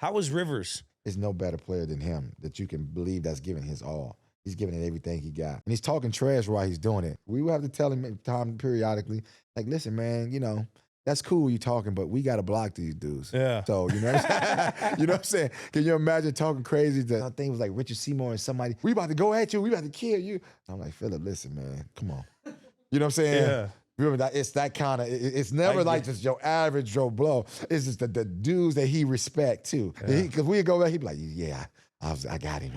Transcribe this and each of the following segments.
How was Rivers? There's no better player than him that you can believe that's giving his all. He's giving it everything he got. And he's talking trash while he's doing it. We will have to tell him time periodically, like, listen, man, that's cool you talking, but we got to block these dudes. Yeah. So, you know what I'm saying? You know what I'm saying? Can you imagine talking crazy? I think it was like Richard Seymour and somebody, we about to go at you. We about to kill you. I'm like, Philip, listen, man, come on. You know what I'm saying? Yeah. Remember that it's that kind of. It's never like just your average Joe Blow. It's just the dudes that he respect too. Because we go back, he'd be like, yeah, I got him.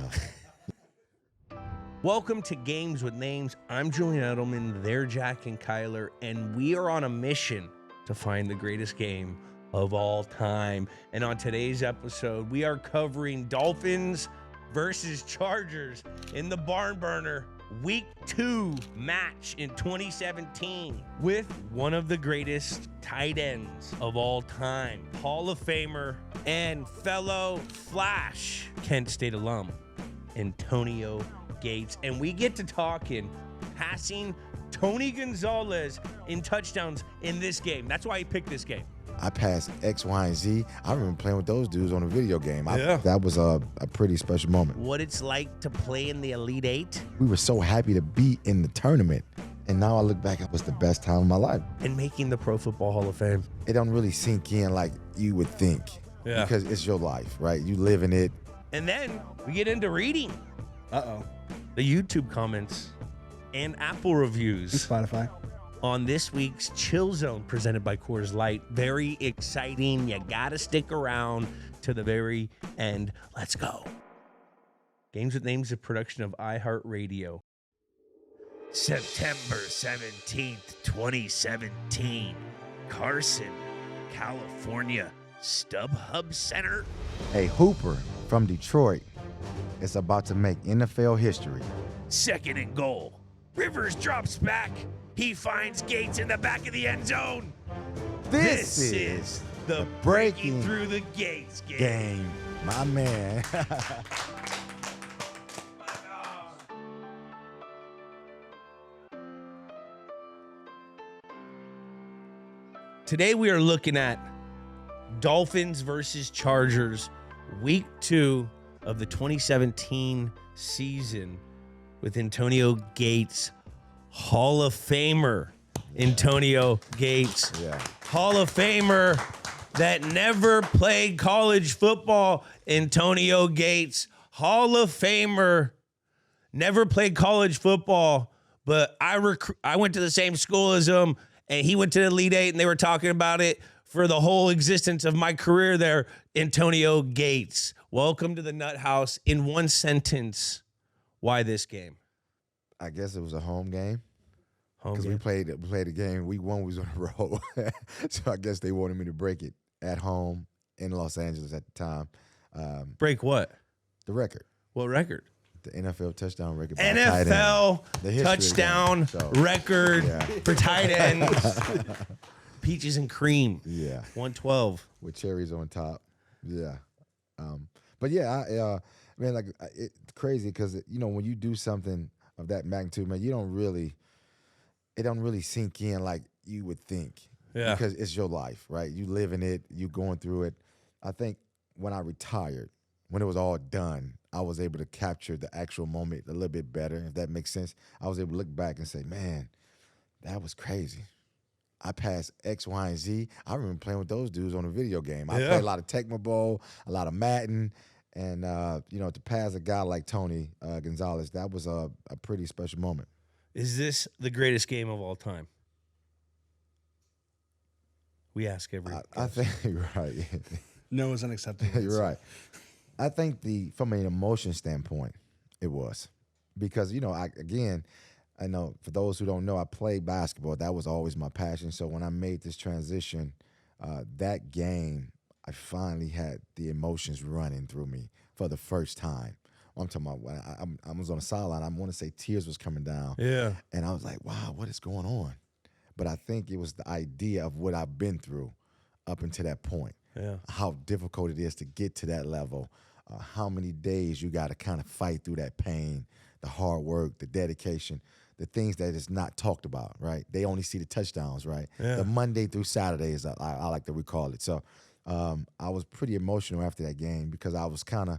Welcome to Games with Names. I'm Julian Edelman. They're Jack and Kyler, and we are on a mission to find the greatest game of all time. And on today's episode, we are covering Dolphins versus Chargers in the Barn Burner Week 2 match in 2017 with one of the greatest tight ends of all time, Hall of Famer and fellow Flash Kent State alum, Antonio Gates. And we get to talking passing Tony Gonzalez in touchdowns in this game. That's why he picked this game. I passed X, Y, and Z. I remember playing with those dudes on a video game. That was a pretty special moment. What it's like to play in the Elite Eight. We were so happy to be in the tournament. And now I look back, it was the best time of my life. And making the Pro Football Hall of Fame. It don't really sink in like you would think. Yeah. Because it's your life, right? You live in it. And then we get into reading. Uh-oh. The YouTube comments and Apple reviews. And Spotify. On this week's Chill Zone presented by Coors Light. Very exciting. You got to stick around to the very end. Let's go. Games with Names, a production of iHeartRadio. September 17th, 2017. Carson, California. StubHub Center. A Hooper from Detroit is about to make NFL history. Second and goal. Rivers drops back. He finds Gates in the back of the end zone. This is the Breaking Through the Gates game. My man. Today we are looking at Dolphins versus Chargers, Week 2 of the 2017 season with Antonio Gates, Hall of Famer. Antonio Gates, Hall of Famer that never played college football. Antonio Gates, Hall of Famer, never played college football, but I went to the same school as him, and he went to the Elite Eight, and they were talking about it for the whole existence of my career there. Antonio Gates, welcome to the Nut House. In one sentence, why this game? I guess it was a home game. Home Because game. we played a game. Week 1 we was on the road. So I guess they wanted me to break it at home in Los Angeles at the time. Break what? The record. What record? The NFL touchdown record. by a tight end. NFL The history of the touchdown game. So, record yeah. for tight ends. Peaches and cream. Yeah. 112. With cherries on top. Yeah. But yeah, man, like it's crazy because when you do something of that magnitude, man, it don't really sink in like you would think. Yeah. Because it's your life, right? You live in it, you going through it. I think when I retired, when it was all done, I was able to capture the actual moment a little bit better, if that makes sense. I was able to look back and say, man, that was crazy. I passed X, Y, and Z. I remember playing with those dudes on a video game. I played a lot of Tecmo Bowl, a lot of Madden, and to pass a guy like Tony Gonzalez, that was a pretty special moment. Is this the greatest game of all time? We ask every I think you're right. No is unacceptable. You're right. I think from an emotion standpoint, it was. Because, I know for those who don't know, I played basketball. That was always my passion. So when I made this transition, that game, I finally had the emotions running through me for the first time. I'm talking about when I was on the sideline. I want to say tears was coming down. Yeah. And I was like, wow, what is going on? But I think it was the idea of what I've been through up until that point. Yeah. How difficult it is to get to that level. How many days you got to kind of fight through that pain, the hard work, the dedication, the things that is not talked about, right? They only see the touchdowns, right? Yeah. The Monday through Saturday is I like to recall it. So I was pretty emotional after that game because I was kind of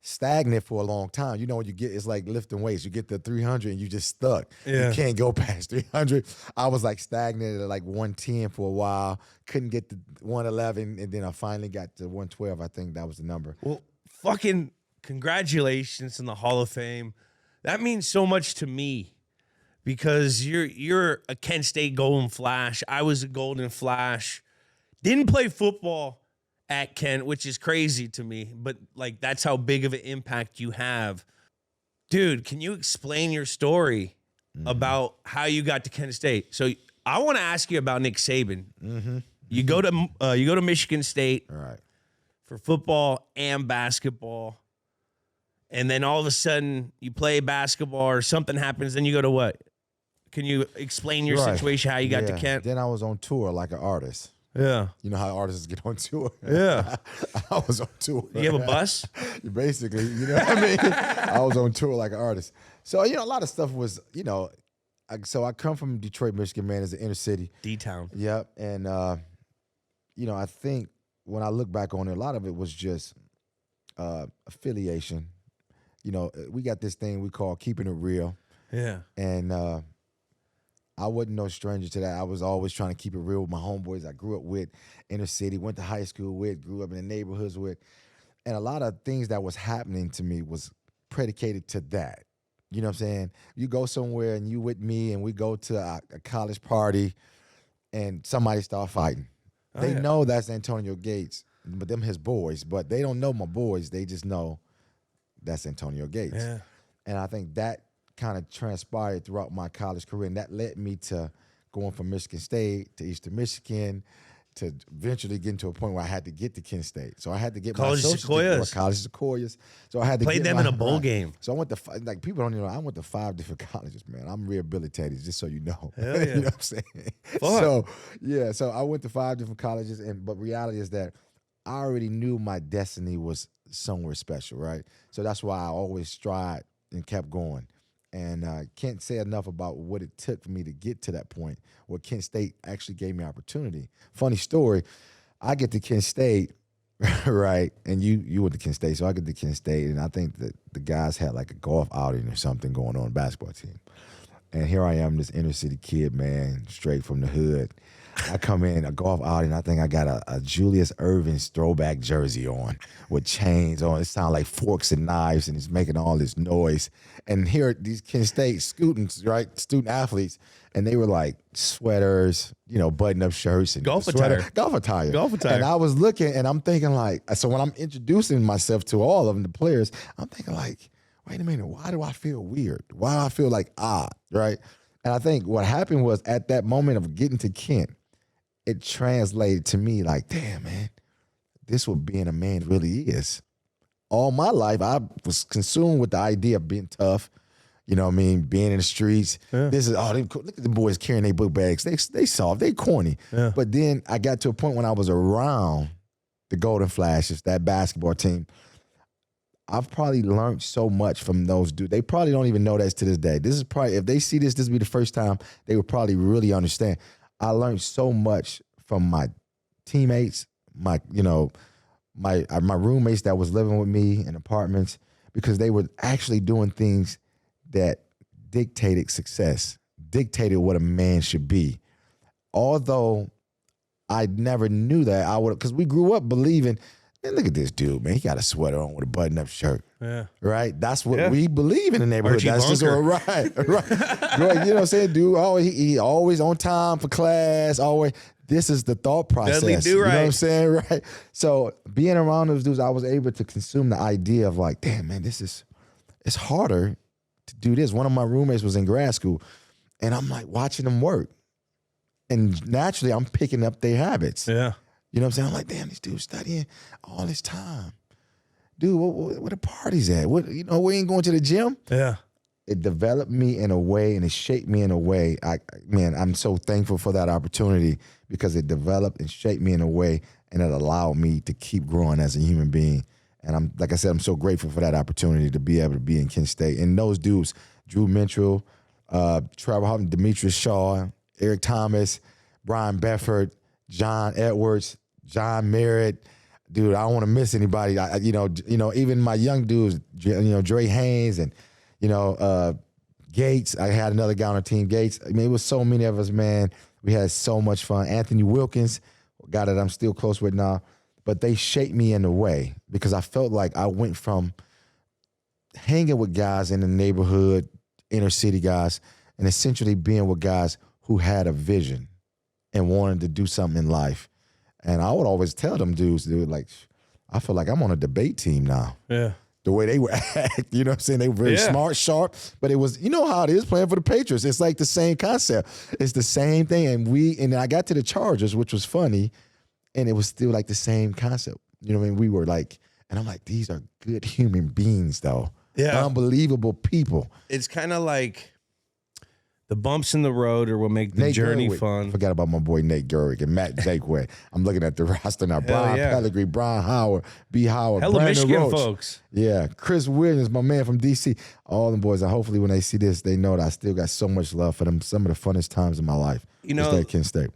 stagnant for a long time. You know, when you get, it's like lifting weights. You get to 300 and you just stuck. Yeah. You can't go past 300. I was like stagnant at like 110 for a while. Couldn't get to 111, and then I finally got to 112. I think that was the number. Well, fucking congratulations in the Hall of Fame. That means so much to me because you're a Kent State Golden Flash. I was a Golden Flash. Didn't play football at Kent, which is crazy to me, but like that's how big of an impact you have. Dude, can you explain your story about how you got to Kent State? So I want to ask you about Nick Saban. You go to Michigan State All right. for football and basketball, and then all of a sudden you play basketball or something happens, then you go to what? Can you explain your Right. situation, how you got to Yeah. Kent? Then I was on tour like an artist. Yeah. You know how artists get on tour? Yeah. I was on tour. You have a bus? Basically, you know what I mean? I was on tour like an artist. So, you know, a lot of stuff was, you know, so I come from Detroit, Michigan, man, as an inner city. D-Town. Yep. And, you know, I think when I look back on it, a lot of it was just affiliation. You know, we got this thing we call keeping it real. Yeah. And I wasn't no stranger to that. I was always trying to keep it real with my homeboys I grew up with, inner city, went to high school with, grew up in the neighborhoods with. And a lot of things that was happening to me was predicated to that. You know what I'm saying? You go somewhere and you with me and we go to a college party and somebody start fighting. They know that's Antonio Gates, but them his boys, but they don't know my boys. They just know that's Antonio Gates. Yeah. And I think that kind of transpired throughout my college career, and that led me to going from Michigan State to Eastern Michigan to eventually getting to a point where I had to get to Kent State. So I had to get College my of Sequoias. College of Sequoias. So I had to Played get them in a bowl game. So I went to like people don't even know I went to 5 different colleges, man. I'm rehabilitated, just so you know. Hell yeah. You know what I'm saying? So yeah, so I went to 5 different colleges, but reality is that I already knew my destiny was somewhere special, right? So that's why I always strived and kept going. And can't say enough about what it took for me to get to that point where Kent State actually gave me opportunity. Funny story, I get to Kent State, right? And you went to Kent State, so I get to Kent State, and I think that the guys had like a golf outing or something going on, basketball team. And here I am, this inner city kid, man, straight from the hood. I come in, a golf outing, I think I got a Julius Erving's throwback jersey on with chains on. It sounds like forks and knives, and it's making all this noise. And here are these Kent State students, right, student athletes, and they were like sweaters, you know, button-up shirts. And Golf attire. Golf attire. Golf attire. And I was looking, and I'm thinking like, so when I'm introducing myself to all of them, the players, I'm thinking like, wait a minute, why do I feel weird? Why do I feel like odd, right? And I think what happened was at that moment of getting to Kent, it translated to me like, damn, man, this what being a man really is. All my life, I was consumed with the idea of being tough, you know what I mean, being in the streets. Yeah. This is, look at the boys carrying their book bags. They soft, they corny. Yeah. But then I got to a point when I was around the Golden Flashes, that basketball team. I've probably learned so much from those dudes. They probably don't even know that to this day. This is probably, if they see this will be the first time, they would probably really understand. I learned so much from my teammates, my roommates that was living with me in apartments, because they were actually doing things that dictated success, dictated what a man should be. Although I never knew that, I would, because we grew up believing, man, look at this dude, man, he got a sweater on with a button-up shirt. Yeah. Right? That's what we believe in the neighborhood. Archie That's Bunker. just right. Right. You know what I'm saying? Dude, he always on time for class, always. This is the thought process. Dudley Do You know what I'm Right. saying? Right. So being around those dudes, I was able to consume the idea of like, damn, man, it's harder to do this. One of my roommates was in grad school, and I'm like watching them work. And naturally, I'm picking up their habits. Yeah. You know what I'm saying? I'm like, damn, these dudes studying all this time. Dude, where the parties at? We ain't going to the gym? Yeah. It developed me in a way and it shaped me in a way. I'm so thankful for that opportunity because it developed and shaped me in a way and it allowed me to keep growing as a human being. And I'm, like I said, I'm so grateful for that opportunity to be able to be in Kent State. And those dudes, Drew Mintrell, Trevor Houghton, Demetrius Shaw, Eric Thomas, Brian Befford, John Edwards, John Merritt. Dude, I don't want to miss anybody. Even my young dudes, Dre Haynes and, Gates. I had another guy on our team, Gates. I mean, it was so many of us, man. We had so much fun. Anthony Wilkins, a guy that I'm still close with now. But they shaped me in a way because I felt like I went from hanging with guys in the neighborhood, inner city guys, and essentially being with guys who had a vision and wanted to do something in life. And I would always tell them dudes, like, I feel like I'm on a debate team now. Yeah. The way they would act, you know what I'm saying? They were very smart, sharp, but it was, you know how it is playing for the Patriots. It's like the same concept. It's the same thing. And I got to the Chargers, which was funny, and it was still like the same concept. You know what I mean? We were like, and I'm like, these are good human beings, though. Yeah. Unbelievable people. It's kind of like the bumps in the road are what make the Nate journey Gerwig. fun. I forgot about my boy Nate Gerwig and Matt Jakeway. I'm looking at the roster now. Brian Pellegrini, Brian Howard, B. Howard, Hella Brandon Michigan Roach. folks. Yeah, Chris Williams, my man from D.C. All them boys. And hopefully when they see this, they know that I still got so much love for them. Some of the funnest times in my life. At Kent State.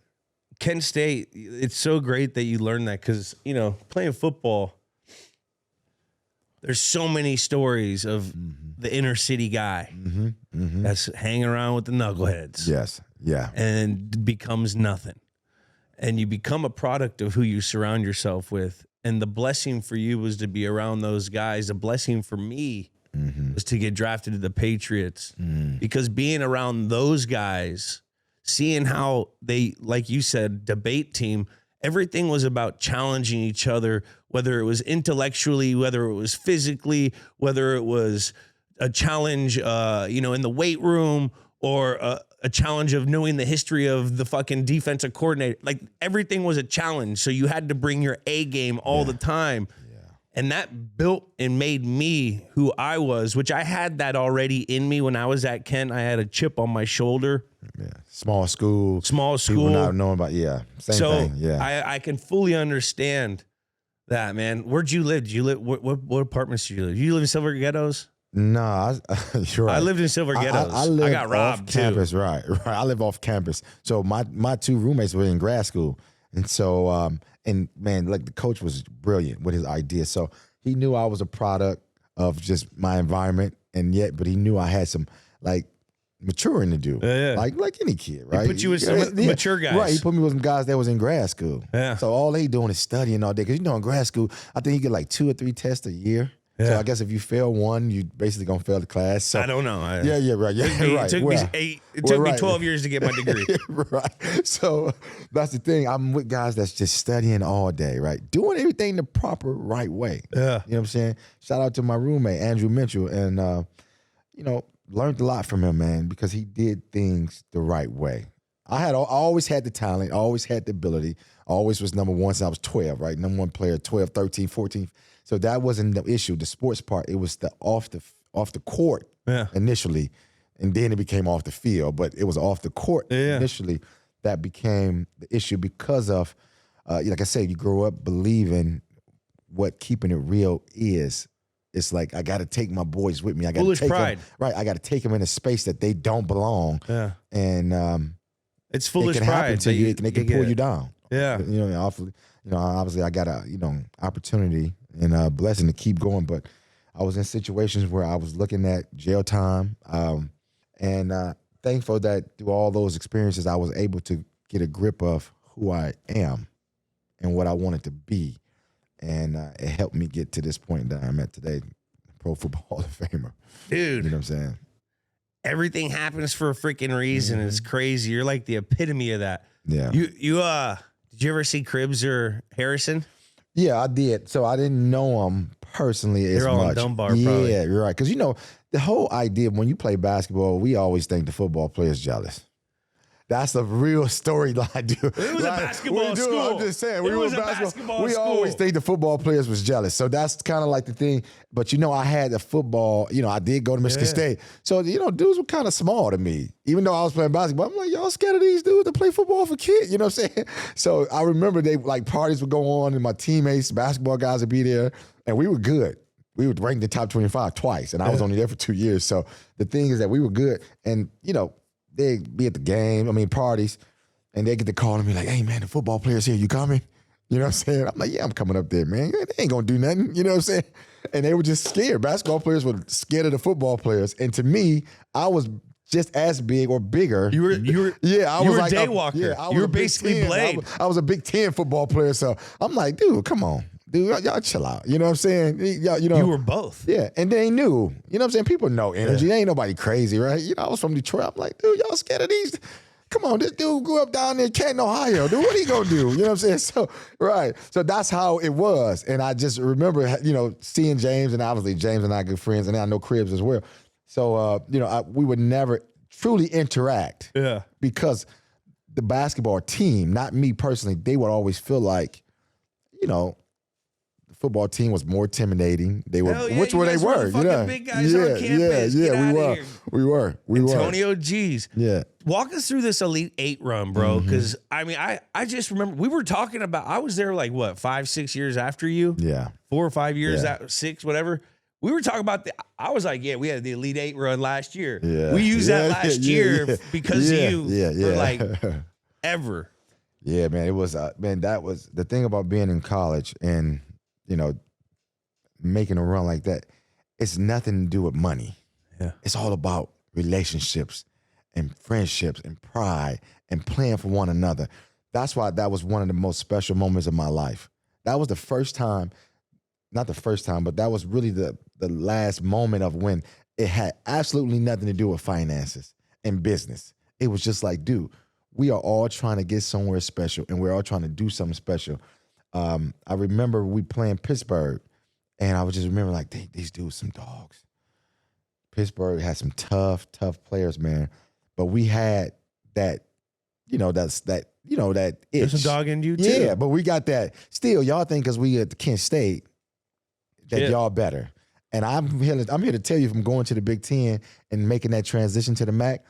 Kent State, it's so great that you learned that because, playing football, there's so many stories of the inner city guy that's hanging around with the knuckleheads. Yes, yeah. And becomes nothing. And you become a product of who you surround yourself with. And the blessing for you was to be around those guys. The blessing for me was to get drafted to the Patriots. Because being around those guys, seeing how they, like you said, debate team, everything was about challenging each other, whether it was intellectually, whether it was physically, whether it was a challenge, in the weight room or a challenge of knowing the history of the fucking defensive coordinator. Like everything was a challenge. So you had to bring your A game all the time. Yeah. And that built and made me who I was, which I had that already in me when I was at Kent. I had a chip on my shoulder. Yeah. Small school. People not knowing about, same thing. Yeah. I can fully understand that, man. Where'd you live? Did you live? What apartments did you live? You live in Silver Ghettos? No, you're right. I lived in Silver Ghettos. I got robbed off campus, too. Right. I live off campus. So my two roommates were in grad school, and so and man, like the coach was brilliant with his ideas. So he knew I was a product of just my environment, but he knew I had some like maturing to do, like any kid, right? He put you with some mature guys, right? He put me with some guys that was in grad school. Yeah. So all they doing is studying all day because in grad school, I think you get like 2 or 3 tests a year. Yeah. So I guess if you fail one, you basically gonna fail the class. So I don't know. Right. Yeah, right. It took me 12 years to get my degree. Right. So that's the thing. I'm with guys that's just studying all day, right? Doing everything the proper right way. Yeah. You know what I'm saying? Shout out to my roommate, Andrew Mitchell. And learned a lot from him, man, because he did things the right way. I always had the talent, always had the ability, always was number one since I was 12, right? Number one player, 12, 13, 14. So that wasn't the issue, the sports part. It was the off the court initially, and then it became off the field. But it was off the court initially that became the issue because of, like I said, you grow up believing what keeping it real is. It's like I got to take my boys with me. I got to take pride. Them, right? I got to take them in a space that they don't belong. Yeah, and it's foolish it can pride. Happen to you. They can pull you down. Yeah, obviously I got a opportunity and a blessing to keep going, but I was in situations where I was looking at jail time, and thankful that through all those experiences I was able to get a grip of who I am and what I wanted to be. And it helped me get to this point that I'm at today, Pro Football Hall of Famer. Dude. You know what I'm saying? Everything happens for a freaking reason. It's crazy. You're like the epitome of that. Yeah. You did you ever see Cribbs or Harrison? Yeah, I did. So I didn't know them personally as much. They're all in Dunbar, probably. Yeah, you're right. Because, the whole idea when you play basketball, we always think the football player's jealous. That's a real storyline, dude. It was a basketball school. I'm just saying. It was a basketball we school. always think the football players was jealous. So that's kind of like the thing. But, I had a football, I did go to Michigan State. So, dudes were kind of small to me. Even though I was playing basketball, I'm like, y'all scared of these dudes that play football for kids. You know what I'm saying? So I remember parties would go on and my teammates, basketball guys would be there. And we were good. We would rank the top 25 twice. And I was only there for 2 years. So the thing is that we were good. And, they'd be at the game, parties. And they get the call and be like, hey, man, the football player's here. You coming? You know what I'm saying? I'm like, yeah, I'm coming up there, man. They ain't gonna do nothing. You know what I'm saying? And they were just scared. Basketball players were scared of the football players. And to me, I was just as big or bigger. You were yeah, I you was were like Daywalker. I was you were a Big basically Ten. Blade. I was a Big Ten football player. So I'm like, dude, come on. Dude, y'all chill out. You know what I'm saying? Y'all, you know. You were both. Yeah, and they knew. You know what I'm saying? People know energy. Yeah. They ain't nobody crazy, right? You know, I was from Detroit. I'm like, dude, y'all scared of these? Come on, this dude grew up down there in Canton, Ohio. Dude, what he gonna do? You know what I'm saying? So, right. So that's how it was. And I just remember, you know, seeing James, and obviously James and I are good friends, and I know Cribbs as well. So, you know, we would never truly interact. Yeah. Because the basketball team, not me personally, they would always feel like, you know, the football team was more intimidating. They were, Hell yeah, which you were they guys were, the you fucking know? big guys on campus. Get we outta were, here. we were. Antonio G's. Yeah. Walk us through this Elite 8 run, bro. Because, I mean, I just remember we were talking about, I was there like, what, 5-6 years after you? Yeah. 4 or 5 years, Yeah. 6, whatever. We were talking about I was like, yeah, we had the Elite 8 run last year. Yeah. We used that Yeah, last yeah, year yeah. because Yeah, of you yeah, for yeah. like ever. Yeah, man. It was, man, that was the thing about being in college and, you know, making a run like that. It's nothing to do with money. Yeah. It's all about relationships and friendships and pride and playing for one another. That's why that was one of the most special moments of my life. That was the first time, not the first time, but that was really the last moment of when it had absolutely nothing to do with finances and business. It was just like, dude, we are all trying to get somewhere special and we're all trying to do something special. I remember we playing Pittsburgh, and I was just remember like, these dudes some dogs. Pittsburgh had some tough players, man. But we had that, you know, that itch. There's a dog in you too. Yeah, but we got that. Still, y'all think because we at Kent State that y'all better. And I'm here to tell you, from going to the Big Ten and making that transition to the MAC,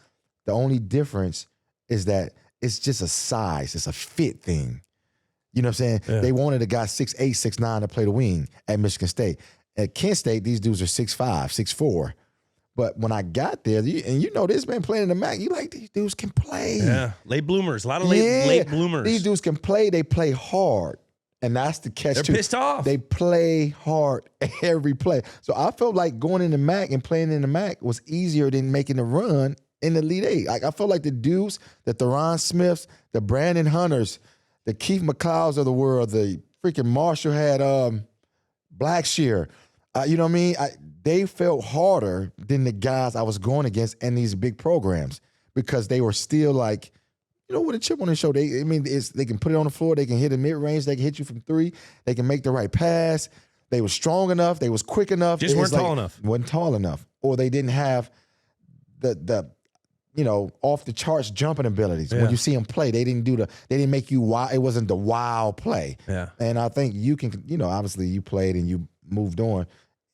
the only difference is that it's just a size, it's a fit thing. You know what I'm saying? Yeah. They wanted a guy 6'8", 6'9" to play the wing at Michigan State. At Kent State, these dudes are 6'5", 6'4". But when I got there, and you know this, man, playing in the MAC, you like, these dudes can play. Yeah. Late bloomers. A lot of late bloomers. These dudes can play. They play hard. And that's the catch, They're too. pissed off. They play hard every play. So I felt like going in the MAC and playing in the MAC was easier than making the run in the Elite 8. Like, I felt like the dudes, the Theron Smiths, the Brandon Hunters, the Keith McLeods of the world, the freaking Marshall had Blackshear. You know what I mean? They felt harder than the guys I was going against in these big programs because they were still like, you know, with a chip on their shoulder. They can put it on the floor. They can hit a mid-range. They can hit you from 3. They can make the right pass. They were strong enough. They was quick enough. Just weren't tall enough. Wasn't tall enough. Or they didn't have the you know, off the charts jumping abilities. Yeah. When you see them play, they didn't make you wild. It wasn't the wild play. Yeah. And I think you can, you know, obviously you played and you moved on.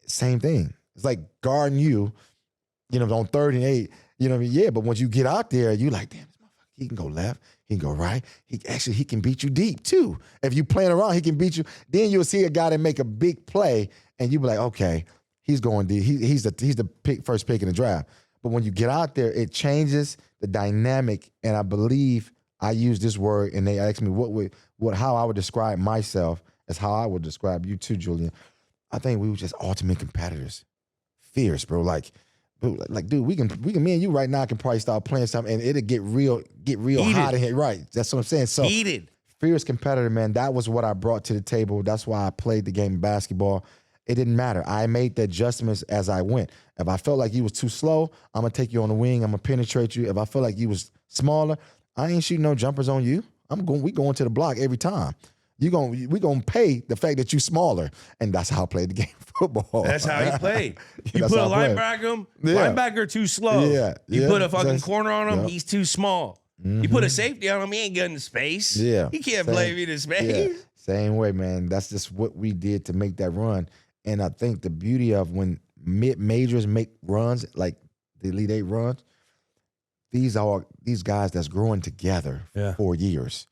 Same thing. It's like guarding you, you know, on 3rd and 8, you know what I mean? Yeah, but once you get out there, you like, damn, this motherfucker, he can go left, he can go right. He can beat you deep too. If you playing around, he can beat you. Then you'll see a guy that make a big play and you be like, okay, he's going deep. He's the first pick in the draft. But when you get out there, it changes the dynamic. And I believe I use this word, and they asked me how I would describe myself as how I would describe you too, Julian. I think we were just ultimate competitors, fierce, bro. Like, dude, we can, me and you right now can probably start playing something, and it'll get real hot in here. Right, that's what I'm saying. So Heated. Fierce competitor, man. That was what I brought to the table. That's why I played the game of basketball. It didn't matter. I made the adjustments as I went. If I felt like you was too slow, I'm going to take you on the wing. I'm going to penetrate you. If I felt like you was smaller, I ain't shooting no jumpers on you. We going to the block every time. We going to pay the fact that you smaller. And that's how I played the game of football. That's how he played. You put a linebacker too slow. Yeah. You put a fucking corner on him, he's too small. Mm-hmm. You put a safety on him, he ain't getting space. Yeah. He can't play me to space. Yeah. Same way, man. That's just what we did to make that run. And I think the beauty of when mid-majors make runs, like the Elite 8 runs, these guys that's growing together for 4 years.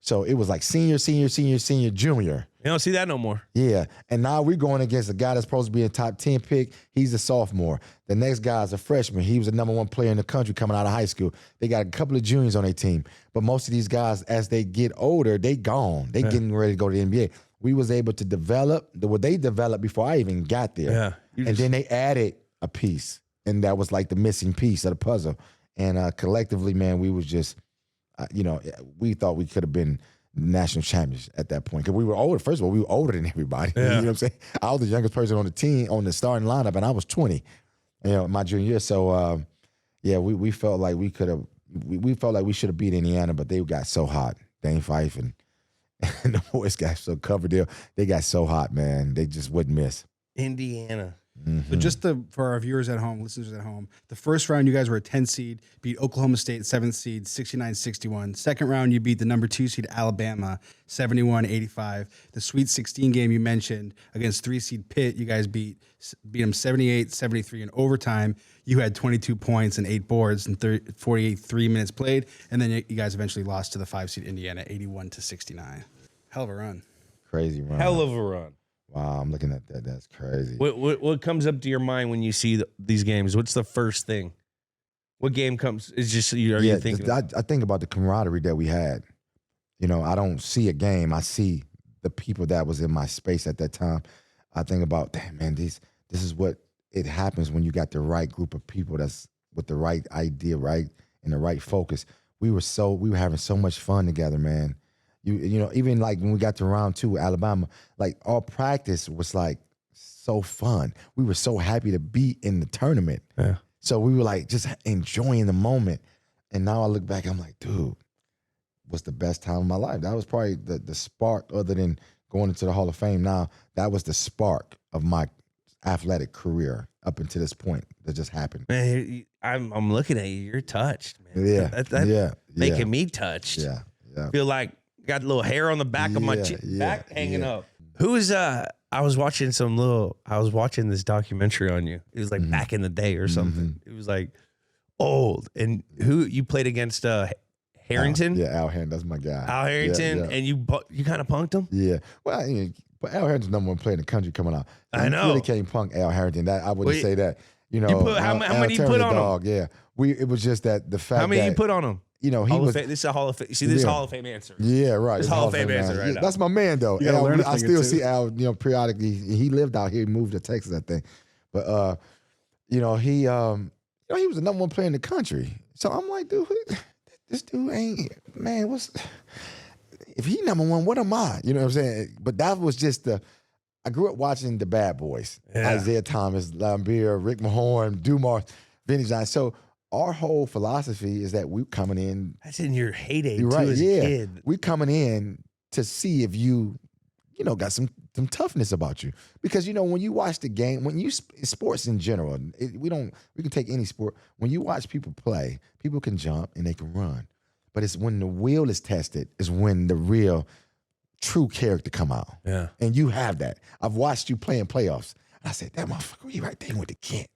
So it was like senior, junior. You don't see that no more. Yeah. And now we're going against a guy that's supposed to be a top 10 pick. He's a sophomore. The next guy's a freshman. He was the number 1 player in the country coming out of high school. They got a couple of juniors on their team. But most of these guys, as they get older, they gone. They getting ready to go to the NBA. We was able to develop what they developed before I even got there. Yeah. And then they added a piece. And that was like the missing piece of the puzzle. And collectively, man, we was just, we thought we could have been national champions at that point. Because we were older. First of all, we were older than everybody. Yeah. You know what I'm saying? I was the youngest person on the team, on the starting lineup, and I was 20, my junior year. So, we felt like we could have, we felt like we should have beat Indiana, but they got so hot. Dane Fife and the boys got so covered there. They got so hot, man. They just wouldn't miss. Indiana. So just for our viewers at home, listeners at home, the first round you guys were a 10 seed, beat Oklahoma State 7th seed 69-61. Second round you beat the number 2 seed Alabama 71-85. The Sweet 16 game you mentioned against 3 seed Pitt, you guys beat them 78-73 in overtime. You had 22 points and 8 boards in 3 minutes played, and then you guys eventually lost to the 5 seed Indiana 81-69. Hell of a run. Crazy run. Hell of a run. Wow, I'm looking at that. That's crazy. What comes up to your mind when you see these games? What's the first thing? What game comes? Is just are you thinking? I think about the camaraderie that we had. I don't see a game. I see the people that was in my space at that time. I think about, damn man, this is what it happens when you got the right group of people that's with the right idea, right, and the right focus. We were having so much fun together, man. Even like when we got to round 2 with Alabama, like our practice was like so fun. We were so happy to be in the tournament. Yeah. So we were like just enjoying the moment. And now I look back, I'm like, dude, what's the best time of my life? That was probably the spark, other than going into the Hall of Fame now, that was the spark of my athletic career up until this point that just happened. Man, I'm looking at you. You're touched, man. Yeah. Making me touched. Yeah. Feel like got a little hair on the back of my back hanging up. Who is I was watching this documentary on you. It was like back in the day or something. It was like old. And who you played against Harrington? Al Harrington, that's my guy. Al Harrington, and you kind of punked him? Yeah. Well, but Al Harrington's number 1 player in the country coming out. I know. You really can't punk Al Harrington. That I wouldn't say that. How many you put on him? Yeah. It was just that the fact. How many that, you put on him? He was. This is a Hall of Fame. See, this is Hall of Fame answer. Yeah, right. This Hall of Fame answer right now. That's my man, though. You gotta learn I still see too. Al, periodically. He lived out here. He moved to Texas, I think. But he was the number 1 player in the country. So I'm like, dude, this dude ain't, man. If he number 1, what am I? You know what I'm saying? But that was just I grew up watching the Bad Boys. Yeah. Isaiah Thomas, Lambeer, Rick Mahorn, Dumars, Vinny Johnson. So our whole philosophy is that we're coming in. That's in your heyday You're too, right, as a kid. We're coming in to see if you got some toughness about you. Because, when you watch the game, sports in general, we can take any sport. When you watch people play, people can jump and they can run. But it's when the will is tested is when the real true character come out. Yeah. And you have that. I've watched you play in playoffs. And I said, that motherfucker, you right there with the kid.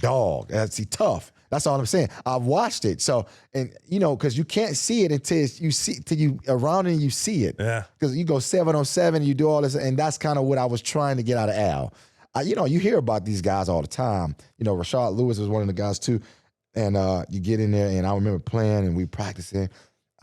Dog. That's tough. That's all I'm saying. I've watched it. So, and because you can't see it until you around and you see it. Yeah. Because you go 7-on-7, you do all this, and that's kind of what I was trying to get out of Al. You hear about these guys all the time. Rashard Lewis was one of the guys too. And you get in there, and I remember playing, and we practicing.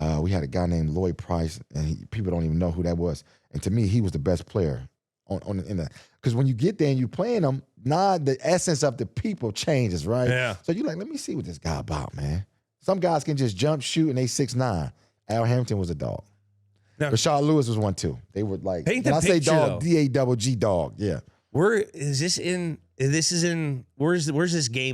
We had a guy named Lloyd Price, and people don't even know who that was. And to me, he was the best player because when you get there and you playing them, the essence of the people changes, right? Yeah. So you're like, let me see what this guy about, man. Some guys can just jump, shoot, and they 6'9". Al Harrington was a dog. Now, Rashard Lewis was one too. They were like, paint the when I say picture, dog, though. D-A-double-G dog. Yeah. Where's this game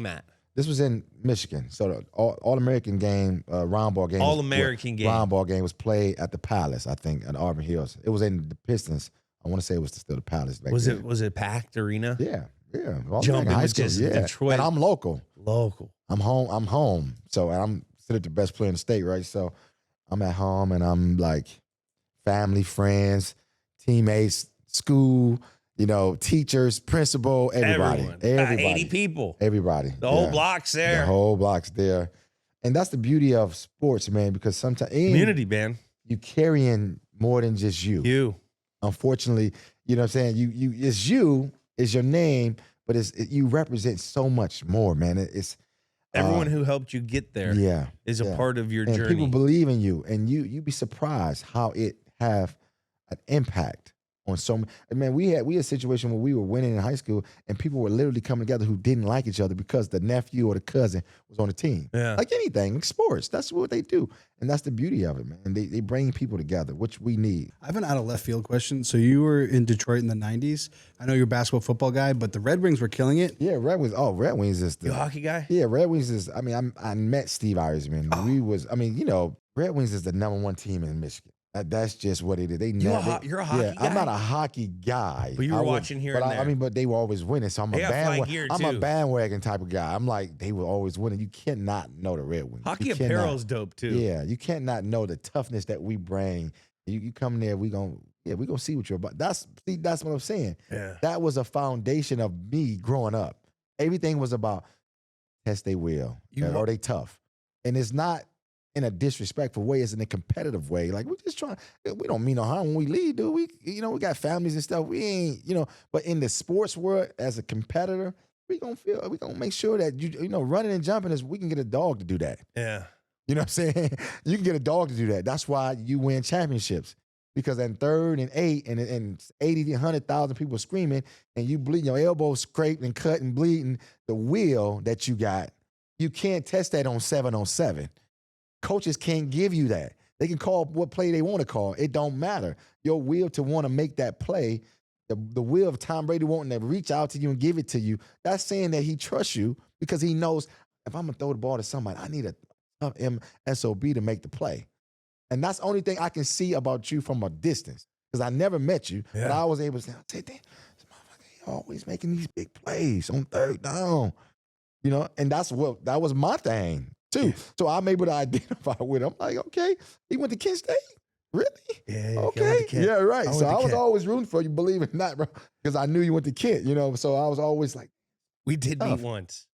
at? This was in Michigan. So the All-American game, round ball game. All-American game. Round ball game was played at the Palace, I think, at Auburn Hills. It was in the Pistons. I want to say it was still the Palace back then. Was it packed arena? Yeah. Jumping was just Detroit. And I'm local. Local. I'm home. So and I'm considered the best player in the state, right? So I'm at home and I'm like family, friends, teammates, school, teachers, principal, everybody. Everyone. Everybody. 80 people. Everybody. The whole block's there. The whole block's there. And that's the beauty of sports, man, because sometimes Community, man. you carrying more than just you. You. Unfortunately, you know what I'm saying? It's you, is your name, but you represent so much more, man. It's Everyone who helped you get there is a part of your and journey. people believe in you, and you'd be surprised how it have an impact on so many. Man, we had a situation where we were winning in high school, and people were literally coming together who didn't like each other because the nephew or the cousin was on the team. Yeah. Like anything, like sports, that's what they do, and that's the beauty of it, man. And they bring people together, which we need. I have an out of left field question. So you were in Detroit in the 90s. I know you're a basketball football guy, but the Red Wings were killing it. Yeah, Red Wings. Oh, Red Wings is the You a hockey guy? Yeah, Red Wings is. I mean, I met Steve Eisman. Red Wings is the #1 team in Michigan. That's just what it is. You're a hockey guy? I'm not a hockey guy. But you were watching here and there. But they were always winning. So I'm They got fly gear, I'm too. a bandwagon type of guy. I'm like, they were always winning. You cannot know the Red Wings. Hockey You apparel is cannot. dope too. Yeah, you cannot know the toughness that we bring. You come in there, we gonna see what you're about. That's what I'm saying. Yeah. That was a foundation of me growing up. Everything was about test they will. Are they tough? And it's not in a disrespectful way, it's in a competitive way. Like we just trying, we don't mean no harm when we leave, do we? We got families and stuff. We ain't, but in the sports world, as a competitor, we gonna make sure that running and jumping we can get a dog to do that. Yeah. You know what I'm saying? You can get a dog to do that. That's why you win championships. Because in 3rd and 8 and 80 to 100,000 people screaming and you bleeding, your elbow scraped and cut and bleeding, the will that you got, you can't test that on 7-on-7. Coaches can't give you that. They can call what play they want to call. It don't matter. Your will to want to make that play, the will of Tom Brady wanting to reach out to you and give it to you, that's saying that he trusts you because he knows if I'm going to throw the ball to somebody, I need a tough SOB to make the play. And that's the only thing I can see about you from a distance because I never met you, but I was able to say, damn, this motherfucker, he always making these big plays on 3rd down. And that was my thing too. So I'm able to identify with him. I'm like, okay, he went to Kent State? Really? Yeah. Okay. Yeah, right. So I was always rooting for you, believe it or not, bro, because I knew you went to Kent, so I was always like. We did meet once.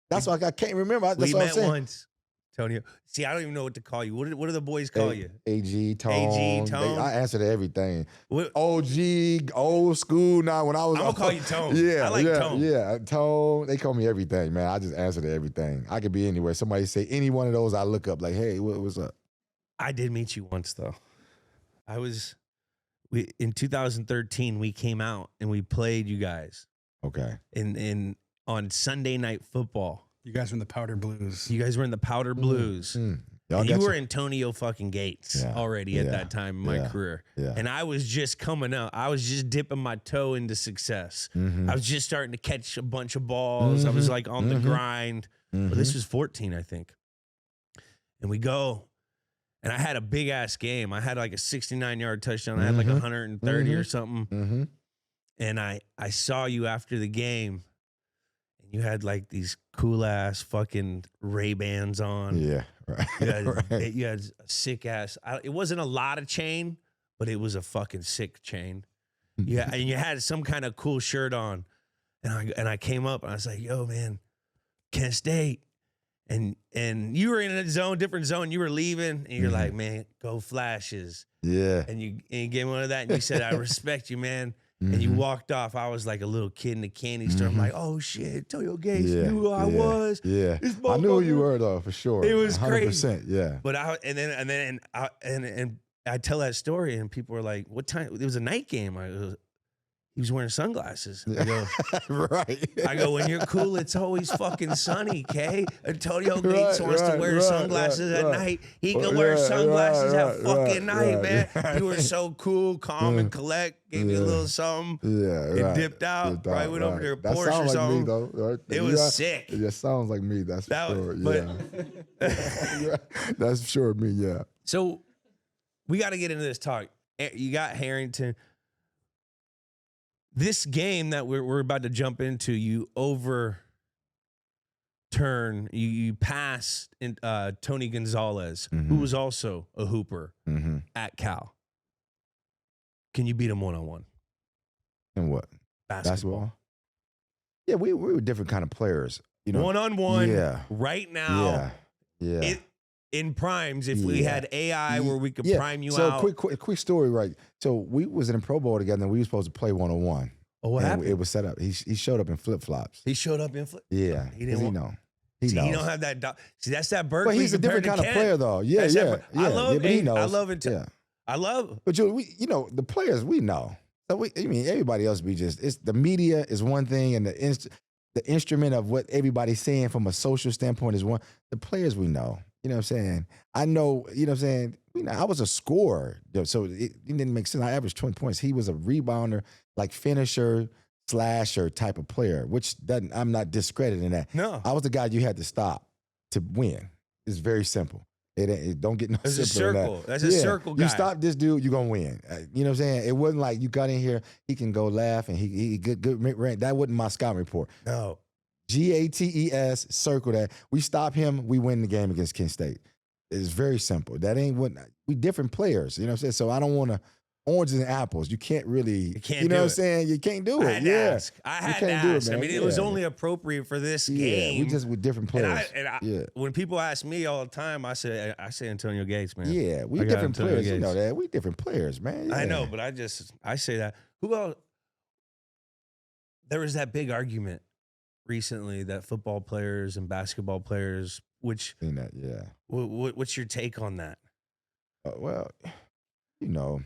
That's why I can't remember. That's we what I'm met saying. once. Tony, see, I don't even know what to call you. What do the boys call you? AG, Tone. Tone. I answer to everything. What? OG, old school. Now, when I was, I'm gonna call you Tone. Yeah, I like Tone. Yeah, Tone. They call me everything, man. I just answer to everything. I could be anywhere. Somebody say any one of those, I look up like, hey, what's up? I did meet you once though. In 2013 we came out and we played you guys. Okay. On Sunday Night Football. You guys were in the Powder Blues. You guys were in the Powder Blues. Mm. And you were Antonio fucking Gates already at that time in my career. Yeah. And I was just coming up. I was just dipping my toe into success. Mm-hmm. I was just starting to catch a bunch of balls. I was like on the grind. Mm-hmm. Well, this was 14, I think. And we go. And I had a big ass game. I had like a 69-yard touchdown. I had like 130 or something. Mm-hmm. And I saw you after the game. And you had like these cool ass fucking Ray-Bans on. Yeah, right. You had a sick ass. It wasn't a lot of chain, but it was a fucking sick chain. Yeah, and you had some kind of cool shirt on. And I came up and I was like, yo, man, Kent State. And you were in a different zone. You were leaving, and you're like, man, go Flashes. Yeah. And you gave me one of that, and you said, I respect you, man. And you walked off. I was like a little kid in the candy store. I'm like, oh shit, Antonio Gates knew who I was. Yeah, I knew who you were though for sure. It was 100%, crazy. Yeah. But I tell that story, and people are like, what time? It was a night game. He was wearing sunglasses. I go, right. I go, when you're cool, it's always fucking sunny, Kay. Antonio Gates wants to wear sunglasses at night. He can wear sunglasses at fucking night, man. You were so cool, calm, and collect. Gave you a little something. Yeah, and dipped out. Probably went over to a Porsche or sounds something. like me, though. Right? It was sick. It just sounds like me. That's for sure. Yeah. That's for sure me. Yeah. So we got to get into this talk. You got Harrington. This game that we're about to jump into, you pass Tony Gonzalez, who was also a hooper at Cal. Can you beat him one-on-one? And what? Basketball. Yeah, we were different kind of players. One-on-one. Yeah. Right now. Yeah. in primes if we had AI where we could prime you so out. So quick story, right? So we was in a Pro Bowl together and we were supposed to play 1-on-1. Oh, what happened? It was set up. He showed up in flip-flops. He showed up in flip. Yeah. He didn't know. See, knows. he don't have that. See, that's that Berkeley. But he's a different kind of player, though. Yeah, yeah. I love. but he knows. I love it. Yeah. I love. But the players we know. So everybody else it's the media is one thing, and the instrument of what everybody's saying from a social standpoint is one. The players we know. You know what I'm saying? I know. You know what I'm saying? I was a scorer, so it didn't make sense. I averaged 20 points. He was a rebounder, like finisher, slasher type of player, which doesn't. I'm not discrediting that. No, I was the guy you had to stop to win. It's very simple. It don't get no It's simpler a than circle. that. That's a circle guy. You stop this dude, you're gonna win. You know what I'm saying? It wasn't like you got in here, he can go laugh and he good rank. That wasn't my scouting report. No. GATES, circle that. We stop him, we win the game against Kent State. It's very simple. That ain't what we different players. You know what I'm saying? So I don't want to oranges and apples. You can't really. You know what I'm saying? You can't do it. I had to ask. I had to ask. I mean, it was only appropriate for this game. Yeah, we just with different players. When people ask me all the time, I say Antonio Gates, man. Yeah, we different players. You know that. We different players, man. Yeah. I know, but I say that. Who else? There was that big argument recently that football players and basketball players, which seen that, yeah. What's your take on that? Well, you know.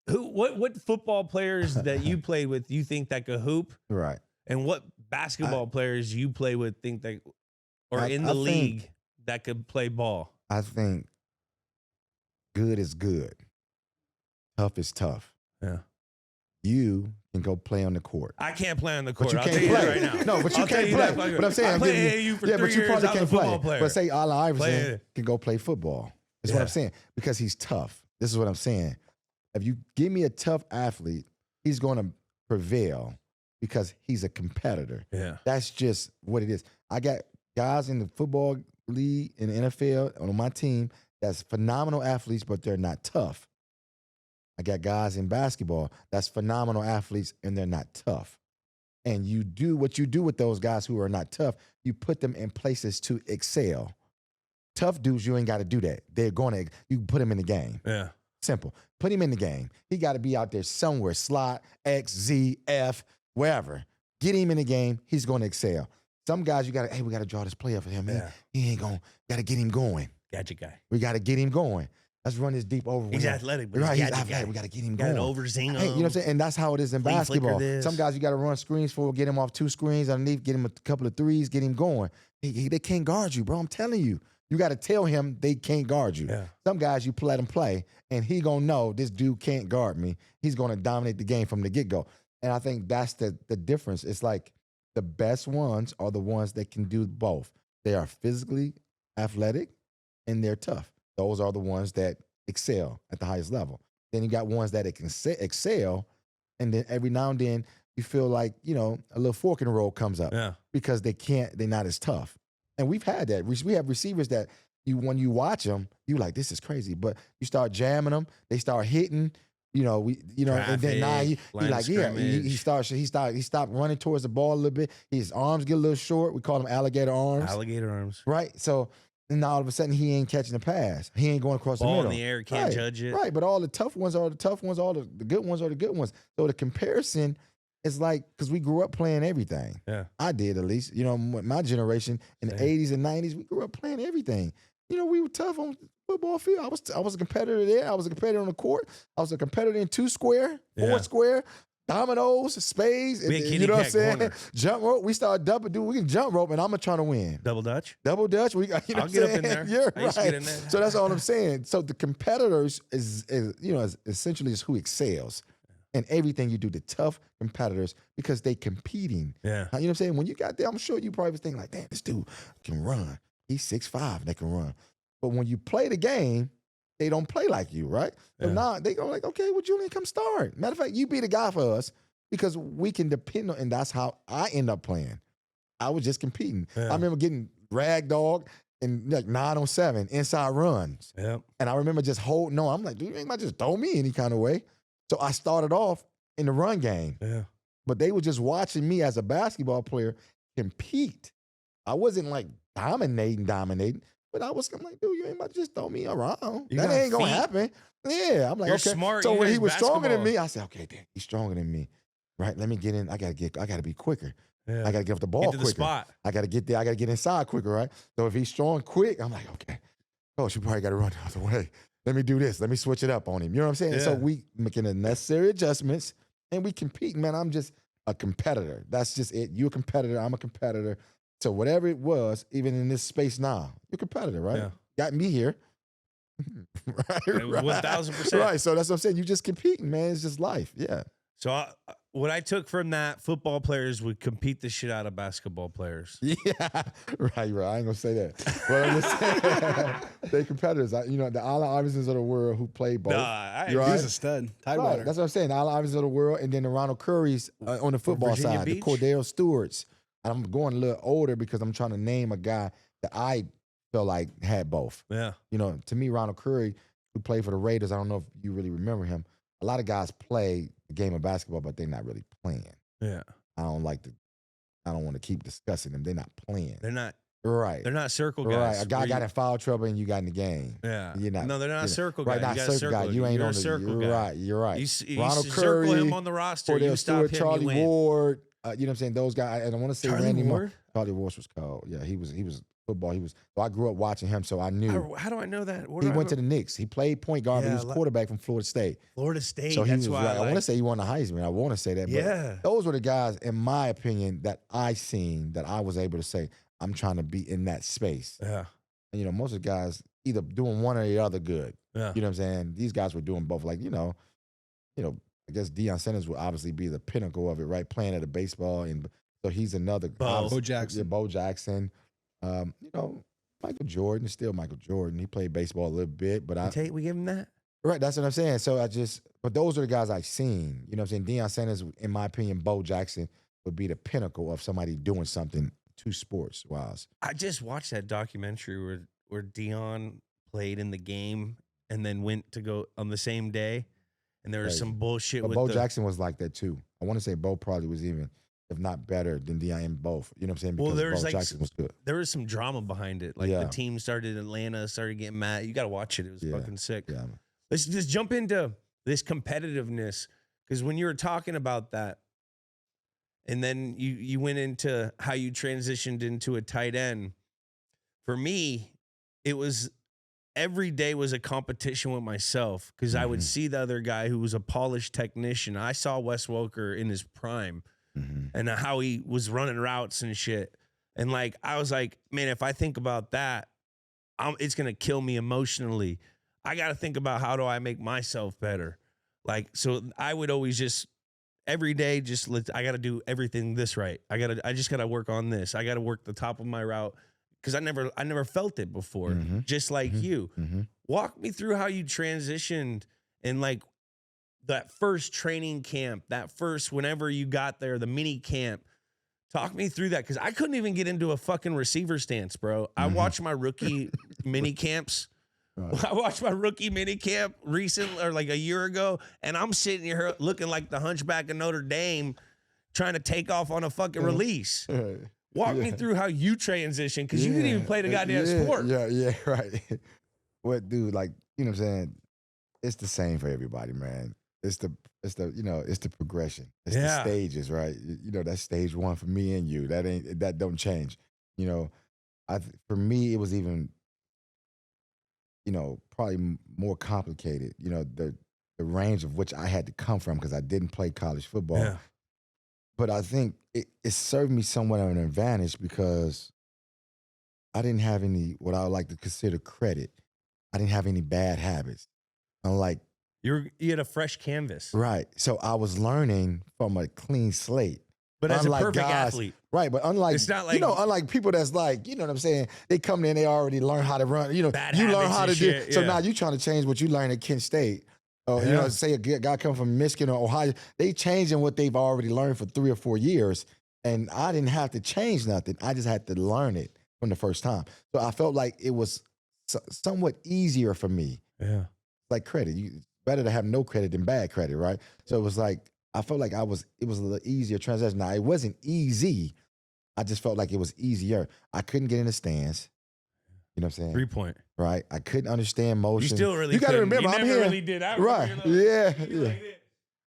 What football players that you played with you think that could hoop? Right. And what basketball players you play with think that in the league that could play ball? I think good is good. Tough is tough. Yeah. You can go play on the court. I can't play on the court. But you I'll can't play right now. No, but you can't play. But I'm saying I'm playing AAU for 3 but you years. probably I'm a can't football play. player. But say Allen Iverson can go play football. That's what I'm saying. Because he's tough. This is what I'm saying. If you give me a tough athlete, he's going to prevail because he's a competitor. Yeah. That's just what it is. I got guys in the football league, in the NFL, on my team, that's phenomenal athletes, but they're not tough. I got guys in basketball that's phenomenal athletes, and they're not tough. And you do what you do with those guys who are not tough, you put them in places to excel. Tough dudes, you ain't got to do that. You put them in the game. Yeah. Simple. Put him in the game. He got to be out there somewhere, slot, X, Z, F, wherever. Get him in the game. He's going to excel. Some guys, we got to draw this play up for him, man. Yeah. He ain't going, got to get him going. Gadget guy. We got to get him going. Let's run this deep over. He's athletic, but right, he's athletic. We got to get him going. Got an overzing him. Hey, you know what I'm saying? And that's how it is in basketball. Some guys you got to run screens for, get him off 2 screens underneath, get him a couple of threes, get him going. They can't guard you, bro. I'm telling you. You got to tell him they can't guard you. Yeah. Some guys, you let him play, and he going to know this dude can't guard me. He's going to dominate the game from the get-go. And I think that's the difference. It's like the best ones are the ones that can do both. They are physically athletic, and they're tough. Those are the ones that excel at the highest level. Then you got ones that can excel, and then every now and then you feel like, a little fork in the road comes up because they're not as tough. And we've had that. We have receivers that when you watch them, you like, this is crazy. But you start jamming them, they start hitting, Traffic, and then now he like, he stopped running towards the ball a little bit. His arms get a little short. We call them alligator arms. Alligator arms. Right. So now all of a sudden he ain't catching the pass. He ain't going across ball the middle. In the air, can't judge it. Right. But all the tough ones are the tough ones. All the good ones are the good ones. So the comparison, it's like, because we grew up playing everything. Yeah. I did, at least. My generation in the 80s and 90s, we grew up playing everything. We were tough on the football field. I was a competitor there. I was a competitor on the court. I was a competitor in 2 square, 4 square, dominoes, spades. You know what I'm saying? Corner. Jump rope. We started we can jump rope, and I'm trying to win. Double Dutch? Double Dutch. I'll get up in there. You're right. Get in there. So that's all I'm saying. So the competitors is essentially is who excels. And everything you do, the tough competitors, because they competing. Yeah. You know what I'm saying? When you got there, I'm sure you probably was thinking like, damn, this dude can run. He's 6'5", they can run. But when you play the game, they don't play like you, right? So now they go like, okay, well, Julian, come start. Matter of fact, you be the guy for us because we can depend on, and that's how I end up playing. I was just competing. Yeah. I remember getting rag dog and like 9-on-7 inside runs. Yep. And I remember just holding on. I'm like, dude, you ain't might just throw me any kind of way. So I started off in the run game. Yeah. But they were just watching me as a basketball player compete. I wasn't like dominating. But I'm like, dude, you ain't about to just throw me around. You That got ain't gonna feet. happen. Yeah, I'm like, You're okay. smart. So You when he guys was stronger than basketball. me, I said, okay, damn, he's stronger than me. Right? Let me get in. I gotta be quicker. Yeah. I gotta get off the ball Get to the quicker. spot. I gotta get there. I gotta get inside quicker, right? So if he's strong quick, I'm like, okay, coach, you probably gotta run the other way. Let me do this. Let me switch it up on him. You know what I'm saying? Yeah. So we making the necessary adjustments and we compete, man. I'm just a competitor. That's just it. You're a competitor. I'm a competitor. So whatever it was, even in this space now, you're a competitor, right? Yeah. Got me here. Right, 1,000%. Right. So that's what I'm saying. You just competing, man. It's just life. Yeah. So what I took from that, football players would compete the shit out of basketball players. Yeah. Right. I ain't gonna say that. But I'm just saying, they competitors. The Allen Iversons of the world who play both. He was a stud. Tidewater. Right. That's what I'm saying. The Allen Iversons of the world, and then the Ronald Currys on the football Virginia side, Beach? the Cordell Stewarts. I'm going a little older because I'm trying to name a guy that I felt like had both. Yeah. To me, Ronald Curry, who played for the Raiders, I don't know if you really remember him. A lot of guys play the game of basketball, but they're not really playing. Yeah. I don't want to keep discussing them. They're not playing. They're not. Right. They're not circle guys. Right. A guy got in foul trouble and you got in the game. Yeah. You're not. No, they're not circle Right. guys. Not You got circle guy. circle. You ain't You're on a the circle You're guy. right. You're right. You Ronald circle Curry, him on the roster. Cordell You stop Stewart, him, Charlie you win. Ward. You know what I'm saying? Those guys. And I want to say Charlie Randy Ward? Charlie Ward was called. Yeah, he was football. So I grew up watching him, so I knew. How do I know that? He went to the Knicks. He played point guard, but he was Yeah, quarterback from Florida State. Florida State. So he That's was why right. I want to say he won the Heisman. I want to say that. But Yeah. those were the guys, in my opinion, that I seen that I was able to say, I'm trying to be in that space. Yeah. And, most of the guys either doing one or the other good. Yeah. You know what I'm saying? These guys were doing both. Like, I guess Deion Sanders will obviously be the pinnacle of it, right? Playing at a baseball. And so he's another. Bo Jackson. Yeah, Bo Jackson. Michael Jordan is still Michael Jordan. He played baseball a little bit, but We give him that? Right, that's what I'm saying. So but those are the guys I've seen. You know what I'm saying? Deion Sanders, in my opinion, Bo Jackson would be the pinnacle of somebody doing something to sports-wise. I just watched that documentary where Dion played in the game and then went to go on the same day, and there was Crazy. some bullshit But with Bo Jackson was like that too. I want to say Bo probably was even, if not better, than Deion in both. You know what I'm saying? Because Well, there was Bo like Jackson was good. there was some drama behind it. Like Yeah. the team started in Atlanta, started getting mad. You got to watch it. It was Yeah. fucking sick. Yeah. Let's just jump into this competitiveness, because when you were talking about that, and then you went into how you transitioned into a tight end. For me, it was every day was a competition with myself, because I would see the other guy who was a polished technician. I saw Wes Welker in his prime and how he was running routes and shit. And I was like, man, if I think about that, it's going to kill me emotionally. I got to think about how do I make myself better. So I would always every day, I got to do everything this right. I just got to work on this. I got to work the top of my route, because I never felt it before, just like you. Walk me through how you transitioned in that first training camp, that first, whenever you got there, the mini camp. Talk me through that, because I couldn't even get into a fucking receiver stance, bro. I watched my rookie mini camps. Right. I watched my rookie mini camp recently, or a year ago, and I'm sitting here looking like the Hunchback of Notre Dame, trying to take off on a fucking release. Walk me through how you transitioned, because you didn't even play the goddamn sport. Yeah, right. What, dude? You know what I'm saying? It's the same for everybody, man. It's the progression. It's the stages, right? That's stage one for me and you. That don't change. For me, it was even, probably more complicated. The range of which I had to come from, because I didn't play college football. Yeah. But I think it served me somewhat of an advantage, because I didn't have any, what I would like to consider, credit. I didn't have any bad habits. Unlike, You had a fresh canvas. right. So I was learning from a clean slate. But as a Unlike perfect guys- athlete. Right, but unlike, It's not like- unlike people that's you know what I'm saying? They come in, they already learn how to run. Bad You learn habits how to and do. shit, So yeah. now you trying to change what you learned at Kent State. Yeah. Say a guy come from Michigan or Ohio, they changing what they've already learned for 3 or 4 years. And I didn't have to change nothing. I just had to learn it from the first time. So I felt like it was somewhat easier for me. Yeah. Like credit. It's better to have no credit than bad credit, right? So it was I felt like it was a little easier transition. Now, it wasn't easy. I just felt like it was easier. I couldn't get in the stands. You know what I'm saying? 3-point. Right. I couldn't understand motion. You still really You got to couldn't. remember, You I'm never here. really did. I Right. remember you're Yeah. like, Yeah.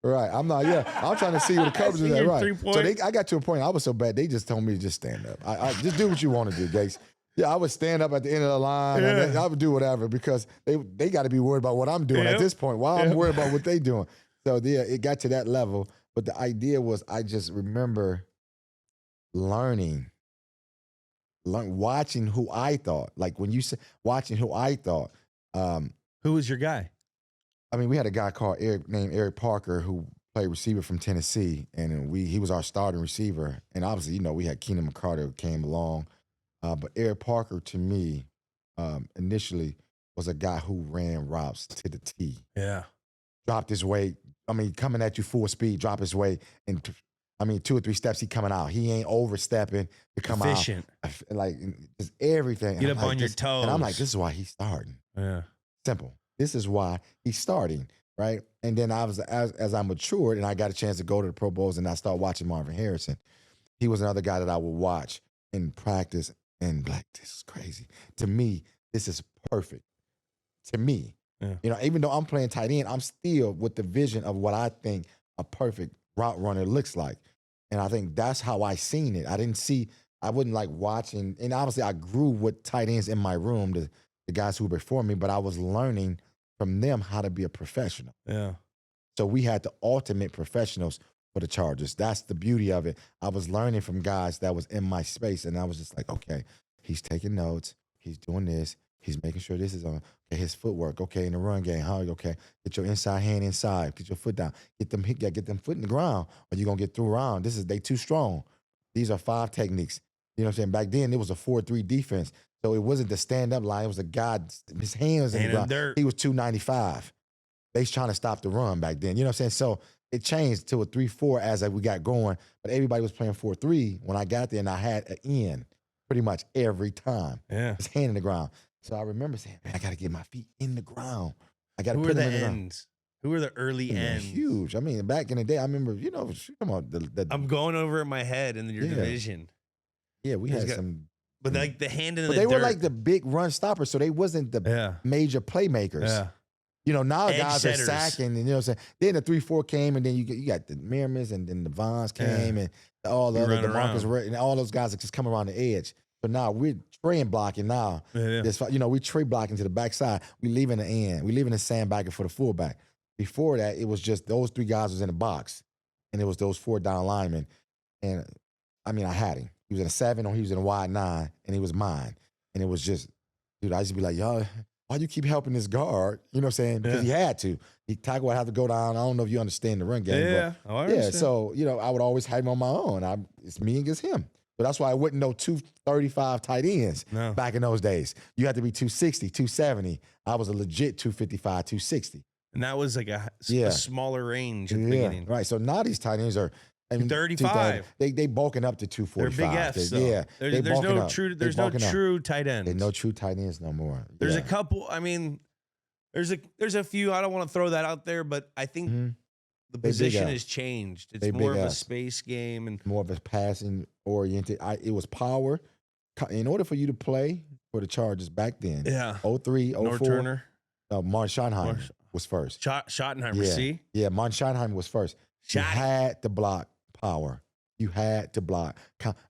Right. I'm not. Yeah. I'm trying to see what the coverage is at. Right. 3-point. So I got to a point. I was so bad. They just told me to just stand up. I just do what you want to do, Gates. Yeah, I would stand up at the end of the line. Yeah. And I would do whatever because they got to be worried about what I'm doing at this point. While I'm worried about what they doing. So yeah, it got to that level. But the idea was, I just remember watching who I thought. Like when you said watching who I thought. Who was your guy? I mean, we had a guy named Eric Parker who played receiver from Tennessee, and he was our starting receiver. And obviously, we had Keenan McCarter who came along. But Eric Parker, to me, initially was a guy who ran routes to the T. Yeah. Dropped his weight. I mean, coming at you full speed, drop his weight. And 2 or 3 steps, he coming out. He ain't overstepping to come Efficient. out. Like, just everything. Get up on your toes. And I'm like, this is why he's starting. Yeah. Simple. This is why he's starting, right? And then as I matured and I got a chance to go to the Pro Bowls and I started watching Marvin Harrison, he was another guy that I would watch in practice and like, this is crazy. To me, this is perfect. To me. Yeah. Even though I'm playing tight end, I'm still with the vision of what I think a perfect route runner looks like. And I think that's how I seen it. I wouldn't like watching, and obviously I grew with tight ends in my room, the guys who were before me, but I was learning from them how to be a professional. Yeah. So we had the ultimate professionals for the Chargers. That's the beauty of it. I was learning from guys that was in my space, and I was just like, okay, he's taking notes. He's doing this. He's making sure this is on. Okay, his footwork. Okay, in the run game. How? Okay, get your inside hand inside. Get your foot down. Get them foot in the ground, or you're gonna get through around. They too strong. These are 5 techniques. You know what I'm saying? Back then, it was a 4-3 defense. So it wasn't the stand-up line. It was a guy, his hands in the ground. Dirt. He was 295. They was trying to stop the run back then. You know what I'm saying? So it changed to a 3-4 as we got going. But everybody was playing 4-3 when I got there, and I had an end pretty much every time. Yeah. His hand in the ground. So I remember saying, man, I got to get my feet in the ground. I got to Who put were them the in the ground. ends? Who were the early ends? Huge. I mean, back in the day, I remember, come on. I'm going over in my head in your division. Yeah, we had some. But like the hand in but the they dirt. were like the big run stoppers, so they wasn't the major playmakers. Yeah. Now Edge guys setters. are sacking, and you know what I'm saying? Then the 3-4 came, and then you got the Merrimans, and then the Vons came, and all the other, the Marcus, and all those guys that just come around the edge. So now we're trade blocking now. Yeah. We trade blocking to the backside. We leaving the end. We leaving the sandbagger for the fullback. Before that, it was just those 3 guys was in the box, and it was those 4 down linemen. And I mean, I had him. He was in a 7 or he was in a wide 9, and he was mine. And it was just, dude, I used to be like, y'all, why you keep helping this guard? You know what I'm saying? Because he had to. Taco would have to go down. I don't know if you understand the run game. Yeah. But so, I would always have him on my own. It's me against him. But that's why I wouldn't know 235 tight ends back in those days. You had to be 260, 270. I was a legit 255, 260. And that was like a smaller range at the beginning. Right. So now these tight ends are 35. They bulking up to 245. They're big Fs, though. Yeah. There's no true tight ends. There's no true tight ends no more. There's a couple. I mean, there's a few. I don't want to throw that out there, but I think the position has changed. It's more of a space game and more of a passing oriented. It was power. In order for you to play for the Chargers back then, 03, 04, North Turner, Martin Schottenheimer was first. Schottenheimer, see? Yeah, Martin Schottenheimer was first. You had to block power. You had to block.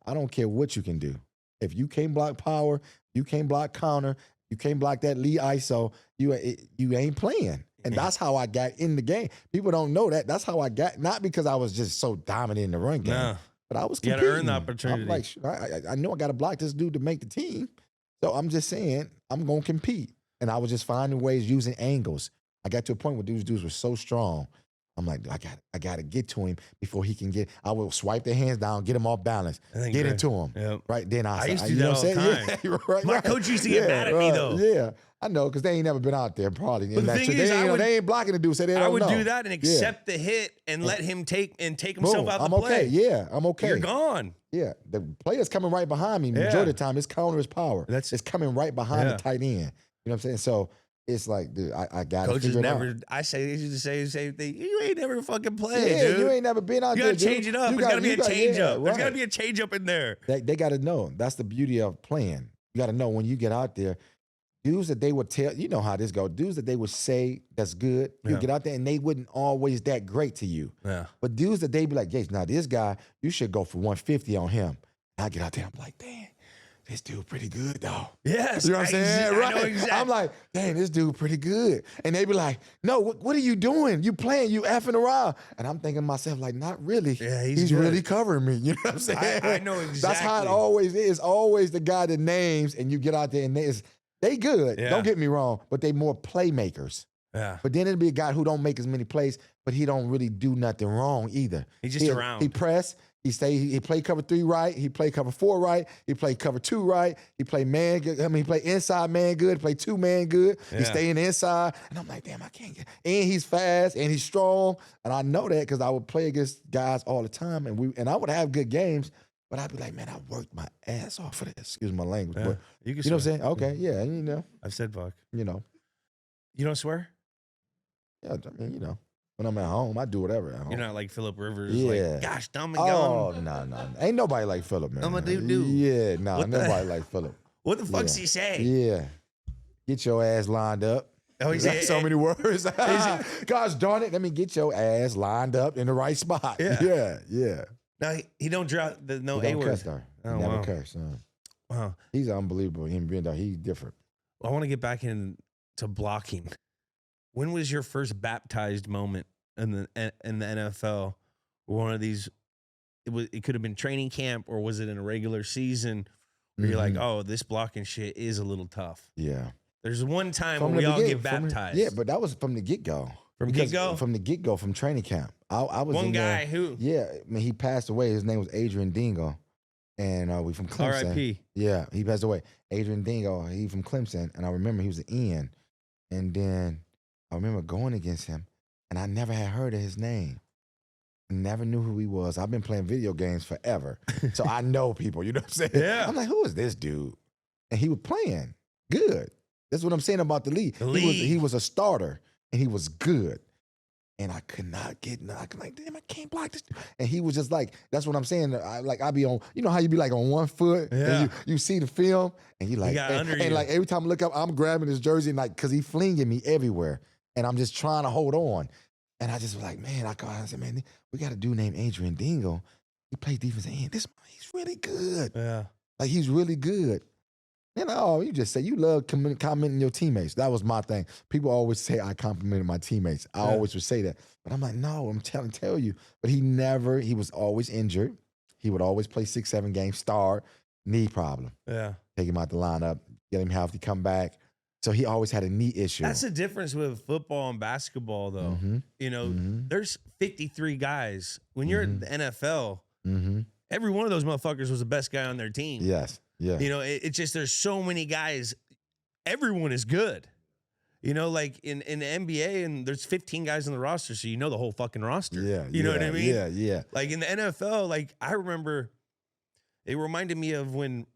I don't care what you can do. If you can't block power, you can't block counter, you can't block that lead ISO, you ain't playing. And that's how I got in the game. People don't know that. That's how I got, not because I was just so dominant in the run game, but I was competing. You got to earn the opportunity. I'm like, I know I got to block this dude to make the team. So I'm just saying, I'm going to compete. And I was just finding ways, using angles. I got to a point where these dudes were so strong. I'm like, I got to get to him before he can get. I will swipe their hands down, get them off balance, get into him. Yep. Right then, I used to do that all the time. Yeah, right, My coach used to get mad at me though. Yeah, I know, because they ain't never been out there probably. But the thing is, they ain't blocking the dude, so they don't know. I would do that and accept the hit and let him take himself out the play. Okay. Yeah, I'm okay. You're gone. Yeah, the player's coming right behind me. Majority of the time, it's counter is power. It's coming right behind the tight end. You know what I'm saying? So it's like, dude, I got to figure it out. They used to say the same thing. You ain't never fucking played, dude. You ain't never been out there, You got to change it up. There's got to be a change up. There's got to be a change up in there. They got to know. That's the beauty of playing. You got to know when you get out there, dudes that they would tell, you know how this goes, dudes that they would say that's good, you get out there and they wouldn't always that great to you. Yeah. But dudes that they be like, Gates, now this guy, you should go for 150 on him. And I get out there, I'm like, damn, this dude pretty good, though. Yes. You know what I'm saying? Right. I know exactly. I'm like, dang, this dude pretty good. And they be like, no, what are you doing? You playing, you effing around. And I'm thinking to myself, like, not really. Yeah, he's really covering me. You know what I'm saying? I know exactly. That's how it always is. Always the guy that names and you get out there and they good. Yeah. Don't get me wrong, but they more playmakers. Yeah. But then it'll be a guy who don't make as many plays, but he don't really do nothing wrong either. He's just around. He press. He play cover 3 right. He play cover 4 right. He play cover 2 right. He play man good. I mean, he play inside man good. He play 2 man good. Yeah. He stay in the inside. And I'm like, damn, I can't get. And he's fast and he's strong. And I know that because I would play against guys all the time, and I would have good games. But I'd be like, man, I worked my ass off for this. Excuse my language, Yeah. but You you know what I'm saying? Okay, yeah, you know, I've said fuck. you know, You don't swear? yeah. I mean, you know, when I'm at home, I do whatever at home. You're not like Phillip Rivers. Yeah. Like, gosh, dumb and Oh gum. no, ain't nobody like Phillip, man. I'm a doo-doo. Yeah, no, What the- nobody like Phillip. What the fuck's Yeah. he say? Yeah, get your ass lined up. Oh, he's That's so many words. Gosh darn it, let me get your ass lined up in the right spot. Yeah. yeah. No, he don't drop the He no A don't word. curse though. He Oh, never wow. curse. Wow. He's unbelievable. Him being though, he's different. I want to get back into blocking. When was your first baptized moment in the NFL? One of these, it could have been training camp, or was it in a regular season where you're like, oh, this blocking shit is a little tough. Yeah. There's one time From when we the all beginning, get baptized. yeah, but that was from the get-go. From Because get-go? From the get-go, from training camp. I was One in guy there. who, Yeah, I mean, he passed away. His name was Adrian Dingo. And we from Clemson. R.I.P. Yeah, he passed away. Adrian Dingo, he from Clemson. And I remember he was an Ian. And then I remember going against him, and I never had heard of his name. Never knew who he was. I've been playing video games forever. So I know people, you know what I'm saying? Yeah. I'm like, who is this dude? And he was playing good. That's what I'm saying about the league. He was a starter, and he was good. And I could not get, I'm like, damn, I can't block this. And he was just like, that's what I'm saying. I be on, you know how you be like on one foot, Yeah. and you see the film, and you like, got under and you. like every time I look up, I'm grabbing his jersey, and like, cause he flinging me everywhere, and I'm just trying to hold on. And I just was like, man, I said, man, we got a dude named Adrian Dingo. He plays defense end. He's really good. yeah. Like, he's really good. You know, you just say you love complimenting your teammates. That was my thing. People always say I complimented my teammates. I always would say that. But I'm like, no, I'm tell you. But he was always injured. He would always play 6-7 games, start, knee problem. Yeah. Take him out the lineup, get him healthy, come back. So he always had a knee issue. That's the difference with football and basketball, though. Mhm. You know, Mhm. there's 53 guys. When you're in the NFL, Mm-hmm. every one of those motherfuckers was the best guy on their team. Yes. Yeah. You know, it's just there's so many guys. Everyone is good. You know, like in the NBA, and there's 15 guys on the roster, so you know the whole fucking roster. Yeah. You know what I mean? Yeah. Yeah. Like in the NFL, like I remember, it reminded me of when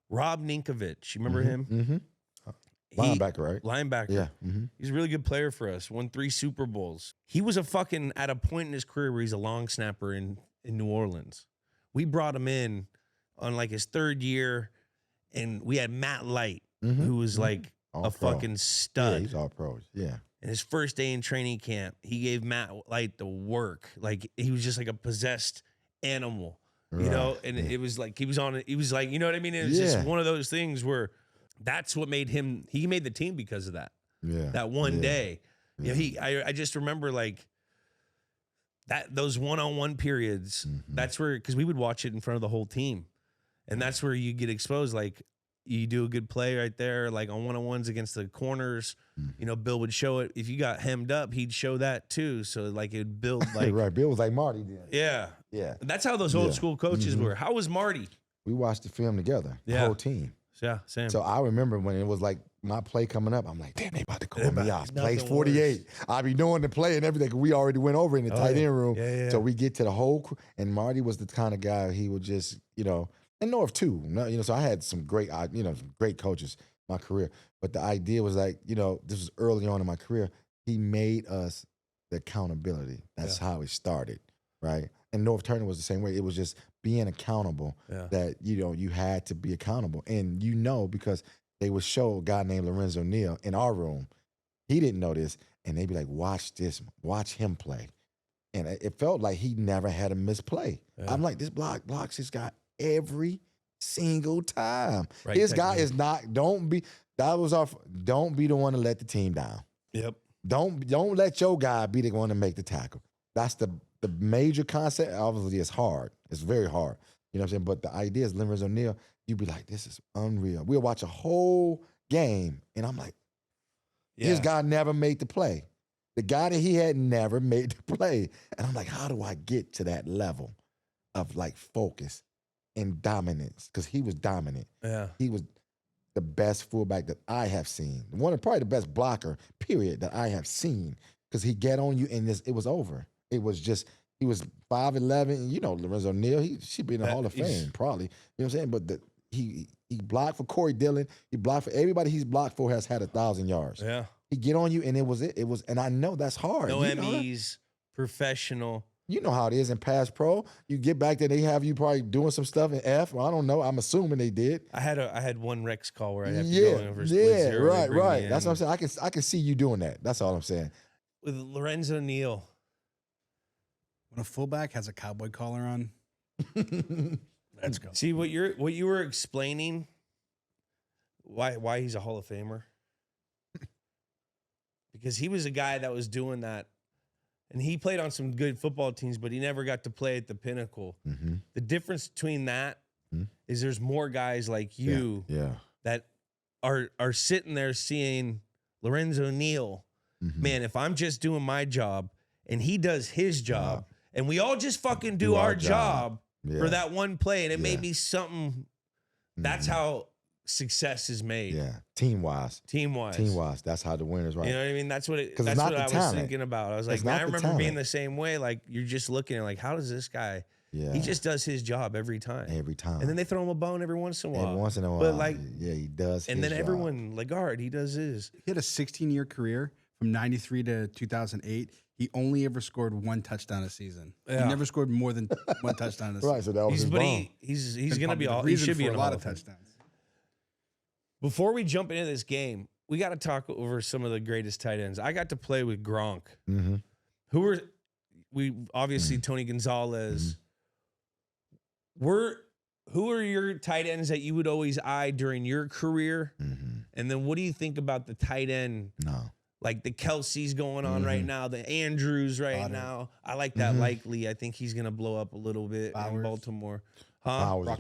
Rob Ninkovich, you remember him? Mm-hmm. Linebacker, right? Linebacker. Yeah. Mm-hmm. He's a really good player for us. Won 3 Super Bowls. He was at a point in his career where he's a long snapper in New Orleans. We brought him in on like his 3rd year, and we had Matt Light, who was like All a pro. fucking Yeah, stud. he's all pros. Yeah. And his first day in training camp, he gave Matt Light the work. Like he was just like a possessed animal, you know? And it was like, he was like, you know what I mean? It was just one of those things where that's what made him, he made the team because of that. Yeah. That one day. You know, I just remember like those one-on-one periods, that's where, because we would watch it in front of the whole team. And that's where you get exposed. Like, you do a good play right there, like on one-on-ones against the corners. You know, Bill would show it. If you got hemmed up, he'd show that too. So like it would build like right. Bill was like Marty then. yeah. Yeah. That's how those old school coaches were. How was Marty? We watched the film together, the Yeah. whole team. Yeah, Sam. So I remember when it was like my play coming up, I'm like, damn, they about to call me out. nothing Plays 48. I be knowing the play and everything. 'Cause we already went over in the tight end room. Yeah. So we get to the whole crew. And Marty was the kind of guy, he would just, you know, and North too. You know, so I had some great, some great coaches in my career. But the idea was like, you know, this was early on in my career. He made us the accountability. That's how it started, right? And North Turner was the same way. It was just being accountable that, you had to be accountable. And because they would show a guy named Lorenzo Neal in our room. He didn't know this. And they'd be like, watch this. Watch him play. And it felt like he never had a misplay. Yeah. I'm like, this blocks this guy every single time. Right, his guy is not, don't be the one to let the team down. Yep. Don't let your guy be the one to make the tackle. That's the major concept. Obviously, it's hard. It's very hard. You know what I'm saying? But the idea is Lorenzo Neal, you'd be like, this is unreal. We'll watch a whole game, and I'm like, his guy never made the play. The guy that he had never made the play. And I'm like, how do I get to that level of like focus and dominance? Because he was dominant. Yeah. He was the best fullback that I have seen. Probably the best blocker, period, that I have seen. Because he get on you and it was over. It was just, he was 5'11", Lorenzo Neal, he should be in the Hall of Fame, probably. You know what I'm saying? But he blocked for Corey Dillon. He blocked for everybody he's blocked for has had 1,000 yards. Yeah. He get on you, and it was, and I know that's hard. No MEs, professional. You know how it is in pass pro. You get back there, they have you probably doing some stuff in F. Well, I don't know. I'm assuming they did. I had one Rex call where I had to go in for split zero. Right. That's what I'm saying. I can see you doing that. That's all I'm saying. With Lorenzo Neal. When a fullback has a cowboy collar on, let's go. See what you were explaining. Why he's a Hall of Famer? Because he was a guy that was doing that, and he played on some good football teams, but he never got to play at the pinnacle. Mm-hmm. The difference between that is there's more guys like you that are sitting there seeing Lorenzo Neal. Mm-hmm. Man, if I'm just doing my job and he does his job, and we all just fucking do our job for that one play, and it may be something. That's how success is made. Yeah, team wise. That's how the winners, right? You know what I mean? That's what I was thinking about. I was like, I remember being the same way. Like, you're just looking at like, how does this guy? Yeah, he just does his job every time. And then they throw him a bone every once in a while. But like, he does. And then everyone, Lagarde, he does his. He had a 16-year career from '93 to 2008. He only ever scored one touchdown a season. Yeah. He never scored more than one touchdown a season. Right, so that was he's going to be all. He should be in a lot of touchdowns. Before we jump into this game, we got to talk over some of the greatest tight ends. I got to play with Gronk. Mm-hmm. Obviously Tony Gonzalez. Mm-hmm. Who are your tight ends that you would always eye during your career? Mm-hmm. And then what do you think about the tight end? Like the Kelsey's going on right now, the Andrews now. I like that Likely. I think he's going to blow up a little bit in Baltimore. Bowers.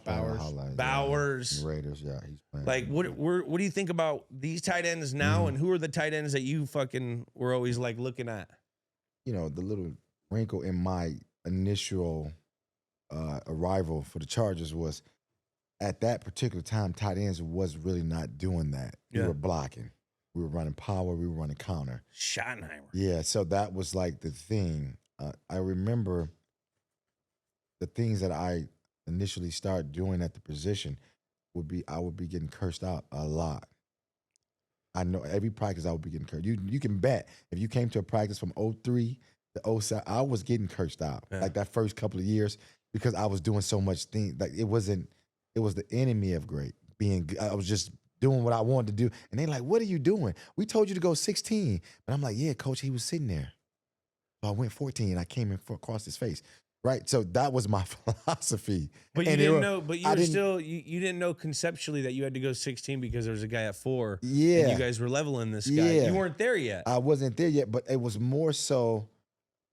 Raiders, he's playing. Like, what do you think about these tight ends now, and who are the tight ends that you fucking were always like looking at? The little wrinkle in my initial arrival for the Chargers was at that particular time, tight ends was really not doing that. We were blocking. We were running power. We were running counter. Schottenheimer. Yeah, so that was like the thing. I remember the things that I initially started doing at the position I would be getting cursed out a lot. I know every practice I would be getting cursed. You can bet if you came to a practice from 03 to 07, I was getting cursed out like that first couple of years because I was doing so much things. Like it was the enemy of great being. I was just doing what I wanted to do, and they like, "What are you doing? We told you to go 16," but I'm like, "Yeah, coach, he was sitting there." So I went 14, and I came in across his face. Right, so that was my philosophy. But you didn't know. But you didn't know conceptually that you had to go 16 because there was a guy at 4. Yeah, and you guys were leveling this guy. You weren't there yet. I wasn't there yet, but it was more so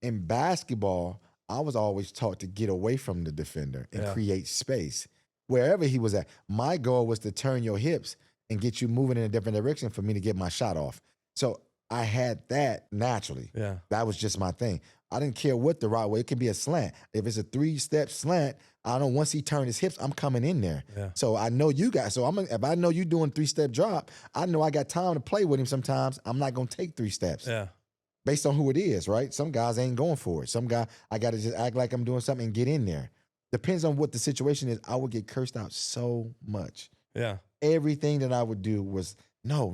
in basketball. I was always taught to get away from the defender and create space wherever he was at. My goal was to turn your hips and get you moving in a different direction for me to get my shot off. So I had that naturally. Yeah, that was just my thing. I didn't care what the right way. It could be a slant. If it's a 3-step slant, I know once he turned his hips, I'm coming in there. Yeah. So I know you guys. So if I know you doing 3-step drop, I know I got time to play with him sometimes. I'm not going to take 3 steps. Yeah. Based on who it is, right? Some guys ain't going for it. Some guy, I got to just act like I'm doing something and get in there. Depends on what the situation is. I would get cursed out so much. Yeah. Everything that I would do was, no.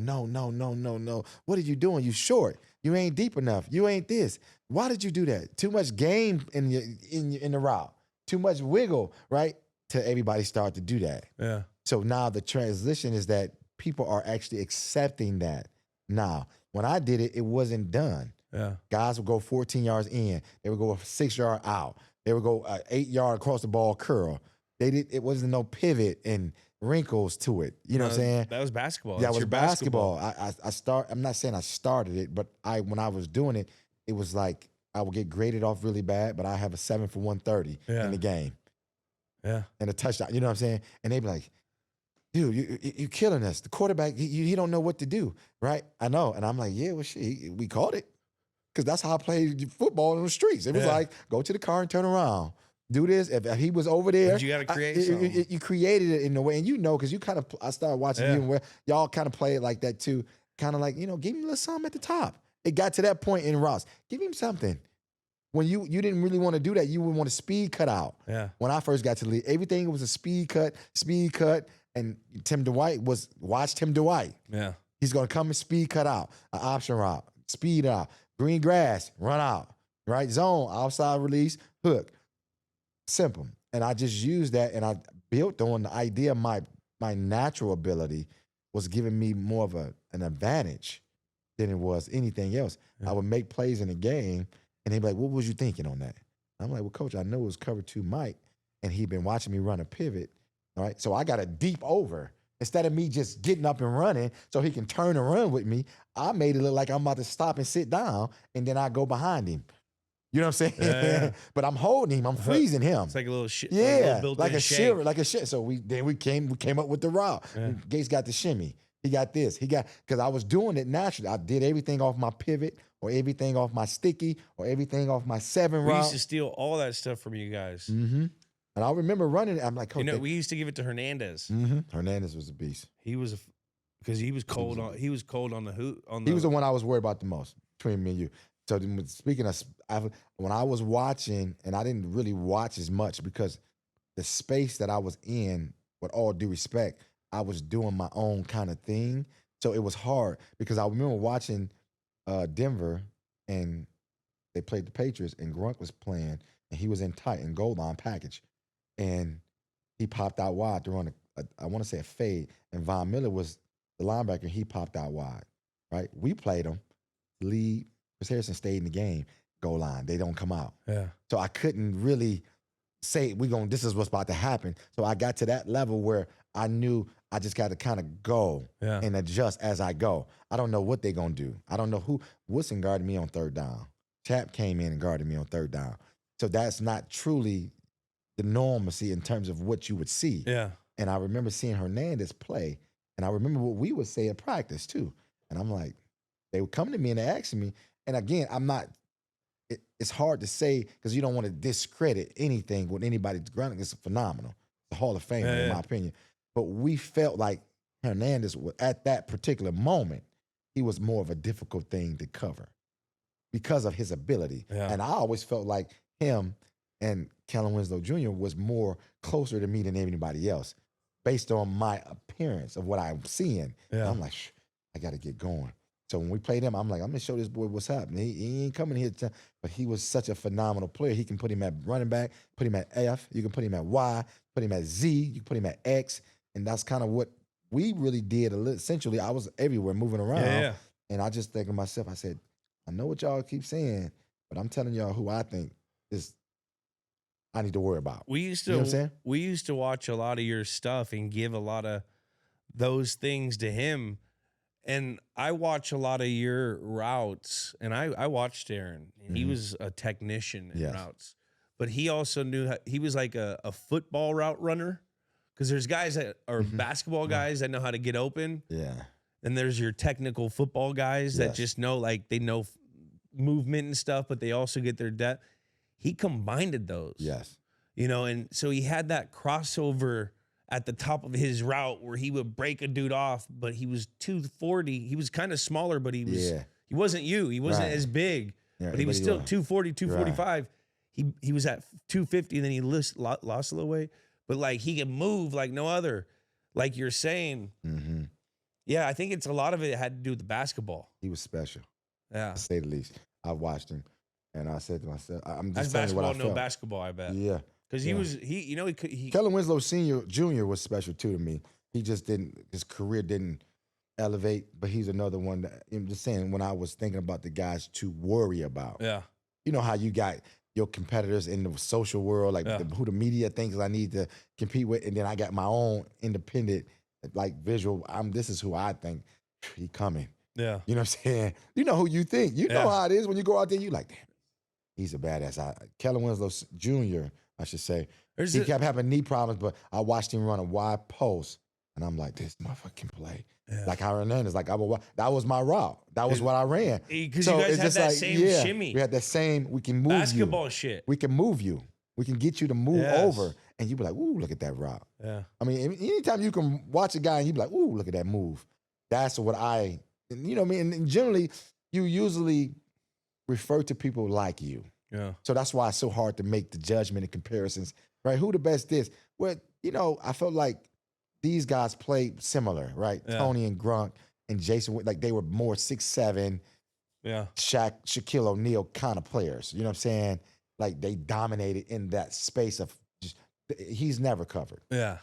What are you doing? You short. You ain't deep enough. You ain't this. Why did you do that? Too much game in the route. Too much wiggle, right? Till everybody start to do that. Yeah. So now the transition is that people are actually accepting that. Now, when I did it, it wasn't done. Yeah. Guys would go 14 yards in. They would go a 6-yard out. They would go 8-yard across the ball curl. It wasn't no pivot and wrinkles to it. You know what I'm saying? That was basketball. That That's was your basketball. I'm not saying I started it, but when I was doing it, it was like I would get graded off really bad, but I have a 7 for 130 in the game. Yeah. And a touchdown. You know what I'm saying? And they'd be like, dude, you're killing us. The quarterback, he don't know what to do, right? I know. And I'm like, yeah, well, shit, we caught it. Because that's how I played football in the streets. It was like, go to the car and turn around. Do this. If he was over there. But you got to create something. You created it in a way. And you know, because I started watching you where y'all kind of play it like that too. Kind of like, give him a little something at the top. It got to that point in Ross. Give him something. When you didn't really want to do that, you would want a speed cut out. Yeah. When I first got to the league, everything was a speed cut. And Tim Dwight watch Tim Dwight. Yeah. He's going to come and speed cut out, an option route, speed out, green grass, run out, right? Zone, outside release, hook. Simple. And I just used that, and I built on the idea of my natural ability was giving me more of an advantage than it was anything else. Yeah. I would make plays in the game, and they'd be like, what was you thinking on that? I'm like, well, coach, I know it was cover 2 Mike, and he'd been watching me run a pivot, all right? So I got a deep over. Instead of me just getting up and running so he can turn and run with me, I made it look like I'm about to stop and sit down, and then I go behind him. You know what I'm saying? Yeah. But I'm holding him. I'm freezing him. It's like a little shit. Yeah, like a shake. shit. So we came up with the route. Yeah. Gates got the shimmy. He got this. Because I was doing it naturally. I did everything off my pivot or everything off my sticky or everything off my 7 route. We used to steal all that stuff from you guys. Mm-hmm. And I remember running. I'm like, Coach, we used to give it to Hernandez. Mm-hmm. Hernandez was a beast. He was because he was cold on. He was cold on the hoot. He was the one I was worried about the most between me and you. So speaking of, when I was watching, and I didn't really watch as much because the space that I was in, with all due respect, I was doing my own kind of thing. So it was hard because I remember watching Denver, and they played the Patriots, and Grunt was playing, and he was in tight and goal line package, and he popped out wide to run I want to say a fade, and Von Miller was the linebacker. He popped out wide, right? We played him, lead. Chris Harrison stayed in the game, goal line. They don't come out. Yeah. So I couldn't really say this is what's about to happen. So I got to that level where I knew I just got to kind of go and adjust as I go. I don't know what they're going to do. I don't know who. Woodson guarded me on 3rd down. Chap came in and guarded me on 3rd down. So that's not truly the normalcy in terms of what you would see. Yeah. And I remember seeing Hernandez play, and I remember what we would say at practice too. And I'm like, they would come to me and they asking me, and again, it's hard to say because you don't want to discredit anything with anybody's grounding. It's phenomenal. It's a Hall of Famer in my opinion. But we felt like Hernandez, at that particular moment, he was more of a difficult thing to cover because of his ability. Yeah. And I always felt like him and Kellen Winslow Jr. was more closer to me than anybody else based on my appearance of what I'm seeing. Yeah. I'm like, I got to get going. So when we played him, I'm like, I'm going to show this boy what's happening. He ain't coming here. But he was such a phenomenal player. He can put him at running back, put him at F. You can put him at Y, put him at Z. You can put him at X. And that's kind of what we really did. Essentially, I was everywhere moving around. Yeah. And I just think of myself, I said, I know what y'all keep saying, but I'm telling y'all who I think is I need to worry about. We used to watch a lot of your stuff and give a lot of those things to him. And I watch a lot of your routes, and I watched Aaron. And he was a technician in routes. But he also knew he was like a football route runner. Because there's guys that are basketball guys that know how to get open. Yeah. And there's your technical football guys that just know, like, they know movement and stuff, but they also get their depth. He combined those. Yes. You know, and so he had that crossover at the top of his route where he would break a dude off, but he was 240. He was kind of smaller, but he was he wasn't you. He wasn't as big, but he was still 240, 245. Right. He was at 250, and then he lost a little weight. But, like, he can move like no other. Like you're saying, yeah, I think it's a lot of it had to do with the basketball. He was special. Yeah. to say the least. I watched him, and I said to myself, "I'm That's just telling you what I basketball, no felt." basketball, I bet. Yeah, Because yeah. he Kellen Winslow Jr. was special too to me. He just didn't. His career didn't elevate, but he's another one that I'm just saying. When I was thinking about the guys to worry about, yeah. you know how you got your competitors in the social world, like Yeah. who the media thinks I need to compete with, and then I got my own independent, like visual. This is who I think he coming. Yeah. You know what I'm saying? You know who you think. You know Yeah. how it is when you go out there. You like, damn, he's a badass. Kellen Winslow Jr. I should say. He kept having knee problems, but I watched him run a wide post, and I'm like, this motherfucker can play. Yeah. Like Hernandez, like that was my route. That was what I ran. Because you guys had that same shimmy. We had that same. We can move basketball you. shit. We can move you. We can get you to move Yes. over, and you be like, ooh, look at that route. Yeah. I mean, anytime you can watch a guy and you be like, ooh, look at that move. That's what you know what I mean? And generally, you usually refer to people like you. Yeah. So that's why it's so hard to make the judgment and comparisons, right? Who the best is? Well, you know, I felt like these guys played similar, right? Yeah. Tony and Grunk and Jason, like they were more 6'7", Yeah. Shaquille O'Neal kind of players. You know what I'm saying? Like they dominated in that space of just, he's never covered. Yeah.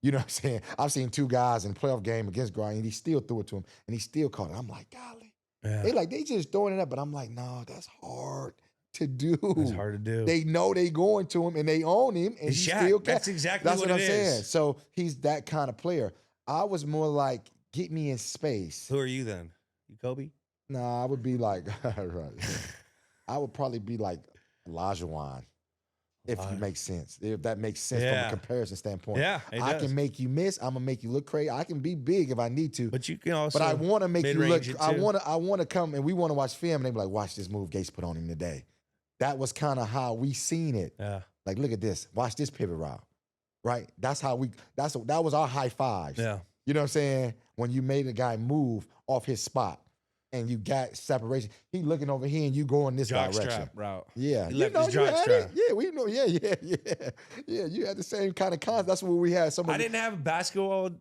You know what I'm saying? I've seen two guys in a playoff game against Grant, and he still threw it to him, and he still caught it. I'm like, golly. Yeah. They just throwing it up, but I'm like, no, that's hard to do. It's hard to do. They know they going to him, and they own him, and It's he Shaq. still That's exactly what I'm it saying. is. So he's that kind of player. I was more like, get me in space. Who are you then? You Kobe? Nah, I would be like, right. I would probably be like Olajuwon, if you make sense. If that makes sense from a comparison standpoint. Yeah, I can make you miss. I'm gonna make you look crazy. I can be big if I need to. But you can also. But I want to make you look. I want want to come and we want to watch film and they be like, watch this move Gates put on him today. That was kind of how we seen it. Yeah. Like, look at this. Watch this pivot route. Right. That's how that was our high fives. Yeah. You know what I'm saying? When you made a guy move off his spot and you got separation, he looking over here and you going this direction. Jockstrap route. Yeah. He You left know, his you had jockstrap. it. Yeah, we know. Yeah. Yeah, you had the same kind of concept. That's what we had. I didn't have basketball.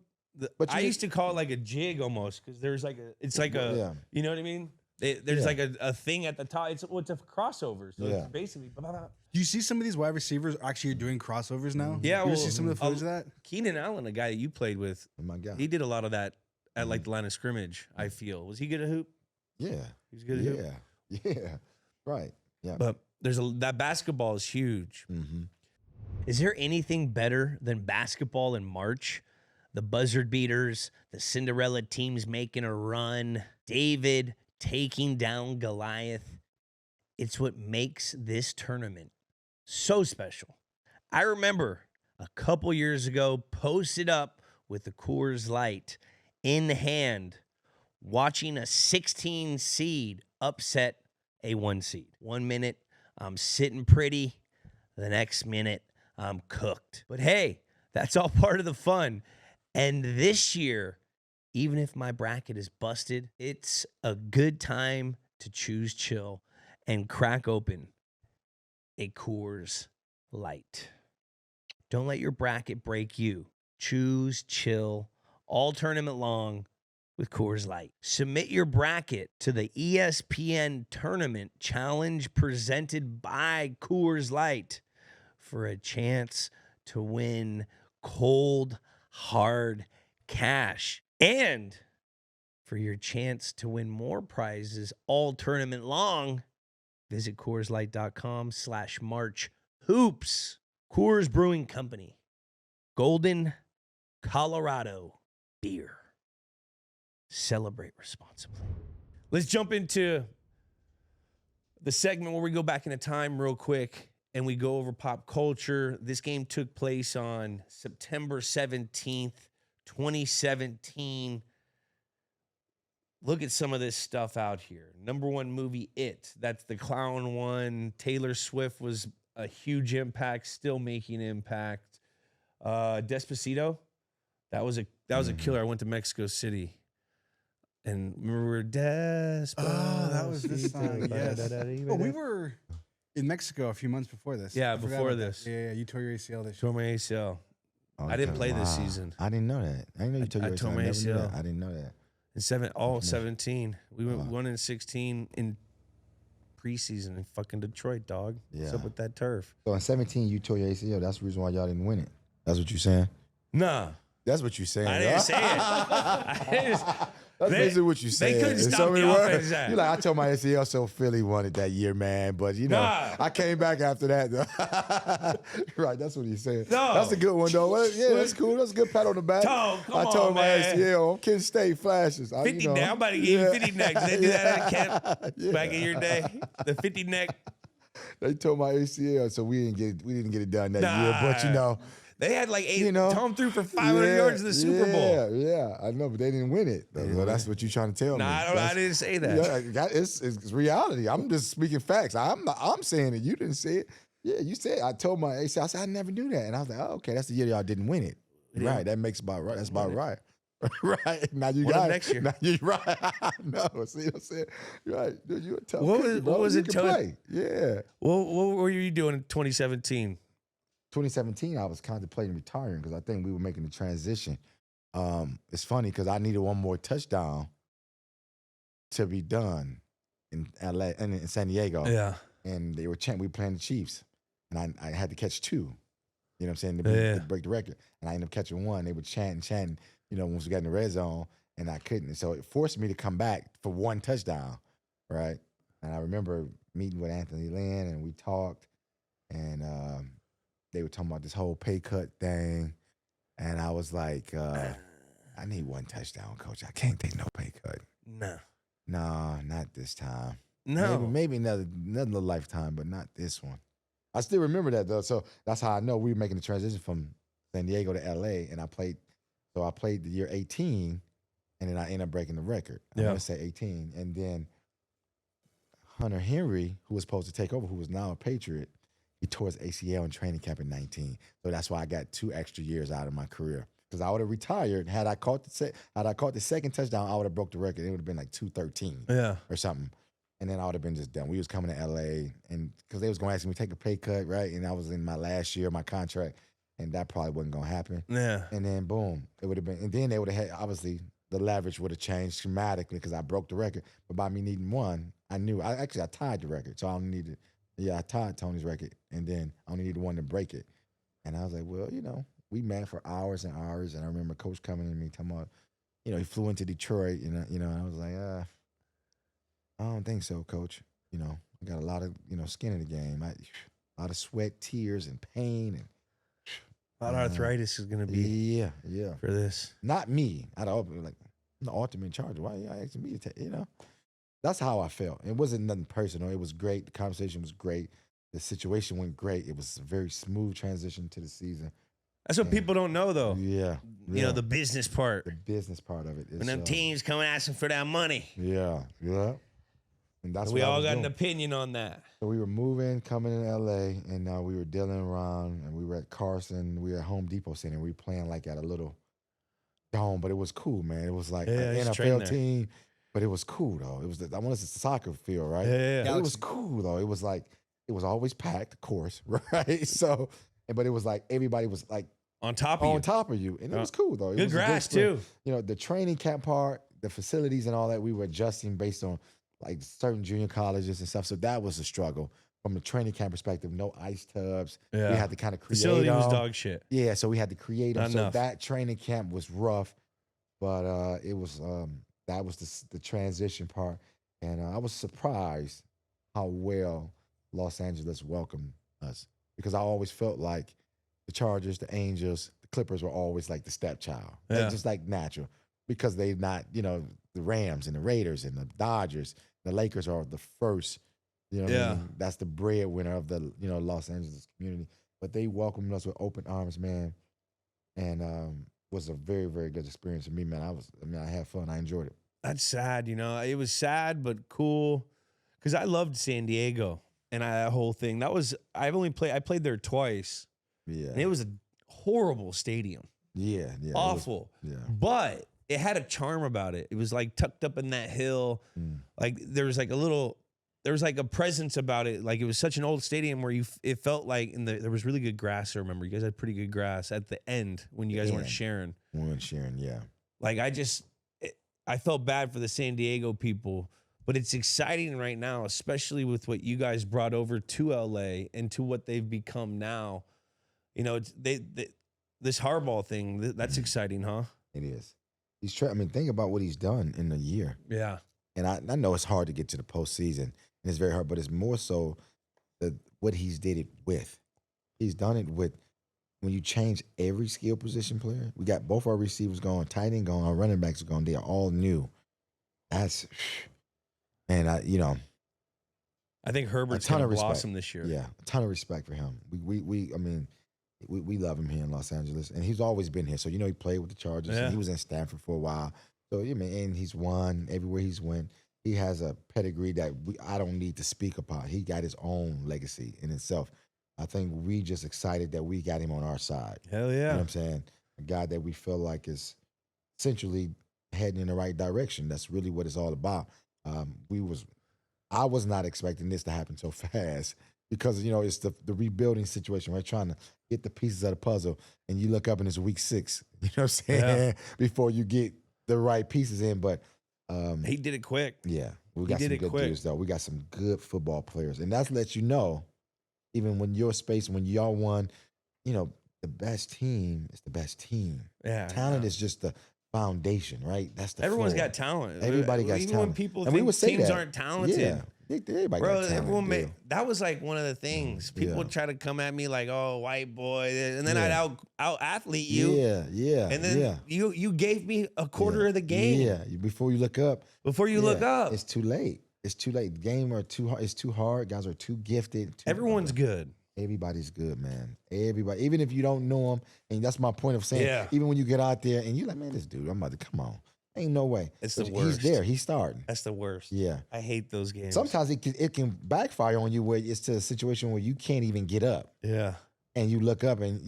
But I used to call it like a jig almost because there's like it's like a, you know what I mean? There's like a thing at the top. It's a crossover. So it's basically. Do you see some of these wide receivers actually doing crossovers now? Yeah. You ever see some of the footage of that? Keenan Allen, a guy that you played with, Oh my God. he did a lot of that at like the line of scrimmage, I feel. Was he good at hoop? Yeah. He was good at hoop? Yeah. Right. Yeah. But that basketball is huge. Mm-hmm. Is there anything better than basketball in March? The buzzard beaters, the Cinderella teams making a run, David taking down Goliath. It's what makes this tournament so special. I remember a couple years ago, posted up with the Coors Light in hand, watching a 16 seed upset a 1 seed. 1 minute, I'm sitting pretty. The next minute, I'm cooked. But hey, that's all part of the fun. And this year, even if my bracket is busted, it's a good time to choose chill and crack open a Coors Light. Don't let your bracket break you. Choose chill all tournament long with Coors Light. Submit your bracket to the ESPN Tournament Challenge presented by Coors Light for a chance to win cold, hard cash. And for your chance to win more prizes all tournament long, visit CoorsLight.com/MarchHoops. Coors Brewing Company. Golden, Colorado beer. Celebrate responsibly. Let's jump into the segment where we go back into time real quick and we go over pop culture. This game took place on September 17th, 2017. Look at some of this stuff out here. Number one movie, It. That's the clown one. Taylor Swift was a huge impact, still making impact. Despacito, that was a killer. I went to Mexico City, and remember we were Despacito. Oh, that was this song. Yes. Oh, we were in Mexico a few months before this. Yeah, I forgot before about that. this. Yeah, you tore your ACL this year. Tore my ACL. Oh, I didn't play this wow. season. I didn't know that. I didn't know you took your I tore my ACL. ACL. I didn't know that. In 17. We went 1-16 in preseason in fucking Detroit, dog. What's up with that turf? So in 17, you tore your ACL. That's the reason why y'all didn't win it. That's what you're saying? Nah. That's what you're saying. I didn't say it. That's basically what you said. They couldn't stop the offense. You like, I told my ACL, so Philly won it that year, man. But, you know, I came back after that. Right, that's what he said. No. That's a good one, though. Well, yeah, that's cool. That's a good pat on the back. I told my ACL, Kent State flashes. 50 neck. I'm about to give you 50 necks. They did that at camp back in your day. The 50 neck. They told my ACL, so we didn't get it done that year. But, you know. They had like 8. Tom threw for 500 yards in the Super Bowl. Yeah, I know, but they didn't win it. So that's what you're trying to tell me. I didn't say that. Yeah, it's reality. I'm just speaking facts. I'm saying it. You didn't say it. Yeah, you said. I told my ACL. I said I never knew that, and I was like, oh, okay, that's the year y'all didn't win it. Yeah. Right. That makes about right. That's about right. Right. Now you got it. Next year. Now you're right. No, see what I'm saying? Right. Dude, you're a tough What was it? Play. Yeah. What were you doing in 2017? 2017, I was contemplating retiring because I think we were making the transition. It's funny because I needed one more touchdown to be done in LA and in San Diego. Yeah. And they were we were playing the Chiefs. And I had to catch 2. You know what I'm saying? To break the record. And I ended up catching 1. They were chanting, you know, once we got in the red zone, and I couldn't. So it forced me to come back for 1 touchdown, right? And I remember meeting with Anthony Lynn, and we talked, and they were talking about this whole pay cut thing. And I was like, I need 1 touchdown, coach. I can't take no pay cut. No, not this time. No. Maybe another lifetime, but not this one. I still remember that, though. So that's how I know we were making the transition from San Diego to LA. And I played the year 18, and then I ended up breaking the record. I'm going to say 18. And then Hunter Henry, who was supposed to take over, who was now a Patriot, he tore his ACL in training camp in 19. So that's why I got 2 extra years out of my career. Because I would have retired. Had I caught the second touchdown, I would have broke the record. It would have been like 213 or something. And then I would have been just done. We was coming to LA, and because they was going to ask me to take a pay cut, right? And I was in my last year of my contract, and that probably wasn't going to happen. Yeah. And then, boom, it would have been. And then they would have had, obviously, the leverage would have changed dramatically because I broke the record. But by me needing 1, I knew. I tied the record. So I only needed. Yeah, I tied Tony's record, and then I only needed 1 to break it. And I was like, well, you know, we met for hours and hours. And I remember Coach coming to me talking about, you know, he flew into Detroit, and I was like, I don't think so, Coach. You know, I got a lot of, skin in the game. A lot of sweat, tears, and pain, and a lot of arthritis is going to be for this. Not me. I'd like the ultimate charge. Why are you asking me to take? That's how I felt. It wasn't nothing personal. It was great. The conversation was great. The situation went great. It was a very smooth transition to the season. That's what people don't know, though. Yeah. You know, the business part. The business part of it. When them teams come asking for that money. Yeah. And that's we what all got doing. an opinion on that. So we were coming in LA, and we were dealing around, and we were at Carson. We were at Home Depot Center. We were playing like at a little dome, but it was cool, man. It was like an NFL team. But it was cool, though. It was I want to say soccer field, right? Yeah. It was cool, though. It was like, it was always packed, of course, right? So, but it was like everybody was like on top of you. And it was cool, though. It good was grass, too. The training camp part, the facilities and all that, we were adjusting based on like certain junior colleges and stuff. So that was a struggle. From the training camp perspective, no ice tubs. Yeah. We had to kind of create Facility them. was dog shit. Yeah, so we had to create them. Not So enough. that training camp was rough, but it was that was the transition part. And I was surprised how well Los Angeles welcomed us, because I always felt like the Chargers, the Angels, the Clippers were always like the stepchild. Yeah. They're just like natural, because they not, the Rams and the Raiders and the Dodgers, the Lakers are the first, what I mean? That's the breadwinner of the, Los Angeles community. But they welcomed us with open arms, man. And was a very, very good experience for me, man. I had fun. I enjoyed it. That's sad, It was sad but cool, because I loved San Diego and that whole thing. I played there twice. Yeah. And it was a horrible stadium. Yeah. Awful. But it had a charm about it. It was like tucked up in that hill. Like there was like a presence about it. Like it was such an old stadium where it felt like there was really good grass. I remember you guys had pretty good grass at the end when you guys weren't sharing. We weren't sharing, yeah. Like I felt bad for the San Diego people, but it's exciting right now, especially with what you guys brought over to LA and to what they've become now. You know, it's this Harbaugh thing, that's exciting, huh? It is. I mean, think about what he's done in a year. Yeah. And I know it's hard to get to the postseason, and it's very hard, but it's more so what he's did it with. He's done it with when you change every skill position player. We got both our receivers going, tight end going, our running backs are going. They are all new. That's, man, I think Herbert's going to blossom this year. Yeah, a ton of respect for him. We love him here in Los Angeles, and he's always been here. So, he played with the Chargers, and he was in Stanford for a while. So, and he's won everywhere he's went. He has a pedigree that I don't need to speak about. He got his own legacy in itself. I think we just excited that we got him on our side. Hell yeah. You know what I'm saying? A guy that we feel like is essentially heading in the right direction. That's really what it's all about. I was not expecting this to happen so fast because, it's the rebuilding situation, right? Trying to get the pieces of the puzzle, and you look up and it's week 6, you know what I'm saying? Yeah. Before you get the right pieces in, but he did it quick. Yeah, we got some good dudes, though. We got some good football players, and that's lets you know, even when your space, when y'all won, the best team is the best team. Yeah, talent is just the foundation, right? That's the everyone's floor. got talent. Everybody got even talent. When people and think we would say teams that. aren't talented. Yeah. Everybody got talent. That was like one of the things. People would try to come at me like, "Oh, white boy," and then I'd out athlete you. Yeah. And then you gave me a quarter of the game. Yeah. Before you look up. Look up. It's too late. It's too late. The game it's too hard. Guys are too gifted. Everyone's good. Everybody's good, man. Everybody, even if you don't know them, and that's my point of saying. Even when you get out there and you're like, man, this dude, I'm about to come on. Ain't no way. It's the He's worst. there. He's starting. That's the worst. Yeah. I hate those games. Sometimes it can backfire on you where it's to a situation where you can't even get up. Yeah. And you look up and,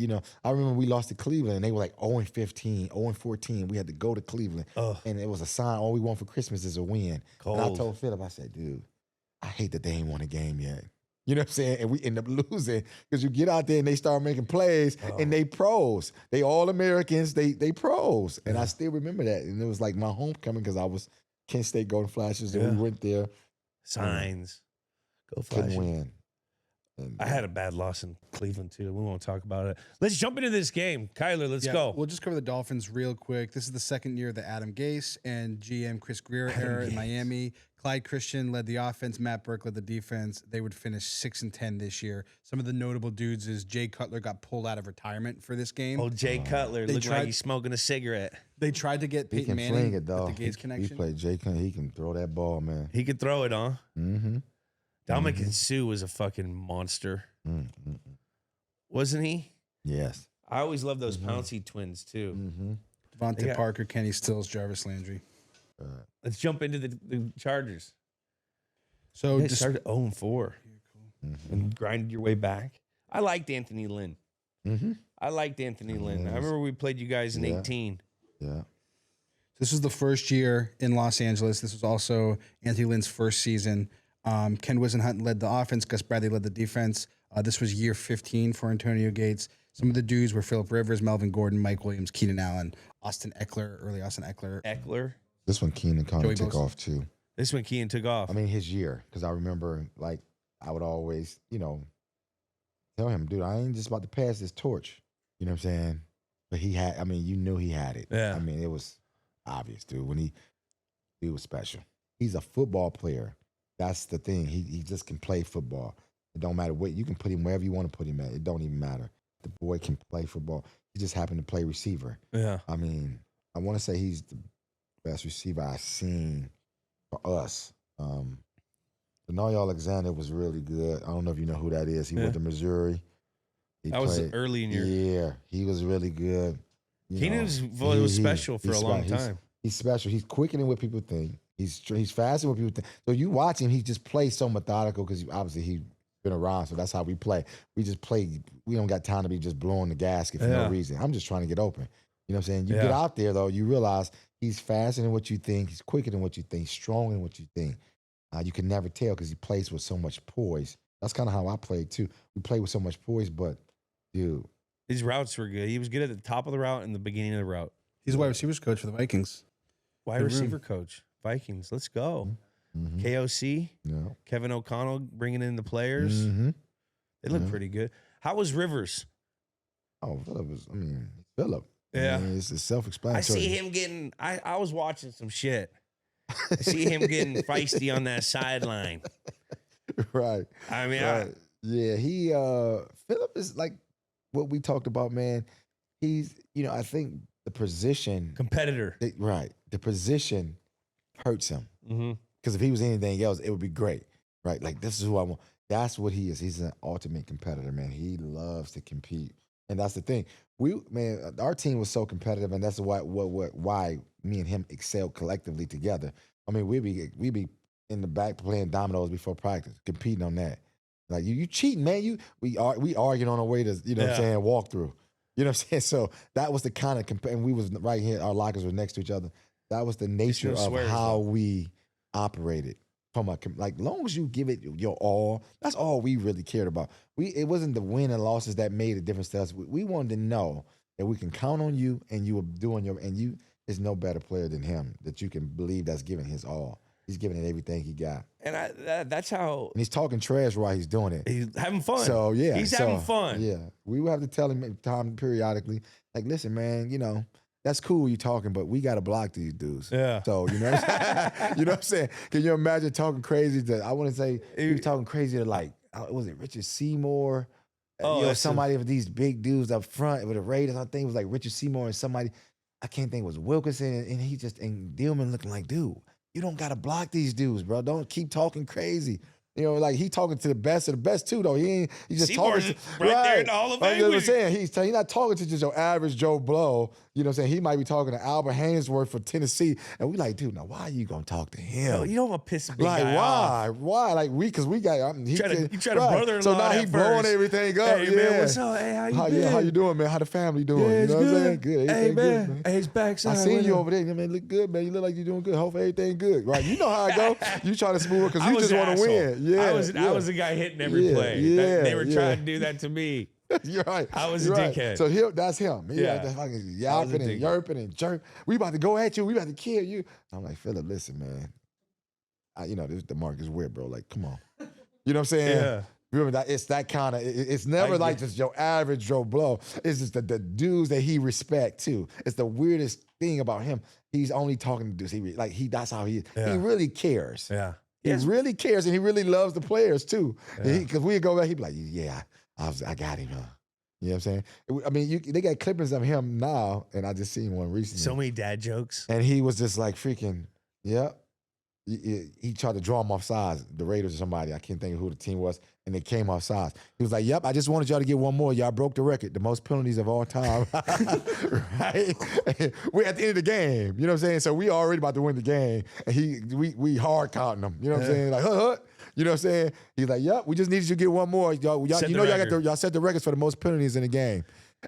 I remember we lost to Cleveland and they were like 0-15, 0-14. We had to go to Cleveland. And it was a sign, all we want for Christmas is a win. Cold. And I told Philip, I said, dude, I hate that they ain't won a game yet. You know what I'm saying? And we end up losing because you get out there and they start making plays and they pros. They all Americans. They pros. And I still remember that. And it was like my homecoming because I was Kent State Golden Flashes and we went there. Signs. Go Flashes. Couldn't win. And, I had a bad loss in Cleveland too. We won't talk about it. Let's jump into this game. Kyler, let's go. We'll just cover the Dolphins real quick. This is the second year of the Adam Gase and GM Chris Greer era in Miami. Clyde Christian led the offense. Matt Burke led the defense. They would finish 6-10 this year. Some of the notable dudes is Jay Cutler got pulled out of retirement for this game. Oh, Jay Cutler looked like he's smoking a cigarette. They tried to get Peyton Manning fling it, though. with the Gase connection. He played Jay Cutler. He can throw that ball, man. He could throw it, huh? Mm-hmm. Dominic Sue was a fucking monster. Mm-hmm. Wasn't he? Yes. I always loved those Pouncey twins, too. Mm-hmm. Devontae Parker, Kenny Stills, Jarvis Landry. Let's jump into the Chargers. So you started 0-4 and grinded your way back. I liked Anthony Lynn. Mm-hmm. I liked Anthony Lynn. I remember we played you guys in 18. Yeah. This was the first year in Los Angeles. This was also Anthony Lynn's first season. Ken Wisenhunt led the offense. Gus Bradley led the defense. This was year 15 for Antonio Gates. Some of the dudes were Phillip Rivers, Melvin Gordon, Mike Williams, Keenan Allen, Austin Eckler, early Austin Eckler. This one Keenan kind of took off too. This one Keenan took off. I mean, his year, because I remember, like, I would always, tell him, dude, I ain't just about to pass this torch. You know what I'm saying? But you knew he had it. Yeah. I mean, it was obvious, dude. When he was special. He's a football player. That's the thing. He just can play football. It don't matter what. You can put him wherever you want to put him at. It don't even matter. The boy can play football. He just happened to play receiver. Yeah. I mean, I want to say he's the best receiver I've seen for us. Denari Alexander was really good. I don't know if you know who that is. He went to Missouri. That was early in your... Yeah, he was really good. Keenan was special for a long time. He's special. He's quicker than what people think. He's faster than what people think. So you watch him, he just plays so methodical because obviously he's been around, so that's how we play. We just play. We don't got time to be just blowing the gasket for no reason. I'm just trying to get open. You know what I'm saying? You get out there, though, you realize he's faster than what you think. He's quicker than what you think. Stronger than what you think. You can never tell because he plays with so much poise. That's kind of how I played, too. We play with so much poise, but, dude. His routes were good. He was good at the top of the route and the beginning of the route. He's a wide receivers coach for the Vikings. Wide Good receiver room. coach, Vikings. Let's go. Mm-hmm. KOC, Yeah. Kevin O'Connell bringing in the players. Mm-hmm. They look Yeah. pretty good. How was Rivers? Oh, Phillip was. I mean, Phillip. Yeah. I mean, it's I self-explanatory. see him getting. I was watching some shit. I see him getting feisty on that sideline. Right. I mean, Right. Yeah. He Phillip is like what we talked about, man. He's, I think the position, competitor. right? The position hurts him Mm-hmm. because if he was anything else, it would be great, right? Like this is who I want. That's what he is. He's an ultimate competitor, man. He loves to compete, and that's the thing. Our team was so competitive, and that's why me and him excelled collectively together. I mean, we'd be in the back playing dominoes before practice, competing on that. Like you cheating, man. We arguing on our way to what I'm saying, walk through. You know what I'm saying? So that was the kind of and we was right here. Our lockers were next to each other. That was the nature of how we operated. From long as you give it your all, that's all we really cared about. It wasn't the win and losses that made a difference to us. We wanted to know that we can count on you, and you were doing you is no better player than him that you can believe that's giving his all. He's giving it everything he got. And that's how. And he's talking trash while he's doing it. He's having fun. So, yeah. He's having fun. Yeah. We will have to tell him time periodically, like, listen, man, that's cool you talking, but we got to block these dudes. Yeah. So, you know what I'm saying? You know what I'm saying? Can you imagine talking crazy to, I wouldn't say, he was talking crazy to was it Richard Seymour? Somebody of these big dudes up front with the Raiders. I think it was like Richard Seymour and somebody, I can't think it was Wilkinson. And and Dillman looking like, dude, you don't got to block these dudes, bro. Don't keep talking crazy. Like he talking to the best of the best too, though. He's just Seymour's talking right there in the Hall of Fame. You know what I'm saying? He's not talking to just your average Joe Blow. You know what I'm saying? He might be talking to Albert Hainsworth for Tennessee. And we like, dude, now why are you gonna talk to him? No, you don't want to piss a big guy off. Why? Like because we got You try to brother-in-law. So now he blowing first. everything up. Hey man, what's up? Hey, how you been? How you doing, man? How the family doing? Yeah, you know it's what I'm saying? Good. Hey Everything man. good, Hey, it's backside. I seen you over there. Man, look good, man. You look like you're doing good. Hopefully everything good. Right. You know how it go. You try to smooth it because you just want to win. Yeah. I was the guy hitting every play. Yeah. They were trying to do that to me. You're right. I was a dickhead. So that's him. That's fucking yapping and dickhead. yerping and jerk. We about to go at you. We about to kill you. I'm like, Phillip, listen, man. This DeMarcus Ware, bro. Like, come on. You know what I'm saying? Yeah. Remember that it's that kind of. It's never like just your average Joe Blow. It's just the dudes that he respect too. It's the weirdest thing about him. He's only talking to dudes. That's how he is. Yeah. He really cares. Yeah. He really cares, and he really loves the players too. Because we go back, he'd be like, "Yeah, I got him." You know what I'm saying? I mean, they got clippings of him now, and I just seen one recently. So many dad jokes. And he was just like freaking, yeah. He tried to draw him off sides, the Raiders or somebody. I can't think of who the team was, and they came off sides. He was like, "Yep, I just wanted y'all to get one more. Y'all broke the record, the most penalties of all time." Right? We're at the end of the game. You know what I'm saying? So we already about to win the game, and we hard counting them. You know what I'm saying? Like, You know what I'm saying? He's like, "Yep, we just needed you to get one more. Y'all y'all set the records for the most penalties in the game."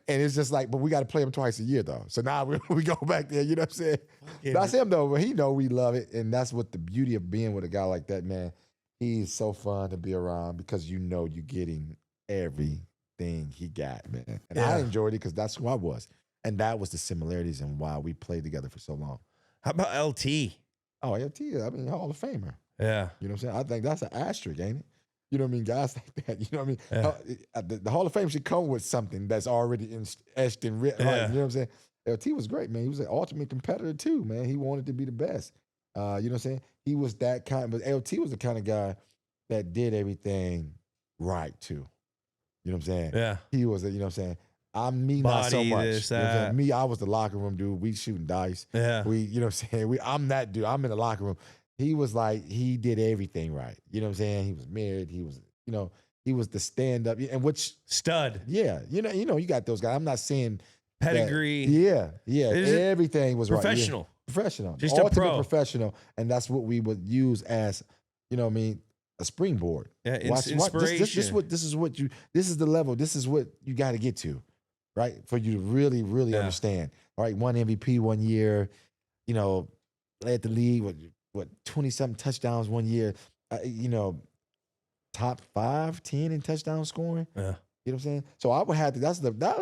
And it's just like, but we got to play him twice a year, though. So now we go back there, you know what I'm saying? That's him, though. But he know we love it. And that's what the beauty of being with a guy like that, man. He's so fun to be around because you're getting everything he got, man. And I enjoyed it because that's who I was. And that was the similarities and why we played together for so long. How about LT? Oh, LT, I mean, Hall of Famer. Yeah. You know what I'm saying? I think that's an asterisk, ain't it? You know what I mean? Guys like that. You know what I mean? Yeah. The Hall of Fame should come with something that's already etched and written. Right? You know what I'm saying? LT was great, man. He was an ultimate competitor too, man. He wanted to be the best. You know what I'm saying? He was that kind, but LT was the kind of guy that did everything right too. You know what I'm saying? Yeah. He was, you know what I'm saying? Body, not so much. this, You know what I'm saying? that. Me, I was the locker room dude. We shooting dice. Yeah. You know what I'm saying? I'm that dude. I'm in the locker room. He was like, he did everything right. You know what I'm saying? He was married. He was, he was the stand-up. And which Stud. yeah, you got those guys. I'm not saying Pedigree. that, yeah. Everything was Professional. right. Yeah. Professional. Just a Ultimate pro. professional. And that's what we would use as, a springboard. Yeah, Inspiration. This is the level. This is what you got to get to, right? For you to really, really understand. All right, one MVP one year, led the league with 20-something touchdowns one year, top 5, 10 in touchdown scoring. Yeah. You know what I'm saying? So I would have to. That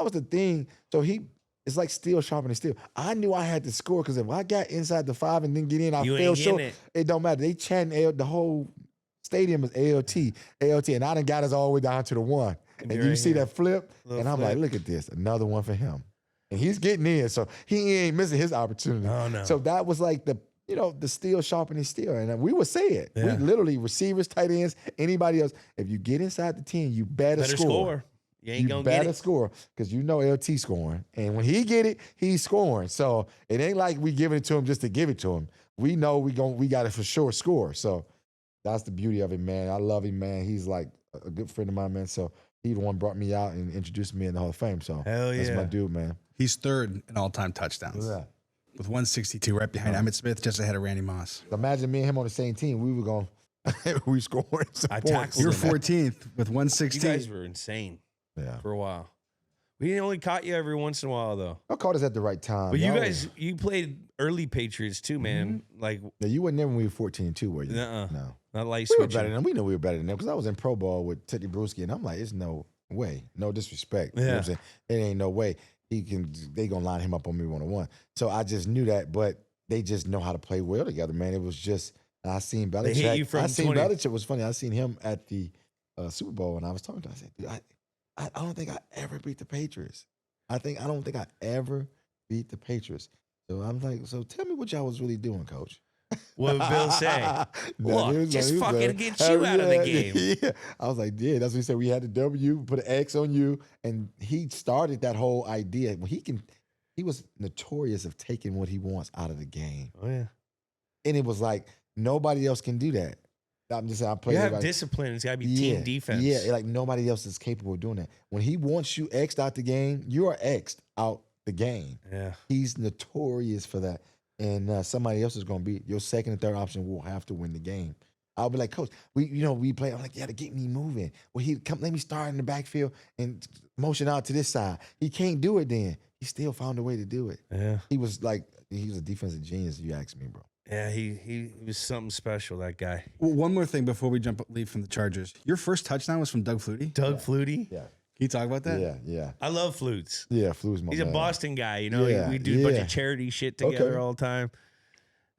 was the thing. So it's like steel sharpening steel. I knew I had to score because if I got inside the 5 and didn't get in, I You fell ain't short. getting It don't matter. They chanting the whole stadium is ALT, and I done got us all the way down to the 1. And you're you right see here. that flip, Little and I'm flip. like, look at this, another one for him. And he's getting in, so he ain't missing his opportunity. Oh, no. So that was like the steel sharpening steel. And we would say it. Yeah. We literally, receivers, tight ends, anybody else, if you get inside the 10, you better score. You ain't gonna get better it. score because you know LT scoring. And when he get it, he's scoring. So it ain't like we giving it to him just to give it to him. We know we got to for sure score. So that's the beauty of it, man. I love him, man. He's like a good friend of mine, man. So he the one brought me out and introduced me in the Hall of Fame. So Hell that's yeah. my dude, man. He's third in all-time touchdowns with 162, right behind Emmitt Smith, just ahead of Randy Moss. Imagine me and him on the same team. We were going, we scoring some I points. tackled You're him. 14th with You 116. guys were insane Yeah. for a while. We only caught you every once in a while, though. I caught us at the right time. But you Y'all- guys, you played early Patriots too, man. Like, Yeah, you weren't there when we were 14 too, were you? nuh-uh. No. Not light We were switching. better than them. We knew we were better than them because I was in Pro Ball with Teddy Bruschi, and I'm like, there's no way. No disrespect. You know what I'm saying? It ain't no way. They going to line him up on me 1-on-1. So I just knew that, but they just know how to play well together, man. It was just, I seen Belichick. They hit you from I seen 20. Belichick was funny. I seen him at the Super Bowl, and I was talking to him. I said, dude, I don't think I ever beat the Patriots. I don't think I ever beat the Patriots. So I'm like, so tell me what y'all was really doing, Coach. What would Bill say? No, Look, he was just he was fucking like, get you out of the game. Yeah. I was like, yeah, that's what he said. We had the W, put an X on you. And he started that whole idea. Well, he was notorious of taking what he wants out of the game. Oh, yeah. And it was like, nobody else can do that. I'm just saying, I play You have everybody. discipline. It's got to be team defense. Yeah, like nobody else is capable of doing that. When he wants you X'd out the game, you are X'd out the game. Yeah. He's notorious for that. And somebody else is going to be your second and third option will have to win the game. I'll be like, Coach, we play. I'm like, you got to get me moving. Well, let me start in the backfield and motion out to this side. He can't do it then. He still found a way to do it. Yeah. He was a defensive genius, if you ask me, bro. Yeah, he was something special, that guy. Well, one more thing before we leave from the Chargers. Your first touchdown was from Doug Flutie. Doug Flutie. Yeah. Can you talk about that? Yeah. I love flutes. Yeah, Flu's my He's man. a Boston guy, you know. Yeah, We do a bunch yeah. of charity shit together Okay. all the time.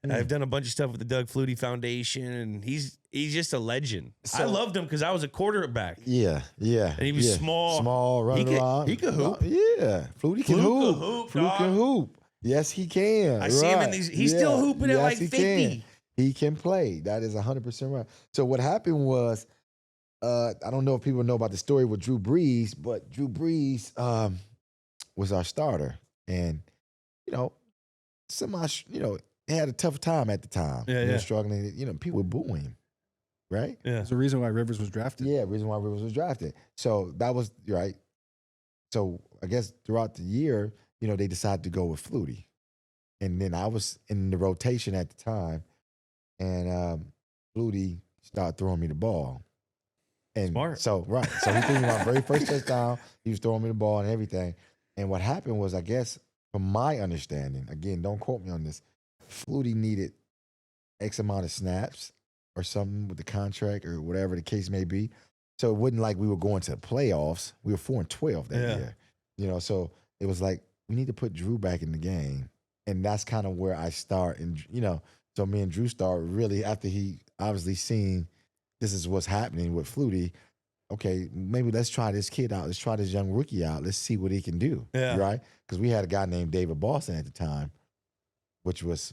And I've done a bunch of stuff with the Doug Flutie Foundation, and he's just a legend. I loved him because I was a quarterback. Yeah. And he was small, running around. He could hoop. Yeah, Flutie can hoop. Flutie can hoop. Yes, he can. I see him in these. He's still hooping at like 50. Can. He can play. That is 100% right. So what happened was, I don't know if people know about the story with Drew Brees, but Drew Brees was our starter, and he had a tough time at the time. Yeah, He yeah. was struggling. People were booing him, right? Yeah. There's a reason why Rivers was drafted. Yeah, reason why Rivers was drafted. So that was right. So I guess throughout the year, they decided to go with Flutie, and then I was in the rotation at the time, and Flutie started throwing me the ball. And Smart. So he threw me my very first touchdown. He was throwing me the ball and everything. And what happened was, I guess, from my understanding, again, don't quote me on this, Flutie needed X amount of snaps or something with the contract or whatever the case may be. So it wasn't like we were going to the playoffs. We were 4-12 that year. So it was like, we need to put Drew back in the game. And that's kind of where I start. And, so me and Drew start really, after he obviously seen this is what's happening with Flutie, okay, maybe let's try this kid out. Let's try this young rookie out. Let's see what he can do. Yeah. Right? Because we had a guy named David Boston at the time, which was,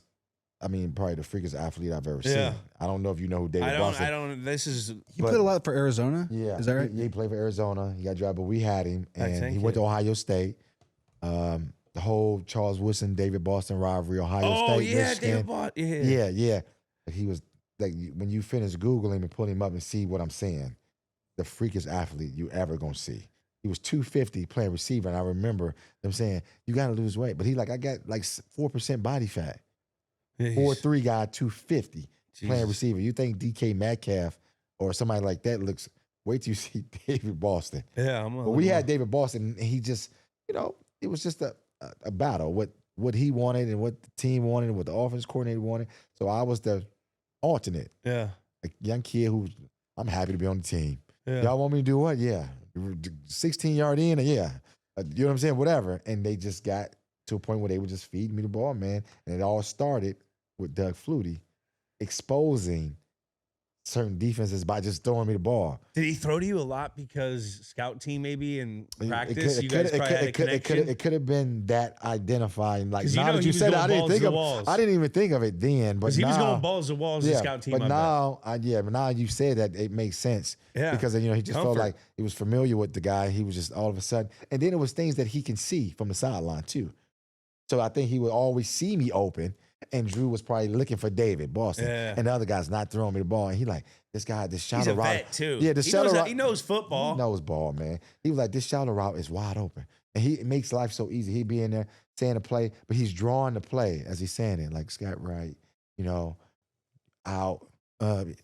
probably the freakiest athlete I've ever Yeah. seen. I don't know if you know who David Boston. I don't. This is. He played a lot for Arizona. Yeah. Is that right? He played for Arizona. He got drafted, but we had him. And thank he went you. to Ohio State. The whole Charles Woodson, David Boston rivalry, Ohio Oh State, yeah, Michigan. David Bott. Yeah. Yeah. He was like, when you finish Googling and pull him up and see what I'm saying, the freakiest athlete you ever gonna see. He was 250 playing receiver, and I remember them saying, you gotta lose weight. But he I got like 4% body fat. Yeah, he's- 4'3" guy, 250 playing Jesus. receiver. You think DK Metcalf or somebody like that looks, wait till you see David Boston. Yeah, But we had David Boston, and he just, it was just a battle. What he wanted and what the team wanted and what the offense coordinator wanted. So I was the alternate, Yeah. a young kid who I'm happy to be on the team. Yeah. Y'all want me to do what? Yeah. 16-yard in? Yeah. You know what I'm saying? Whatever. And they just got to a point where they were just feeding me the ball, man. And it all started with Doug Flutie exposing certain defenses by just throwing me the ball. Did he throw to you a lot because scout team maybe in practice? It could have been that identifying. Like now that you said it, I didn't even think of it then. But he was going balls to walls the scout team. But now, now you said that it makes sense. Yeah. Because he just felt like he was familiar with the guy. He was just all of a sudden, and then it was things that he can see from the sideline too. So I think he would always see me open. And Drew was probably looking for David Boston, and the other guy's not throwing me the ball. And he like, this shallow route. He's a vet too. Yeah, he knows football. He knows ball, man. He was like, this shallow route is wide open, and it makes life so easy. He'd be in there saying the play, but he's drawing the play as he's saying it, like Scott Wright, out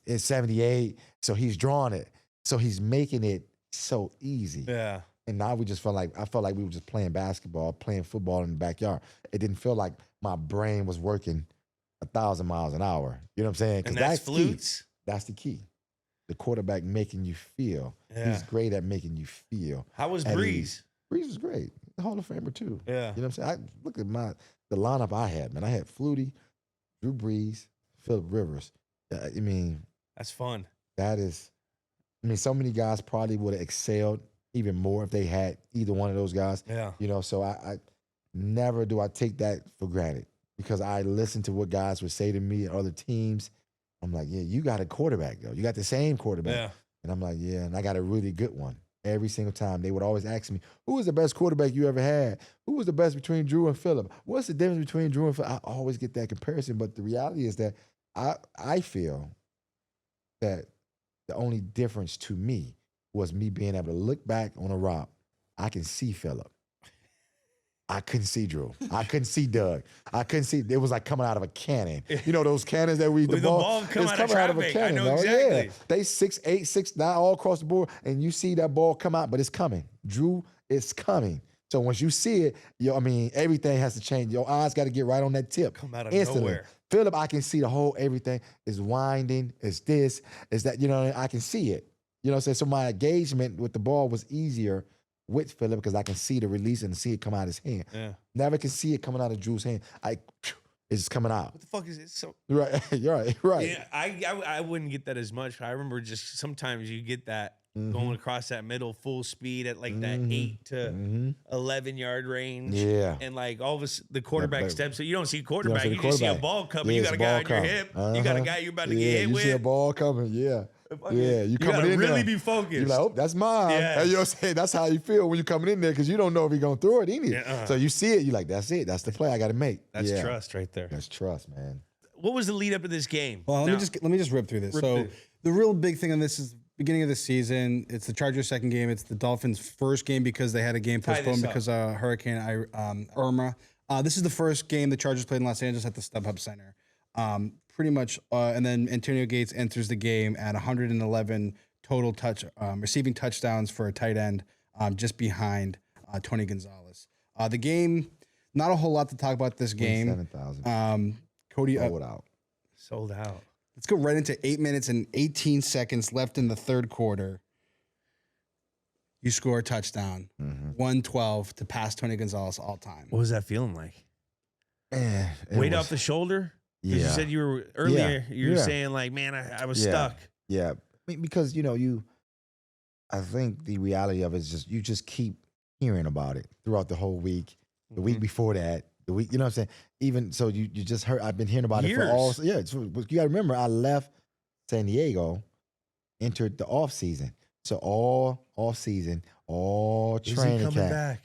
in 78. So he's drawing it. So he's making it so easy. Yeah. And now I felt like we were just playing basketball, playing football in the backyard. It didn't feel like my brain was working 1,000 miles an hour. You know what I'm saying? Because that's flutes. Key. That's the key. The quarterback making you feel. Yeah. He's great at making you feel. How was Brees? Brees was great. The Hall of Famer too. Yeah. You know what I'm saying? Look at the lineup I had, man. I had Flutie, Drew Brees, Phillip Rivers. That's fun. That is. So many guys probably would have excelled even more if they had either one of those guys. Yeah. So I never do I take that for granted because I listen to what guys would say to me and other teams. I'm like, yeah, you got a quarterback, though. You got the same quarterback. Yeah. And I'm like, yeah, and I got a really good one. Every single time. They would always ask me, who was the best quarterback you ever had? Who was the best between Drew and Phillip? What's the difference between Drew and Phillip? I always get that comparison, but the reality is that I feel that the only difference to me was me being able to look back on a route. I can see Phillip. I couldn't see Drew. I couldn't see Doug. I couldn't see. It was like coming out of a cannon. You know those cannons that the ball coming out of a cannon. I know exactly. Yeah. They 6'8", 6'9", all across the board, and you see that ball come out, but it's coming. Drew, it's coming. So once you see it, everything has to change. Your eyes got to get right on that tip. Come out of instantly. nowhere. Phillip, I can see the whole everything is winding. Is this? Is that? I can see it. You know what I'm saying? So my engagement with the ball was easier with Phillip because I can see the release and see it come out of his hand. Yeah. Never can see it coming out of Drew's hand. It's just coming out. What the fuck is it? So right, you're right. Yeah, I wouldn't get that as much. I remember just sometimes you get that going across that middle full speed at like that 8 to 11 yard range. Yeah. And like all of the quarterback steps. So you don't see quarterback. You just see a ball coming. You got a guy on your hip. You got a guy you're about to get hit with. You see a ball coming. Yeah. Yeah, you coming gotta in really there. be focused. You're like, oh, that's mine. Yeah. And you know what I'm saying? That's how you feel when you're coming in there because you don't know if he's going to throw it either. Yeah, So you see it, you're like, that's it. That's the play I got to make. That's trust right there. That's trust, man. What was the lead up of this game? Well, let me just rip through this. The real big thing on this is beginning of the season. It's the Chargers' second game. It's the Dolphins' first game because they had a game postponed because of Hurricane Irma. This is the first game the Chargers played in Los Angeles at the StubHub Center. Pretty much, and then Antonio Gates enters the game at 111 total receiving touchdowns for a tight end, just behind Tony Gonzalez. The game, not a whole lot to talk about this game. 7,000. Cody sold out. Let's go right into 8 minutes and 18 seconds left in the third quarter. You score a touchdown, 112 to pass Tony Gonzalez all time. What was that feeling like? Weight off the shoulder? Yeah. You said you were earlier. Yeah. You were saying like, man, I was stuck. Yeah, because I think the reality of it is you just keep hearing about it throughout the whole week. The week before that, the week, you know what I'm saying? Even so, you just heard. I've been hearing about it for all. Yeah, you got to remember, I left San Diego, entered the off season. So all off season, all training camp. Back?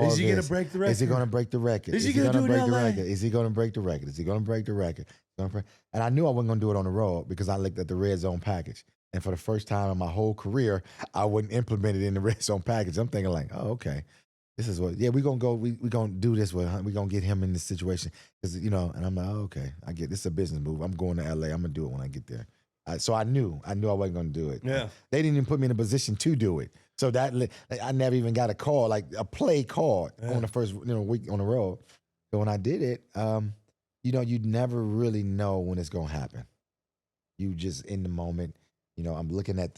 Is he going to break the record? Is he going to break the record? Is he going to break the record? Is he going to break the record? Is he going to break the record? And I knew I wasn't going to do it on the road because I looked at the red zone package. And for the first time in my whole career, I wouldn't implement it in the red zone package. I'm thinking like, oh, okay. This is what, we're going to go, we're going to do this with him. We're going to get him in this situation. Because, and I'm like, oh, okay, I get this is a business move. I'm going to LA. I'm going to do it when I get there. So I knew I wasn't going to do it. Yeah. They didn't even put me in a position to do it. So that I never even got a call, like a play called on the first week on the road. So when I did it, you never really know when it's going to happen. You just in the moment. I'm looking at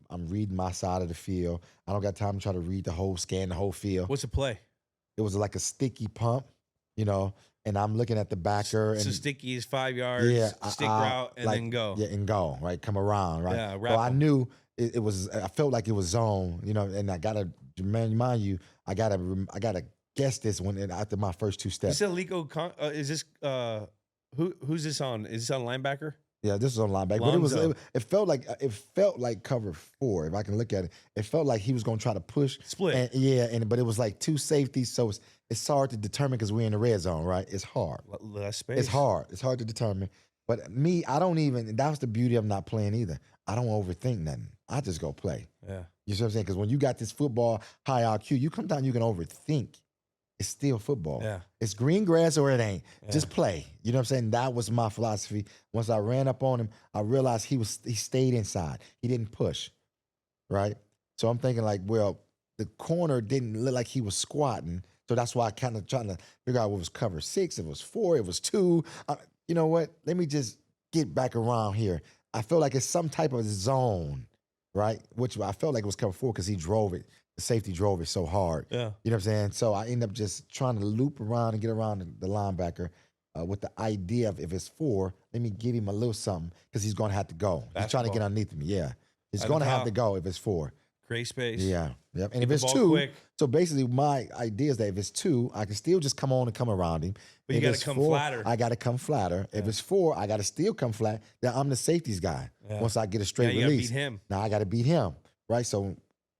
I'm reading my side of the field. I don't got time to try to read scan the whole field. What's the play? it was like a sticky pump, you know, and I'm looking at the backer and So sticky is 5 yards, yeah, stick route, and like, then go. Yeah, and go, right? Come around, right? Yeah, So wrap I 'em. knew it was, I felt like it was zone, you know, and I gotta remind you, I gotta guess this when after my first two Is steps. this is this who's this on? Is this on linebacker? Yeah, this was on linebacker, but Lonzo. it felt like cover 4. If I can look at it, it felt like he was gonna try to push Split. but it was like 2 safeties, so it's hard to determine because we're in the red zone, right? It's hard. Less space. It's hard. It's hard to determine. But me, I don't even. That was the beauty of not playing either. I don't overthink nothing. I just go play. Yeah. You see what I'm saying? Because when you got this football high IQ, you come down, you can overthink. It's still football. Yeah. It's green grass or it ain't. Yeah. Just play. You know what I'm saying? That was my philosophy. Once I ran up on him, I realized he stayed inside. He didn't push. Right? So I'm thinking like, well, the corner didn't look like he was squatting. So that's why I kind of trying to figure out what was cover 6, it was 4, it was 2. You know what? Let me just get back around here. I feel like it's some type of zone, right? Which I felt like it was cover 4 because he drove it. The safety drove it so hard. Yeah. You know what I'm saying? So I end up just trying to loop around and get around the linebacker with the idea of if it's 4, let me give him a little something because he's going to have to go. He's trying to get underneath me. Yeah. He's going to have to go if it's 4. Gray space. Yeah. Yep. And Get if the it's ball 2, quick. so basically my idea is that if it's 2, I can still just come on and come around him. But you If got it's to come 4, flatter. I got to come flatter. If it's 4, I got to still come flat. Then I'm the safeties guy. Yeah. Once I get a straight you gotta release. beat him. Now I got to beat him, right? So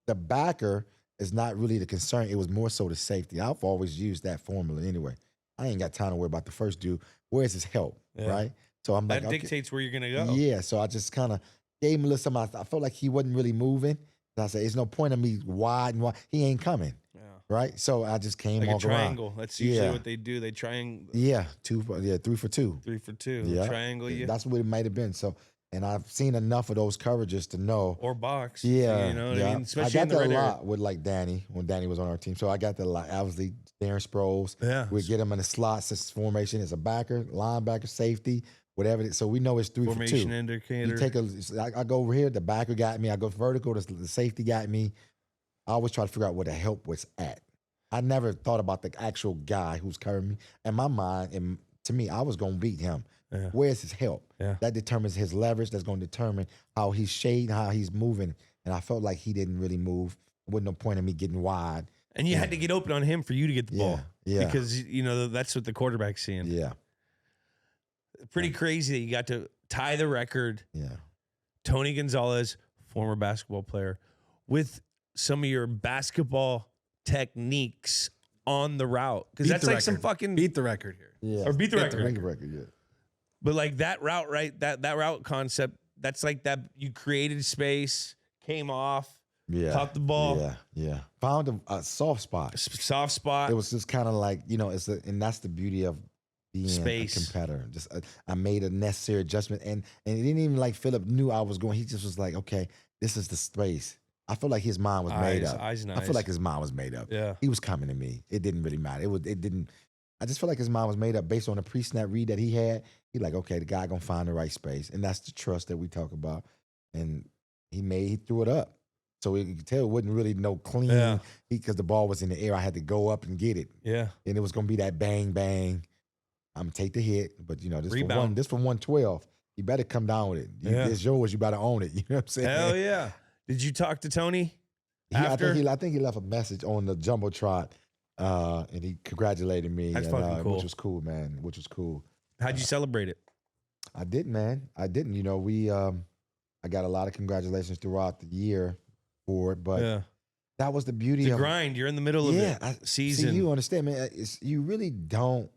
the backer is not really the concern. It was more so the safety. I've always used that formula anyway. I ain't got time to worry about the first dude. Where's his help, Yeah. right? So I'm like, That okay. dictates where you're gonna go. Yeah, so I just kind of gave him a little something. I felt like he wasn't really moving. I said, there's no point of me wide and wide. He ain't coming, Yeah. right? So I just came Like a walk around. triangle. That's usually Yeah. what they do. They triangle. Yeah, 3 for 2. 3 for 2. Yeah. Triangle you. That's what it might have been. So, and I've seen enough of those coverages to know. Or box. Yeah, You know what yeah. I mean? Especially got in the that red a area. lot with like Danny when Danny was on our team. So I got that a lot. Obviously, Darren Sproles. Yeah. We get him in the slot formation as a backer, linebacker, safety, whatever. So we know it's 3 Formation for 2. indicator. You take I go over here, the backer got me. I go vertical, the safety got me. I always try to figure out where the help was at. I never thought about the actual guy who's covering me. In my mind, and to me, I was going to beat him. Yeah. Where's his help? Yeah. That determines his leverage. That's going to determine how he's shading, how he's moving. And I felt like he didn't really move. There wasn't no point in me getting wide. And you had to get open on him for you to get the ball. Yeah. Because, you know, that's what the quarterback's seeing. Yeah. Pretty crazy that you got to tie the record. Yeah. Tony Gonzalez, former basketball player, with some of your basketball techniques on the route. Because Beat that's the like some record. fucking Beat the record here. Yeah. or beat the Beat the record. Record, yeah. But like that route, right? That route concept, that's like that you created space, came off, Yeah. caught the ball, Yeah. Yeah. Found a soft spot. soft spot. It was just kind of like, you know, and that's the beauty of being Space. a competitor. Just I made a necessary adjustment, and it didn't even like Philip knew I was going. He just was like, okay, this is the space. I feel like his mind was made up. Eyes and I eyes. feel like his mind was made up. Yeah. He was coming to me. It didn't really matter. It didn't. I just feel like his mind was made up based on the pre-snap read that he had. He like, okay, the guy gonna find the right space, and that's the trust that we talk about. And he threw it up. So you could tell it wasn't really no clean Yeah. because the ball was in the air. I had to go up and get it. Yeah. And it was gonna be that bang bang. I'm gonna take the hit, but you know this Rebound. for 112. You better come down with it. Yeah. It's yours. You better own it. You know what I'm saying? Hell yeah. Did you talk to Tony I after? think he left a message on the jumbotron, and he congratulated me. That's and, fucking cool. Which was cool, man. Which was cool. How'd you celebrate it? I didn't, man. I didn't. You know, I got a lot of congratulations throughout the year for it, but Yeah. that was the beauty It's a of grind. You're in the middle of the season. See, you understand, man. You really don't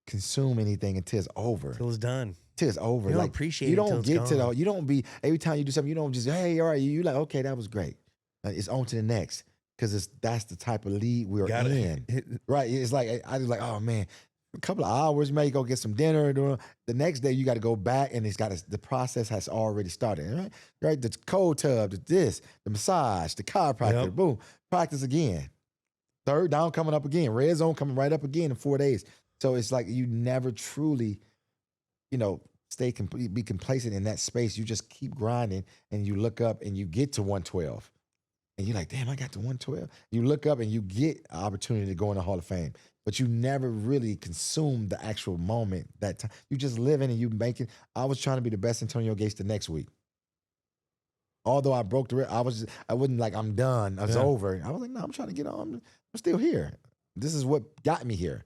consume anything until it's over. Till it's done. Till it's over. You don't Like, appreciate you it don't till it's get to gone. the. You don't be every time you do something. You don't just hey, all right. You like okay, that was great. It's on to the next because that's the type of lead we're Got in. it. Right? It's like I was like, oh man, a couple of hours, maybe go get some dinner. The next day you got to go back, and the process has already started. Right? Right? The cold tub, the massage, the chiropractor, Yep. boom, practice again. Third down coming up again. Red zone coming right up again in 4 days. So it's like you never truly, you know, be complacent in that space. You just keep grinding, and you look up, and you get to 112. and you're like, damn, I got to 112. You look up and you get an opportunity to go in the Hall of Fame, but you never really consume the actual moment that time. You just live in and you make it. I was trying to be the best Antonio Gates the next week. Although I broke the record, I wasn't like, I'm done. It's over. I was like, no, I'm trying to get on. I'm still here. This is what got me here.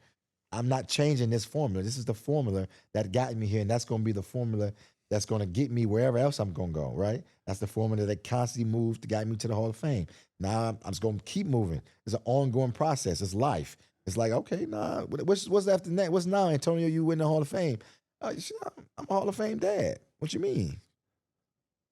I'm not changing this formula. This is the formula that got me here, and that's going to be the formula that's going to get me wherever else I'm going to go, right? That's the formula that constantly moves to get me to the Hall of Fame. Now I'm just going to keep moving. It's an ongoing process. It's life. It's like, okay, nah, what's after that? What's now, Antonio, you win the Hall of Fame? I'm a Hall of Fame dad. What you mean?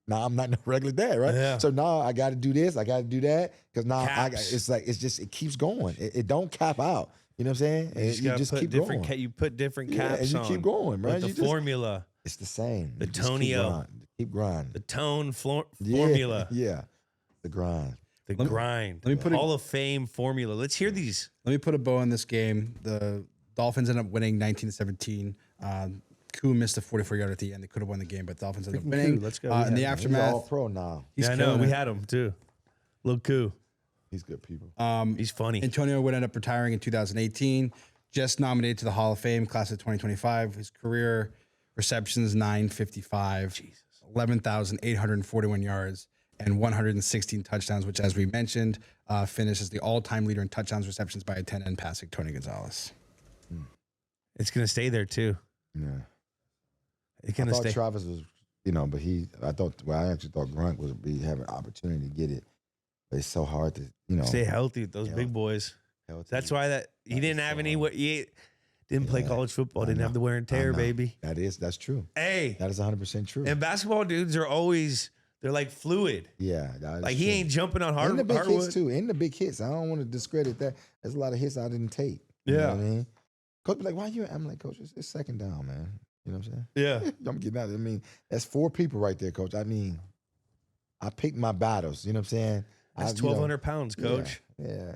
Now I'm not no regular dad, right? Yeah. So now I got to do this. I got to do that. Because now it keeps going. It don't cap out. You know what I'm saying? You just keep going. You put different caps and you keep going, man. The formula. It's the same. The Tonio. Keep grinding. The tone formula. Yeah. The grind. The grind. Let me put Hall of Fame formula. Let's hear these. Let me put a bow on this game. The Dolphins ended up winning 19-17. Koo missed a 44-yarder at the end. They could have won the game, but Dolphins ended up winning. Let's go. In the He's aftermath, all pro now. I know. We had him too. Lil Koo. He's good people. He's funny. Antonio would end up retiring in 2018. Just nominated to the Hall of Fame, class of 2025. His career receptions, 955, 11,841 yards, and 116 touchdowns, which, as we mentioned, finishes the all-time leader in touchdowns, receptions by a 10 end passing Tony Gonzalez. It's going to stay there, too. Yeah. It's going to stay. Travis was, but I actually thought Grunt would have an opportunity to get it. But it's so hard to, stay healthy with those big boys. That's why he didn't have any. He didn't play college football. Didn't have the wear and tear, baby. That's true. Hey, that is 100% true. And basketball dudes are always they're like fluid. Yeah, like he ain't jumping on hard. And the big hits too. And the big hits. I don't want to discredit that. There's a lot of hits I didn't take. You know what I mean? Coach be like, why you? I'm like, Coach, it's second down, man. You know what I'm saying? Yeah. I'm getting out. I mean, that's 4 people right there, Coach. I mean, I picked my battles. You know what I'm saying? That's 1,200 pounds, Coach. Yeah.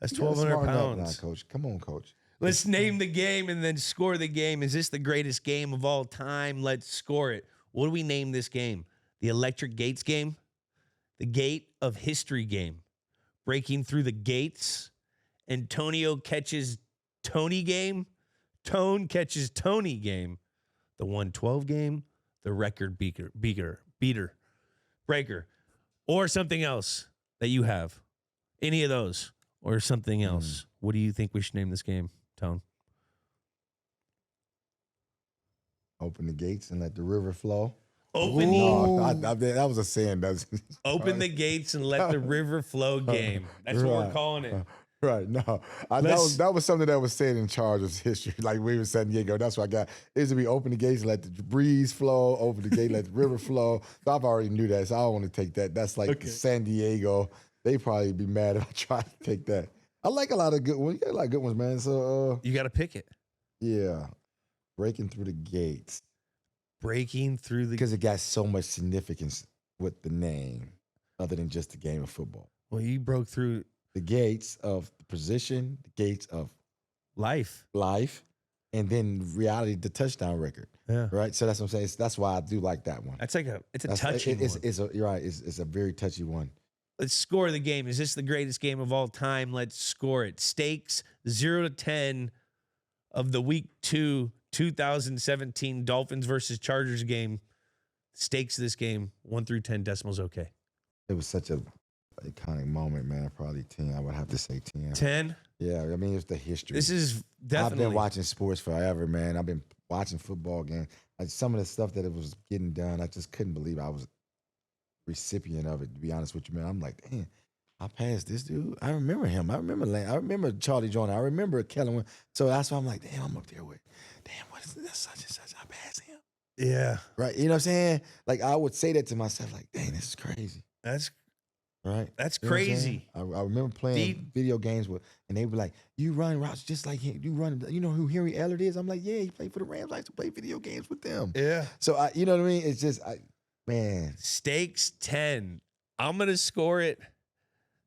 That's 1,200 pounds. Now, Coach. Come on, Coach. Let's name the game and then score the game. Is this the greatest game of all time? Let's score it. What do we name this game? The Electric Gates game? The Gate of History game? Breaking through the gates? Antonio catches Tony game? Tone catches Tony game? The 112 game? The record beater, breaker, or something else that you have? Any of those or something else? What do you think we should name this game, Tone? Open the gates and let the river flow. That was a saying. Open the gates and let the river flow game. That's what we're calling it. Right. No, that was something that was said in Chargers history. Like we were San Diego. That's what I got. It used to be open the gates, let the breeze flow. Open the gate, let the river flow. So I've already knew that. So I don't want to take that. That's like San Diego. They probably be mad if I try to take that. I like a lot of good ones. You got a lot of good ones, man. So you got to pick it. Yeah, breaking through the gates. Breaking through the because it got so much significance with the name, other than just the game of football. Well, you broke through the gates of the position, the gates of life, and then reality, the touchdown record. Yeah, right. So that's what I'm saying. That's why I do like that one. That's it's a touchy one. You're right. It's a very touchy one. Let's score the game. Is this the greatest game of all time? Let's score it. Stakes 0-10 of the Week 2 2017 Dolphins versus Chargers game. Stakes of this game 1 through 10 decimals. Okay. It was such a iconic moment, man. Probably 10. I would have to say 10. 10? Yeah. I mean, it's the history. This is definitely. I've been watching sports forever, man. I've been watching football games. Some of the stuff that it was getting done, I just couldn't believe I was recipient of it, to be honest with you, man. I'm like, damn, I passed this dude. I remember him. I remember Charlie Joyner. I remember Kellen. So that's why I'm like, damn, I'm up there with, damn, what is this? Such and such. I passed him. Yeah. Right. You know what I'm saying? Like, I would say that to myself, like, dang, this is crazy. That's right. That's crazy. I remember playing video games and they were like, you run routes just like him. You run, you know who Henry Ellard is? I'm like, yeah, he played for the Rams. I used to play video games with them. Yeah. So, you know what I mean? It's just, man. Stakes 10. I'm going to score it.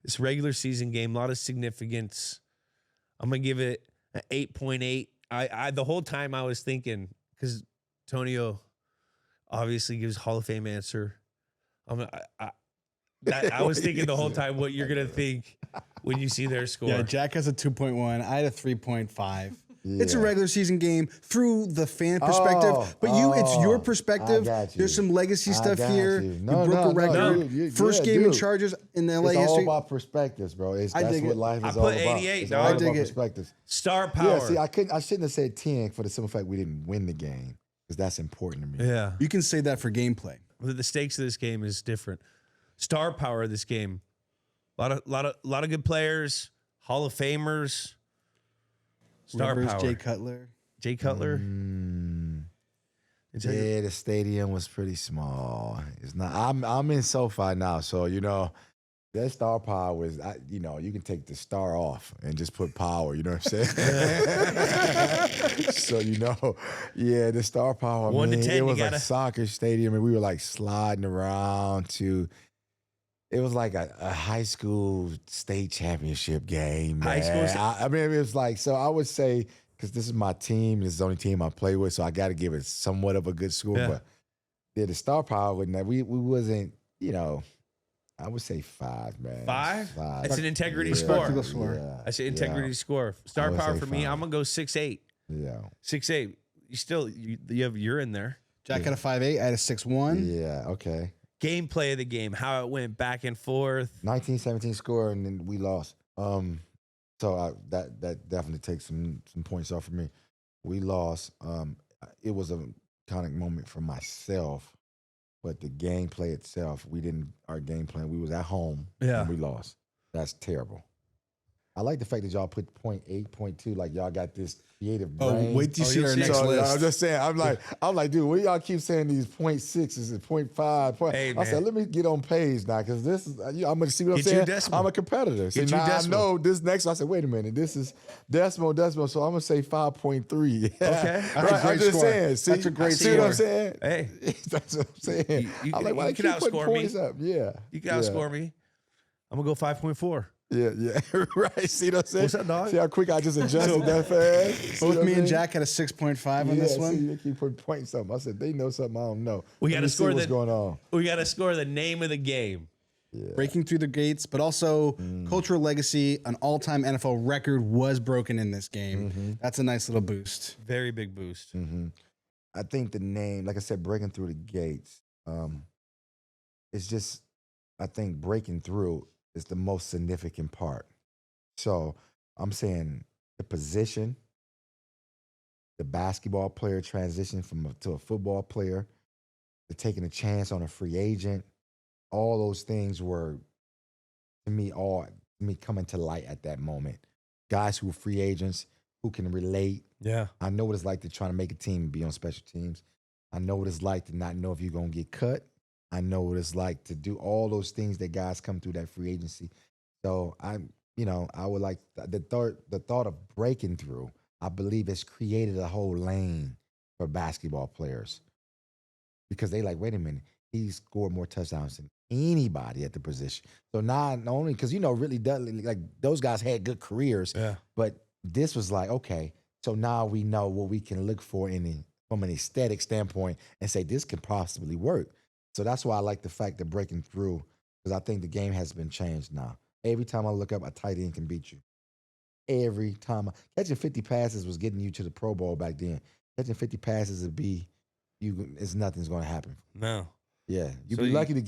This regular season game, a lot of significance. I'm going to give it an 8.8. I the whole time I was thinking, because Tonio obviously gives Hall of Fame answer. I was thinking the whole time what you're gonna think when you see their score. Yeah, Jack has a 2.1. I had a 3.5. Yeah. It's a regular season game through the fan perspective, but it's your perspective. I got you. There's some legacy I stuff got here. you. You No, broke a record. First game in Chargers in the LA It's all history. about perspectives, bro. That's dig what it. life is I all put about. 88, It's dog. all I about dig it. perspectives. Star power. Yeah, see, I shouldn't have said 10 for the simple fact we didn't win the game because that's important to me. Yeah. You can say that for gameplay. The stakes of this game is different. Star power of this game. A lot of good players, Hall of Famers. Star Rivers, power. Jay Cutler. Jay Cutler. Yeah, the stadium was pretty small. It's not. I'm in SoFi now, so that star power was. You can take the star off and just put power. You know what I'm saying? So yeah, the star power. 1 to 10, it you was gotta- like soccer stadium, and we were like sliding around to. It was like a high school state championship game. High Man. school I mean, it was like so. I would say. Because this is my team, this is the only team I play with, so I got to give it somewhat of a good score. Yeah. But the star power with that, we wasn't, I would say 5, man. 5? That's an integrity Respectable score. score. I say integrity score. Star would power say for me, 5. I'm gonna go 6'8". Yeah. 6'8". You're in there. Jack had a 5.8. I had a 6.1. Yeah. Okay. Gameplay of the game, how it went back and forth. 19-17 score, and then we lost. So that definitely takes some points off for me. We lost. It was a iconic moment for myself, but the gameplay itself, our game plan, we was at home and we lost. That's terrible. I like the fact that y'all put 0.8, 0.2, like y'all got this creative brain. Wait till you see our next So, list. I'm just saying, I'm like, dude, what y'all keep saying these 0.6s and 0.5? Hey, I man. said, let me get on page now, because this is, I'm going to see what I'm Get you saying. decimal. I'm a competitor. See, Get you now I decimal. know this next one. I said, wait a minute, this is decimal, so I'm going to say 5.3. Okay. That's a Right, great I'm just score. saying. See, That's a great see what I'm score. saying? Hey, That's what I'm saying. You I'm can- like, why you they can keep putting outscore me. points up? Yeah. you can outscore me. I'm gonna go 5.4. Yeah, right. See what I'm saying? What's up, dog? See how quick I just adjusted that fast? See Both what me I'm and saying? Jack had a 6.5 on this See, one. they keep putting points up. I said, they know something I don't know. We Let gotta me see score what's going on. We gotta score the name of the game. Breaking through the gates, but also cultural legacy. An all-time NFL record was broken in this game. That's a nice little boost. Very big boost. I think the name, like I said, breaking through the gates, it's just, I think breaking through is the most significant part. So I'm saying the position, the basketball player transition to a football player, the taking a chance on a free agent, all those things were, to me, coming to light at that moment. Guys who are free agents, who can relate. Yeah. I know what it's like to try to make a team and be on special teams. I know what it's like to not know if you're going to get cut. I know what it's like to do all those things that guys come through that free agency. So I would like the thought of breaking through, I believe it's created a whole lane for basketball players. Because they like, wait a minute, he scored more touchdowns than anybody at the position. So not only, because really like those guys had good careers, but this was like, okay, so now we know what we can look for from an aesthetic standpoint and say this could possibly work. So that's why I like the fact that breaking through, because I think the game has been changed now. Every time I look up, a tight end can beat you. Every time. Catching 50 passes was getting you to the Pro Bowl back then. Catching 50 passes nothing's going to happen. No. Yeah, you'd be lucky to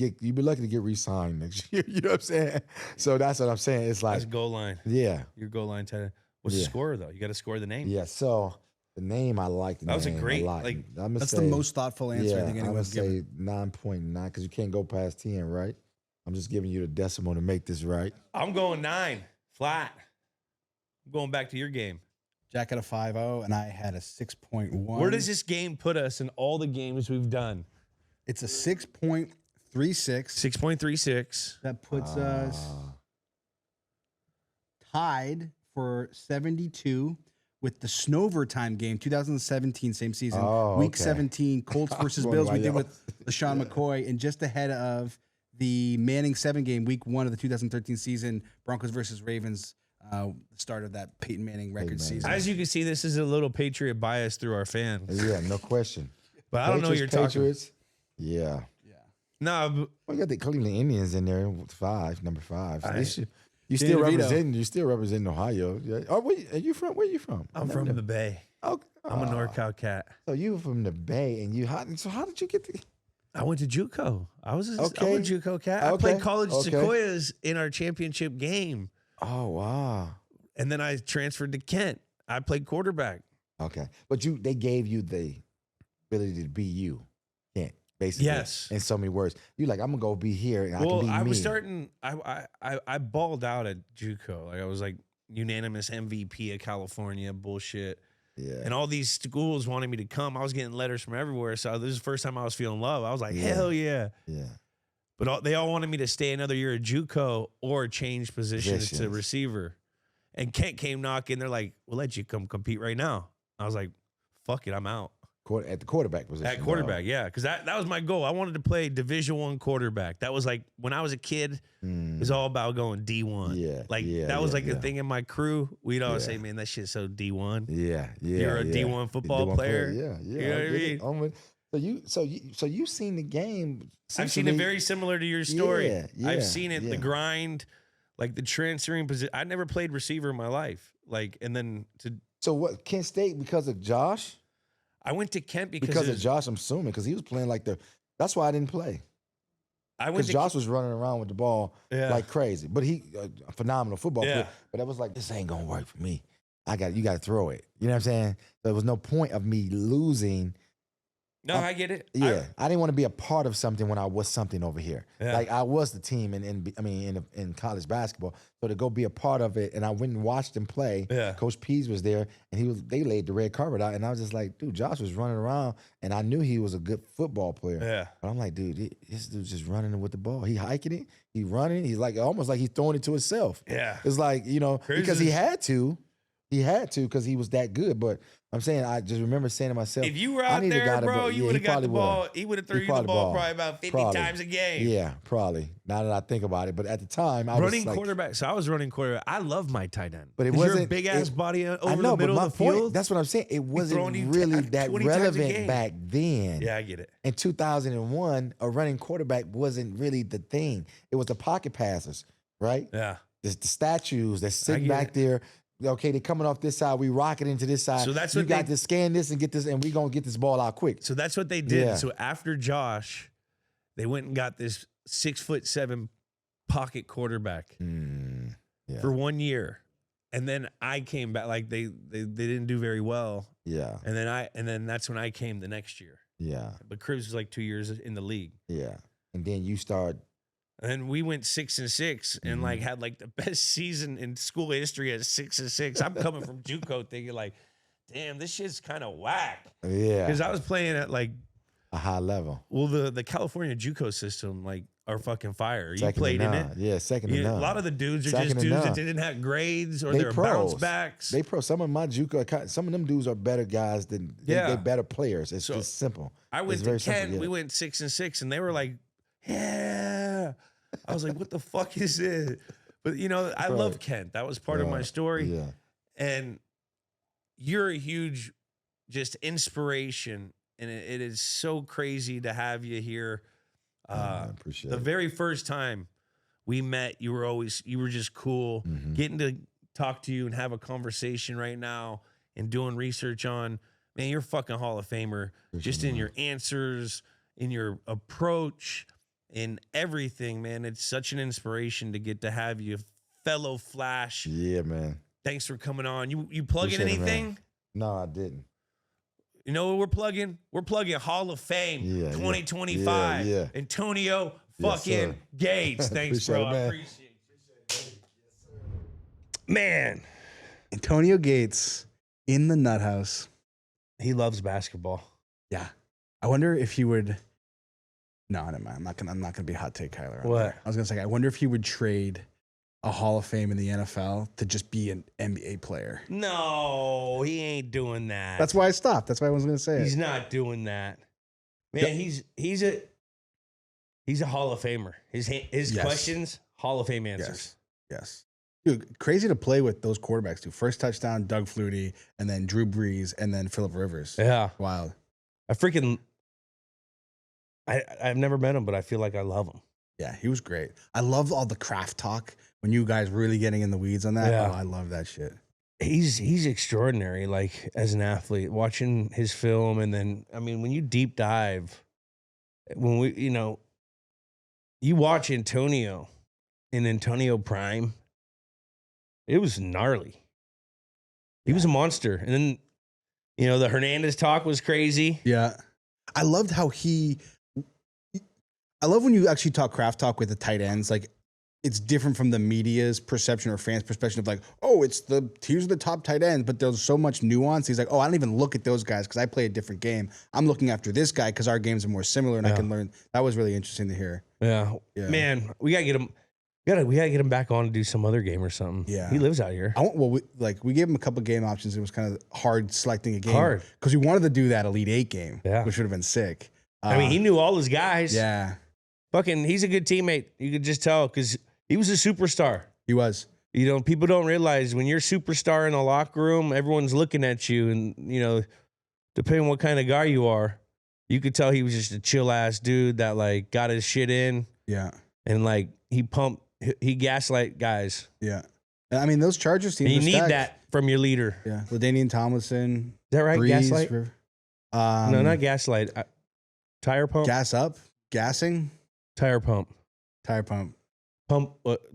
get re-signed next year. You know what I'm saying? So that's what I'm saying. It's like That's goal line. Yeah. Your goal line tight end. What's the score though? You got to score the name. Yeah. So the name, I like the name. That was a great, a lot. like, That's the most thoughtful answer I think I'm gonna anyone's say given. 9.9 because you can't go past 10, right? I'm just giving you the decimal to make this right. I'm going 9 flat. I'm going back to your game. Jack had a 5.0 and I had a 6.1. Where does this game put us in all the games we've done? It's a 6.36. 6.36. That puts us tied for 72 with the Snovertime game, 2017, same season. Week okay. 17, Colts versus Bills. We did with LaShawn McCoy, and just ahead of the Manning 7 game, week 1 of the 2013 season, Broncos versus Ravens, the start of that Peyton Manning record season. As you can see, this is a little Patriot bias through our fans. Yeah, no question. But I don't know what you're talking about. Yeah. No, Well, you got the Cleveland Indians in there with number 5. So you Danny still representing Ohio. Yeah. Oh, where you from? Where you from? I'm from the Bay. Oh, I'm a NorCal cat. So you from the Bay, and so how did you get to? I went to JUCO. I'm a Okay. JUCO cat. I Okay. played college Okay. Sequoias in our championship game, Oh wow. and then I transferred to Kent. I played quarterback. Okay, but they gave you the ability to be you, basically. Yes. In so many words, you like I'm gonna go be here and I can be me. I was starting. I balled out at JUCO. Like I was like unanimous MVP of California bullshit. Yeah. And all these schools wanted me to come. I was getting letters from everywhere. So this is the first time I was feeling love. I was like, hell yeah. Yeah. But they all wanted me to stay another year at JUCO or change positions to receiver. And Kent came knocking. They're like, we'll let you come compete right now. I was like, fuck it, I'm out. At the quarterback position. At quarterback, yeah. Because that was my goal. I wanted to play Division I quarterback. That was like, when I was a kid, it was all about going D1. Yeah. Like, that was like the thing in my crew. We'd always say, man, that shit's so D1. Yeah. Yeah. You're a D1 football player. Yeah. Yeah. You know what I mean? So you've seen the game. I've seen it very similar to your story. Yeah, I've seen it, the grind, like the transferring position. I never played receiver in my life. Like, and then So what? Kent State because of Josh? I went to Kent Because of Josh, I'm assuming, because he was playing like that's why I didn't play. Because Josh was running around with the ball like crazy. But he a phenomenal football player. But I was like, this ain't gonna work for me. You gotta throw it. You know what I'm saying? There was no point of me losing. No, I get it. Yeah, I didn't want to be a part of something when I was something over here. Yeah. Like I was the team in college basketball. So to go be a part of it, and I went and watched him play. Yeah. Coach Pease was there, and they laid the red carpet out, and I was just like, dude, Josh was running around, and I knew he was a good football player. Yeah. But I'm like, dude, this dude's just running with the ball. He hiking it, he running. He's like almost like he's throwing it to himself. Yeah. It's like because he had to. He had to because he was that good. But I'm saying, I just remember saying to myself, if you were out there, bro, you would have got the ball. He would have threw you the ball probably about 50 times a game. Yeah, probably. Now that I think about it. But at the time, I running was like, quarterback. So I was running quarterback. I love my tight end. But it 'Cause wasn't your big ass body over I know, the middle but my of the point, field. that's what I'm saying. It wasn't throwing you really that 20 times a relevant game. back then. Yeah, I get it. In 2001, a running quarterback wasn't really the thing. It was the pocket passers, right? Yeah. The statues that's sitting get back it. there. Okay, they're coming off this side. We rock it into this side. So that's you what got to scan this and get this, and we're gonna get this ball out quick. So that's what they did. Yeah. So after Josh, they went and got this 6'7" pocket quarterback Yeah. for 1 year. And then I came back, like they didn't do very well. Yeah. And then that's when I came the next year. Yeah. But Cribs was like 2 years in the league. Yeah. And then you start. And then we went 6-6 and like had like the best season in school history at 6-6. I'm coming from JUCO thinking like, damn, this shit's kind of whack. Yeah. Because I was playing at like A high level. well, the California JUCO system like are fucking fire. You Second played to in none. it. Yeah, second to You know, none. a lot of the dudes are Second just to dudes that none. didn't have grades or They they're pros. bounce backs. They pro. Some of my JUCO, some of them dudes are better guys than they better players. It's So, just simple. I went It's to very Kent. simple, yeah. We went 6-6, and they were like, "Yeah." I was like, "What the fuck is this?" But you know, I love Kent. That was part of my story. Yeah. And you're a huge, just inspiration, and it is so crazy to have you here. I appreciate The it. very first time we met, you were just cool. Getting to talk to you and have a conversation right now and doing research on, man, you're a fucking Hall of Famer. Just in your answers, in your approach, in everything, man. It's such an inspiration to get to have you, fellow Flash. Yeah, man. Thanks for coming on. You plugging Appreciate it, man. anything? No, I didn't. You know what we're plugging? We're plugging Hall of Fame 2025. Yeah. Antonio Yes, fucking sir. Gates. Thanks, bro. Appreciate it, I man. appreciate it. Man, Antonio Gates in the nut house. he loves basketball. Yeah. I wonder if he would. No, never mind. I'm not gonna be a hot take, Kyler. on What? there. I was gonna say, I wonder if he would trade a Hall of Fame in the NFL to just be an NBA player. No, he ain't doing that. That's why I stopped. That's why I was gonna say He's it. not doing that. Man, he's a Hall of Famer. His Yes. questions, Hall of Fame answers. Yes. Dude, crazy to play with those quarterbacks too. First touchdown, Doug Flutie, and then Drew Brees, and then Phillip Rivers. Yeah. Wild. I freaking I've never met him, but I feel like I love him. Yeah, he was great. I love all the craft talk when you guys really getting in the weeds on that. Yeah. Oh, I love that shit. He's extraordinary, like as an athlete, watching his film. And then, I mean, when you deep dive, when you watch Antonio in Antonio Prime, it was gnarly. He was a monster. And then, the Hernandez talk was crazy. Yeah. I loved how I love when you actually talk craft talk with the tight ends. Like, it's different from the media's perception or fans' perspective of like, oh, here's the top tight ends, but there's so much nuance. He's like, oh, I don't even look at those guys because I play a different game. I'm looking after this guy because our games are more similar and I can learn. That was really interesting to hear. Yeah. Man, we gotta get him. We gotta get him back on to do some other game or something. Yeah. He lives out here. We gave him a couple game options. It was kind of hard selecting a game. Hard. Because we wanted to do that Elite Eight game, which would have been sick. I mean, he knew all his guys. Yeah. He's a good teammate. You could just tell because he was a superstar. He was. People don't realize when you're a superstar in the locker room, everyone's looking at you. And, depending on what kind of guy you are, you could tell he was just a chill ass dude that like got his shit in. Yeah. And like he gaslight guys. Yeah. I mean, those Chargers teams. And you need that from your leader. Yeah. LaDainian Tomlinson. Is that right? Brees, Gaslight? No, not gaslight. Tire pump? Gas up? Gassing? Tire pump. Tire pump.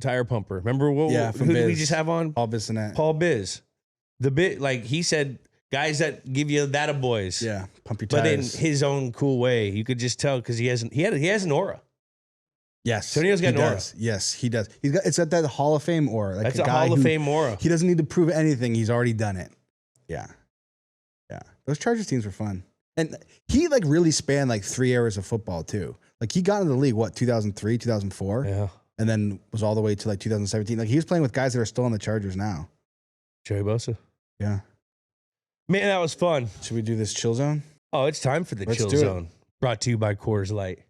Tire pumper. Remember who did we just have on? Paul Bissonnette. Paul Biz. The bit, like he said, guys that give you that boys. Yeah. Pump your tires. But in his own cool way. You could just tell because he has an aura. Yes. Tonio's got an aura. Yes, he does. It's got that Hall of Fame aura. Like That's a Hall of Fame aura. He doesn't need to prove anything. He's already done it. Yeah. Yeah. Those Chargers teams were fun. And he like really spanned like 3 eras of football too. Like he got into the league, 2003, 2004? Yeah. And then was all the way to like 2017. Like he was playing with guys that are still on the Chargers now. Joey Bosa. Yeah. Man, that was fun. Should we do this chill zone? Oh, it's time for the chill zone. Brought to you by Coors Light.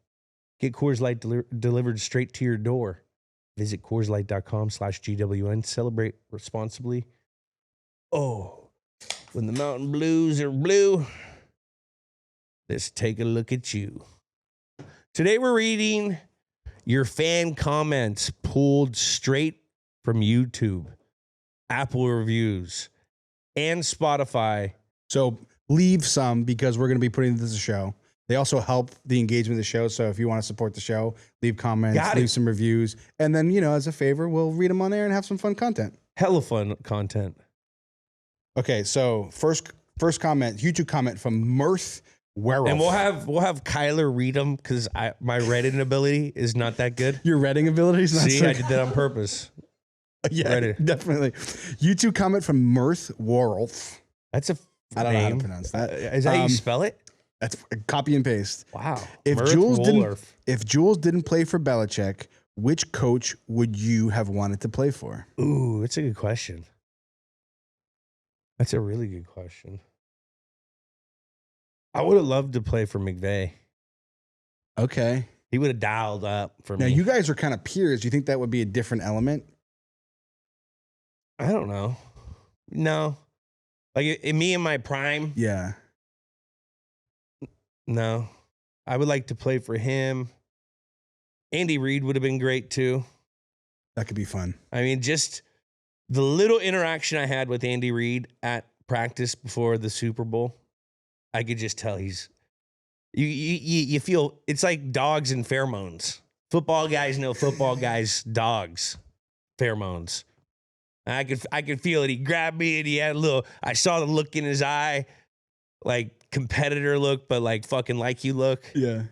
Get Coors Light delivered straight to your door. Visit CoorsLight.com/GWN. Celebrate responsibly. Oh, when the Mountain Blues are blue, let's take a look at you. Today we're reading your fan comments pulled straight from YouTube, Apple reviews, and Spotify. So leave some because we're going to be putting this as a show. They also help the engagement of the show. So if you want to support the show, leave comments, leave some reviews. And then, as a favor, we'll read them on there and have some fun content. Hella fun content. Okay, so first comment, YouTube comment from Mirth Werewolf. And we'll have Kyler read them because my Reddit ability is not that good. Your Redding ability is not See, I did that on purpose. Yeah, Reddit. Definitely. YouTube comment from Mirth Werewolf. That's I don't know how to pronounce that. Is that how you spell it? That's copy and paste. Wow. If Jules didn't play for Belichick, which coach would you have wanted to play for? Ooh, that's a good question. That's a really good question. I would have loved to play for McVay. Okay. He would have dialed up for me. Now, you guys are kind of peers. Do you think that would be a different element? I don't know. No. Like, in me in my prime? Yeah. No. I would like to play for him. Andy Reid would have been great, too. That could be fun. I mean, just the little interaction I had with Andy Reid at practice before the Super Bowl, I could just tell you feel it's like dogs and pheromones. Football guys know football guys' dogs pheromones. I could feel it. He grabbed me and he had I saw the look in his eye, like competitor look, but like fucking like you look. Yeah.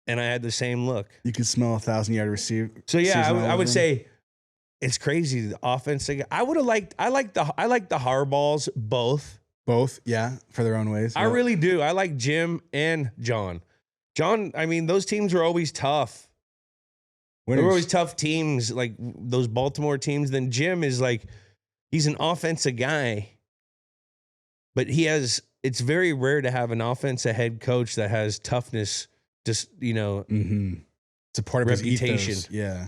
And I had the same look. You could smell 1,000-yard receiver. So yeah, I would say it's crazy. The offense. I would have liked. I like the Harbaughs both. Both, yeah, for their own ways. I really do. I like Jim and John. John, I mean, those teams were always tough. They were always tough teams, like those Baltimore teams. Then Jim is like, he's an offensive guy, but it's very rare to have an offensive head coach that has toughness, just, It's a part of reputation. His ethos. Yeah.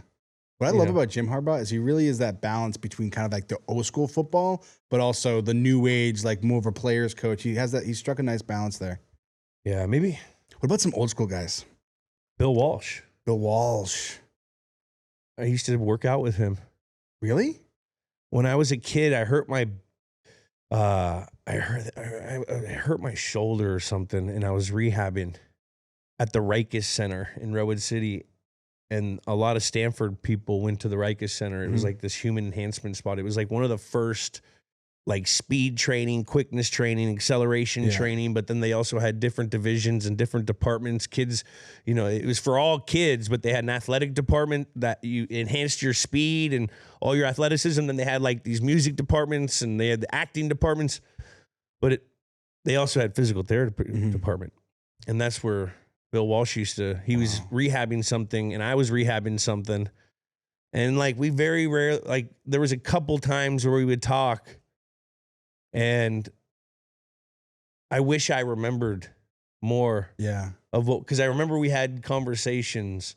What I love about Jim Harbaugh is he really is that balance between kind of like the old school football, but also the new age, like more of a player's coach. He struck a nice balance there. Yeah, maybe. What about some old school guys? Bill Walsh. Bill Walsh. I used to work out with him. Really? When I was a kid, I hurt my I hurt my shoulder or something, and I was rehabbing at the Rikers Center in Redwood City, and a lot of Stanford people went to the Rikers Center. It was like this human enhancement spot. It was like one of the first like speed training, quickness training, acceleration training, but then they also had different divisions and different departments. Kids, you know, it was for all kids, but they had an athletic department that you enhanced your speed and all your athleticism. Then they had like these music departments and they had the acting departments, but they also had physical therapy department. And that's where Bill Walsh he was rehabbing something and I was rehabbing something. And like we very rarely, like there was a couple times where we would talk. And I wish I remembered more of what, because I remember we had conversations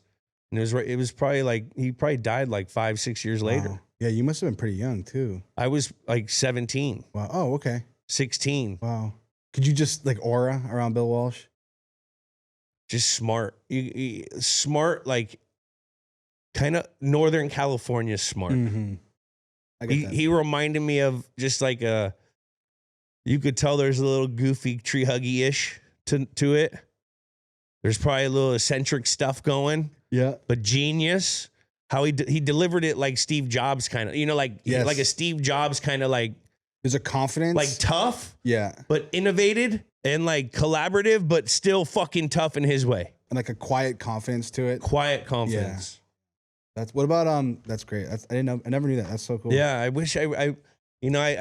and it was probably like, he probably died like 5-6 years later. Yeah, you must have been pretty young too. I was like 17. Wow. Oh, okay. 16. Wow. Could you just like aura around Bill Walsh? Just smart. Smart, like kind of Northern California smart. I get that. He reminded me of just like you could tell there's a little goofy tree huggy-ish to it. There's probably a little eccentric stuff going. Yeah. But genius. How he delivered it like Steve Jobs kind of, you know, like like a Steve Jobs kind of like. There's a confidence. Like tough. Yeah. But innovated and like collaborative, but still fucking tough in his way. And like a quiet confidence to it. Quiet confidence. Yeah. What about that's great. I didn't know. I never knew that. That's so cool. Yeah. I wish I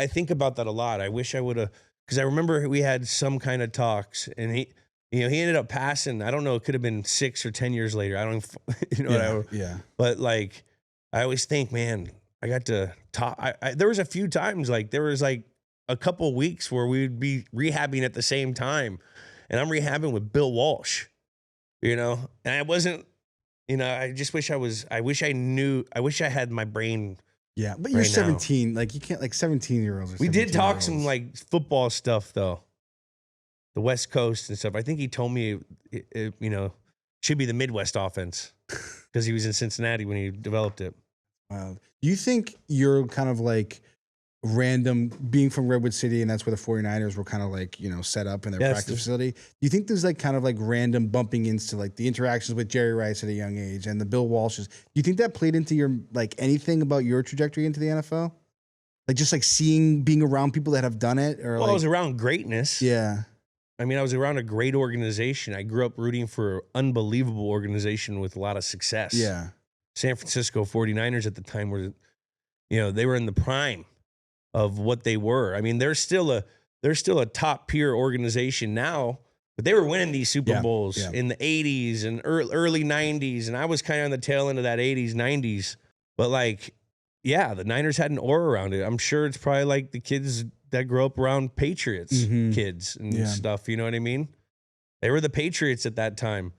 think about that a lot. I wish I would have, because I remember we had some kind of talks and he ended up passing. I don't know. It could have been 6 or 10 years later. I don't, But like, I always think, man, I got to talk. There was a few times, like there was like a couple weeks where we would be rehabbing at the same time and I'm rehabbing with Bill Walsh, you know, and I wasn't, you know, I just wish I had my brain. Yeah, but you're 17. Like you can't, like 17-year-olds. We did talk some like football stuff though, the West Coast and stuff. I think he told me, it you know, should be the Midwest offense because he was in Cincinnati when he developed it. Wow. Do you think you're kind of like random being from Redwood City and that's where the 49ers were kind of like, you know, set up in their practice facility? Do you think there's like kind of like random bumping into like the interactions with Jerry Rice at a young age and the Bill Walshes? Do you think that played into your, like anything about your trajectory into the NFL? Like just like being around people that have done it? Or well, I was around greatness. Yeah. I mean, I was around a great organization. I grew up rooting for an unbelievable organization with a lot of success. Yeah. San Francisco 49ers at the time were, you know, they were in the prime of what they were. I mean, they're still a top peer organization now, but they were winning these Super Bowls in the 80s and early 90s. And I was kind of on the tail end of that 80s, 90s. But like, yeah, the Niners had an aura around it. I'm sure it's probably like the kids that grew up around Patriots kids and stuff. You know what I mean? They were the Patriots at that time,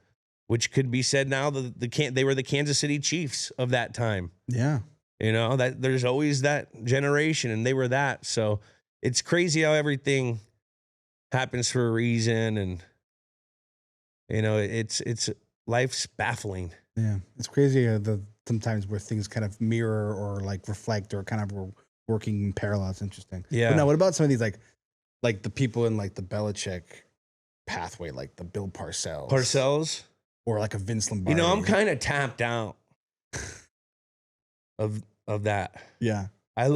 which could be said now they were the Kansas City Chiefs of that time. Yeah. You know, that there's always that generation and they were that. So it's crazy how everything happens for a reason. And, you know, it's life's baffling. Yeah. It's crazy sometimes where things kind of mirror or like reflect or kind of working in parallel. It's interesting. Yeah. But now what about some of these like the people in like the Belichick pathway, like the Bill Parcells? Or like a Vince Lombardi. You know, I'm kind of tapped out of that. Yeah. I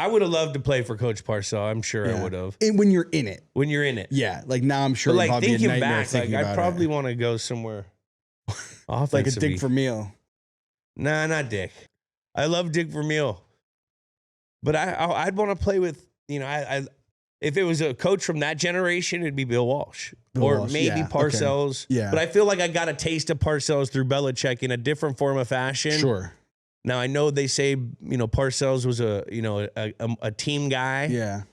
would have loved to play for Coach Parcells. I'm sure I would have. And when you're in it. When you're in it. Yeah. Like now I'm sure but like thinking be a back, like I probably it. Want to go somewhere like a Dick Vermeil. Nah, not Dick. I love Dick Vermeil. But I'd want to play with, you know, if it was a coach from that generation, it'd be Bill Walsh. Maybe Parcells. Okay. Yeah. But I feel like I got a taste of Parcells through Belichick in a different form of fashion. Sure. Now I know they say, you know, Parcells was a team guy. Yeah.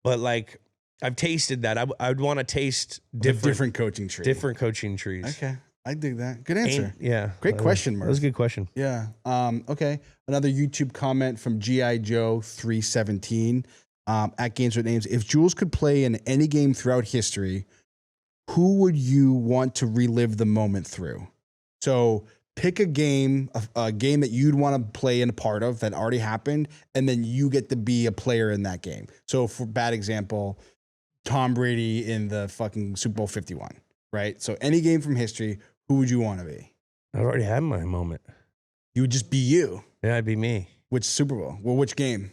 But like I've tasted that. I'd want to taste different coaching trees. Different coaching trees. Okay. I dig that. Good answer. Yeah. Great question, Murph. That was a good question. Yeah. Okay. Another YouTube comment from G.I. Joe 317 at Games with Names. If Jules could play in any game throughout history, who would you want to relive the moment through? So pick a game that you'd want to play in a part of that already happened, and then you get to be a player in that game. So for bad example, Tom Brady in the fucking Super Bowl 51, right? So any game from history, who would you want to be? I've already had my moment. You would just be you. Yeah, it'd be me. Which Super Bowl? Well, which game?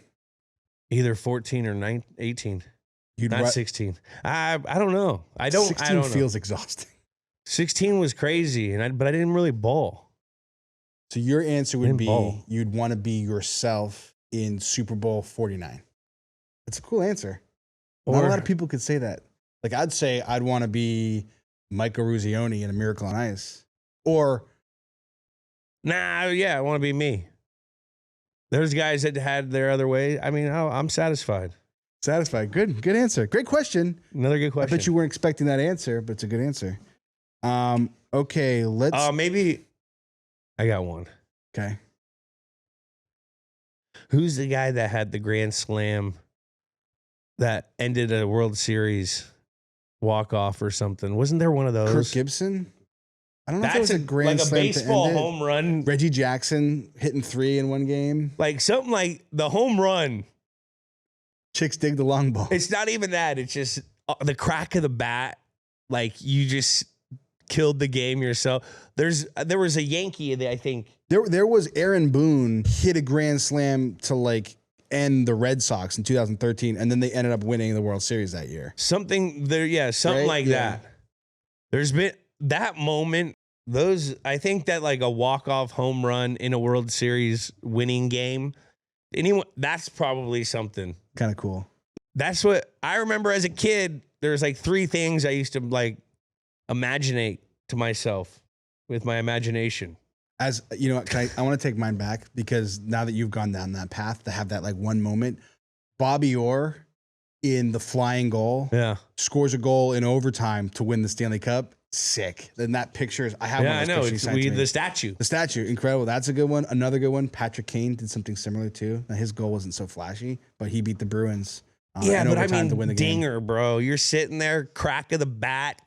Either 14 or 18. You'd Not 16. I don't know. I don't. 16 I don't feels know. exhausting. 16 was crazy, but I didn't really ball. So your answer would be ball. you'd want to be yourself in Super Bowl 49. That's a cool answer. Not a lot of people could say that. Like I'd say I'd want to be Michael Ruzioni in A Miracle on Ice. Or I want to be me. There's guys that had their other way. I mean, I'm satisfied. satisfied. Good answer. Great question. Another good question. I bet you weren't expecting that answer, but it's a good answer. Okay, let's. Maybe I got one. Okay. Who's the guy that had the grand slam that ended a World Series walk-off or something? Wasn't there one of those? Kirk Gibson? I don't know if it was a grand like a slam baseball to end it. home run. Reggie Jackson hitting 3 in one game. Like something like the home run. Chicks dig the long ball. It's not even that. It's just the crack of the bat. Like you just killed the game yourself. There was a Yankee that I think. There was Aaron Boone hit a grand slam to like end the Red Sox in 2013, and then they ended up winning the World Series that year. Something Right? like that. There's been that moment. I think that like a walk-off home run in a World Series winning game. That's probably something. Kind of cool. That's what I remember as a kid. There's like 3 things I used to like imaginate to myself with my imagination. As you know, I want to take mine back because now that you've gone down that path to have that like one moment, Bobby Orr in the flying goal, scores a goal in overtime to win the Stanley Cup. Sick. Then that picture is, I have one of I those know. pictures you sent to me. The statue. The statue, incredible. That's a good one. Another good one. Patrick Kane did something similar too. Now, his goal wasn't so flashy, but he beat the Bruins. Yeah, in but I overtime mean, to win the game. dinger, bro. You're sitting there, crack of the bat,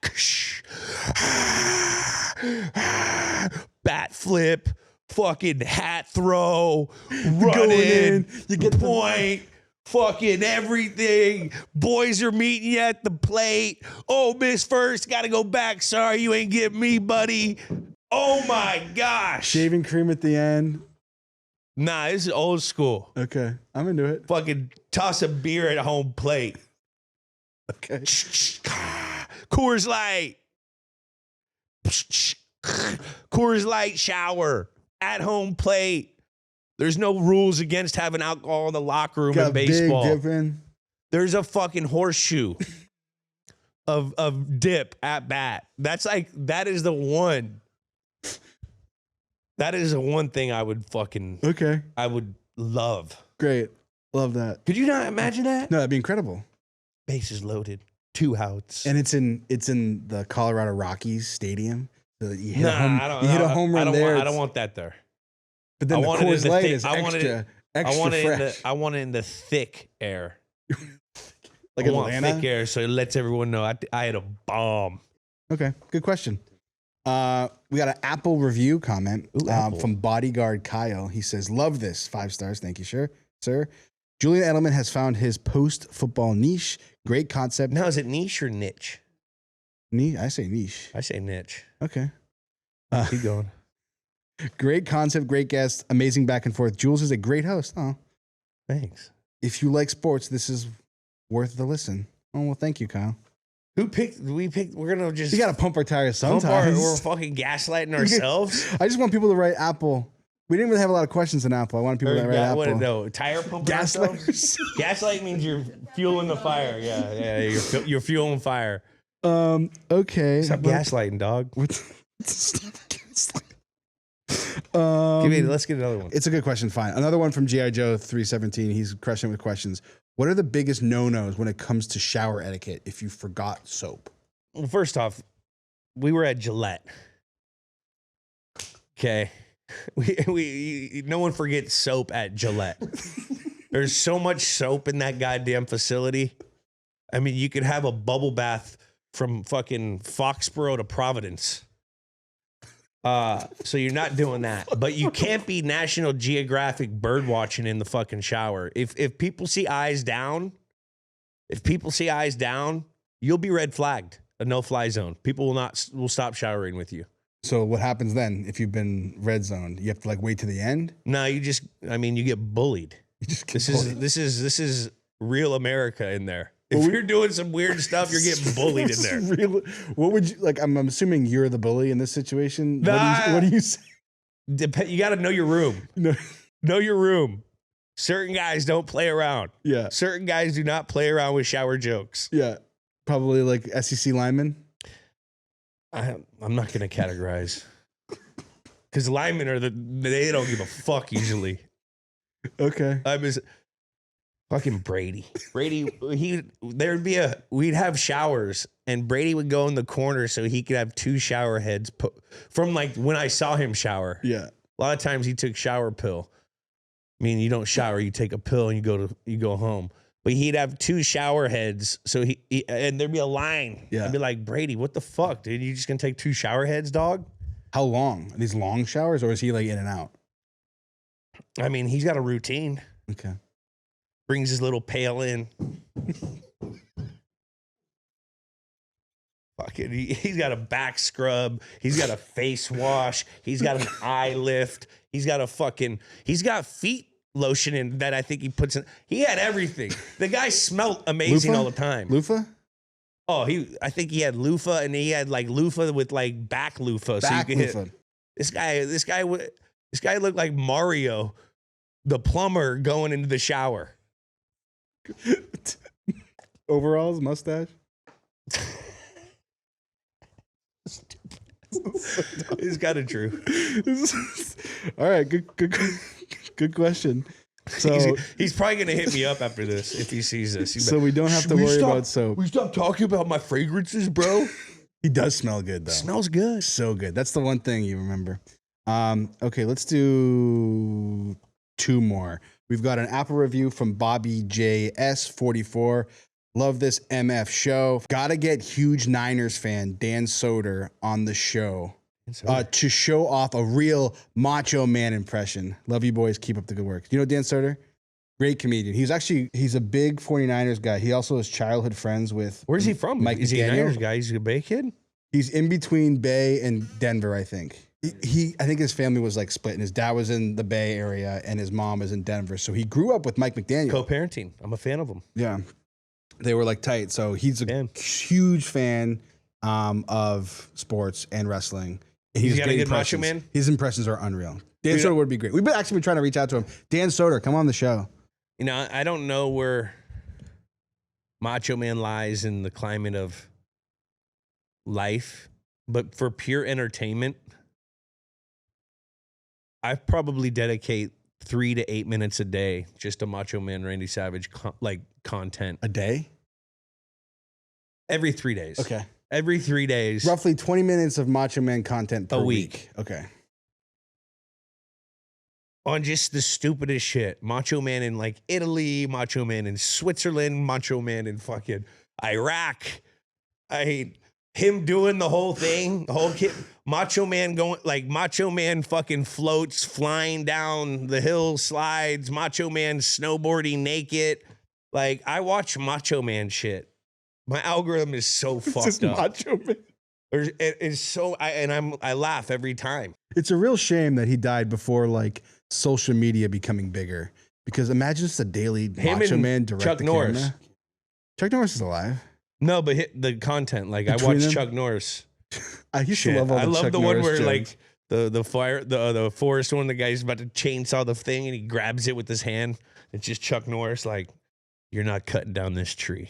bat flip, fucking hat throw, running, you get the point, fucking everything. Boys are meeting you at the plate. Oh, miss first, gotta go back. Sorry, you ain't getting me, buddy. Oh my gosh. Shaving cream at the end. Nah, this is old school. Okay, I'm into it. Fucking toss a beer at home plate. Okay. Coors Light. Coors Light shower. At home plate. There's no rules against having alcohol in the locker room in baseball. Big dipping. There's a fucking horseshoe of dip at bat. That is the one. That is the one thing I would I would love. Great. Love that. Could you not imagine that? No, that'd be incredible. Bases loaded. 2 outs. And it's in the Colorado Rockies stadium. So that you hit a home run there. I don't want that there. But then the Coors Light is extra fresh. I want it in the thick air. Like I want Atlanta? thick air so it lets everyone know I had a bomb. Okay, good question. We got an Apple review comment from Bodyguard Kyle. He says, "Love this, 5 stars. Thank you, sir. Julian Edelman has found his post-football niche. Great concept." Now, is it niche or niche? Niche? I say niche. I say niche. Okay. Keep going. Great concept, great guest, amazing back and forth. Jules is a great host. Oh, Thanks. if you like sports, this is worth the listen. Oh, well, thank you, Kyle. Who picked? We picked. We're gonna just. You got to pump our tires pump sometimes. we're fucking gaslighting ourselves. I just want people to write Apple. We didn't really have a lot of questions in Apple. I wanted people to write Apple. No, tire pumping ourselves. Gaslighters. Gaslight means you're fueling the fire. Yeah. You're fueling fire. Okay. Stop gaslighting, dog. Stop gaslighting. Let's get another one. It's a good question. Fine. Another one from G.I. Joe 317. He's crushing with questions. What are the biggest no-nos when it comes to shower etiquette if you forgot soap? Well, first off, we were at Gillette. Okay. No one forgets soap at Gillette. There's so much soap in that goddamn facility. I mean, you could have a bubble bath from fucking Foxborough to Providence. So you're not doing that. But you can't be National Geographic bird watching in the fucking shower. If people see eyes down, you'll be red flagged. A no-fly zone. People will stop showering with you. So what happens then if you've been red zoned? You have to like wait to the end? No, you get bullied. You just This is real America in there. If you're doing some weird stuff, you're getting bullied in there. What would you like? I'm assuming you're the bully in this situation. Nah. What do you say? You got to know your room. No. Know your room. Certain guys don't play around. Yeah. Certain guys do not play around with shower jokes. Yeah. Probably like SEC linemen. I'm not going to categorize. Because linemen they don't give a fuck usually. Okay. Fucking Brady. We'd have showers and Brady would go in the corner so he could have 2 shower heads from like when I saw him shower. Yeah. A lot of times he took shower pill. I mean, you don't shower, you take a pill and you go home. But he'd have 2 shower heads. So and there'd be a line. Yeah. I'd be like, Brady, what the fuck, dude? You just gonna take 2 shower heads, dog? How long? Are these long showers or is he like in and out? I mean, he's got a routine. Okay. Brings his little pail in. Fucking, he's got a back scrub. He's got a face wash. He's got an eye lift. He's got feet lotion in that I think he puts in. He had everything. The guy smelled amazing Loofah? all the time. Loofah? Oh, I think he had loofah and he had like loofah with like back loofah. Back so you could loofah. hit. This guy looked like Mario, the plumber, going into the shower. Overalls, mustache. It's kind of true. All right, good question. So he's probably gonna hit me up after this if he sees this. So we don't have to worry about soap. We stop talking about my fragrances, bro. He does smell good though. Smells good. So good. That's the one thing you remember. Okay, let's do 2 more. We've got an Apple review from Bobby JS44. Love this MF show. Gotta get huge Niners fan Dan Soder on the show to show off a real Macho Man impression. Love you boys. Keep up the good work. You know Dan Soder? Great comedian. He's a big 49ers guy. He also is childhood friends with. Where's he from? Mike Is he a McDaniel. Niners guy? He's a Bay kid? He's in between Bay and Denver, I think. I think his family was like split, and his dad was in the Bay Area, and his mom was in Denver. So he grew up with Mike McDaniel. Co-parenting. I'm a fan of him. Yeah, they were like tight. So he's a huge fan of sports and wrestling. And He's got a good Macho Man. His impressions are unreal. Dan Soder would be great. We've actually been trying to reach out to him. Dan Soder, come on the show. You know, I don't know where Macho Man lies in the climate of life, but for pure entertainment, I probably dedicate 3 to 8 minutes a day just to Macho Man Randy Savage content. A day? Every 3 days. Okay. Every 3 days. Roughly 20 minutes of Macho Man content per week. Okay. On just the stupidest shit. Macho Man in like Italy, Macho Man in Switzerland, Macho Man in fucking Iraq. Him doing the whole thing, the whole kid. Macho Man going, like Macho Man fucking floats, flying down the hill slides, Macho Man snowboarding naked. Like, I watch Macho Man shit. My algorithm is so fucked up. Macho Man. It's so, I laugh every time. It's a real shame that he died before like social media becoming bigger. Because imagine just a daily Macho Man direct Chuck the Norris. camera. Chuck Norris is alive. No, but the content. Like, Between I watch them? Chuck Norris. I used Shit. to love all the I love Chuck the one Norris where jokes. like the forest one, the guy's about to chainsaw the thing and he grabs it with his hand. It's just Chuck Norris like, you're not cutting down this tree.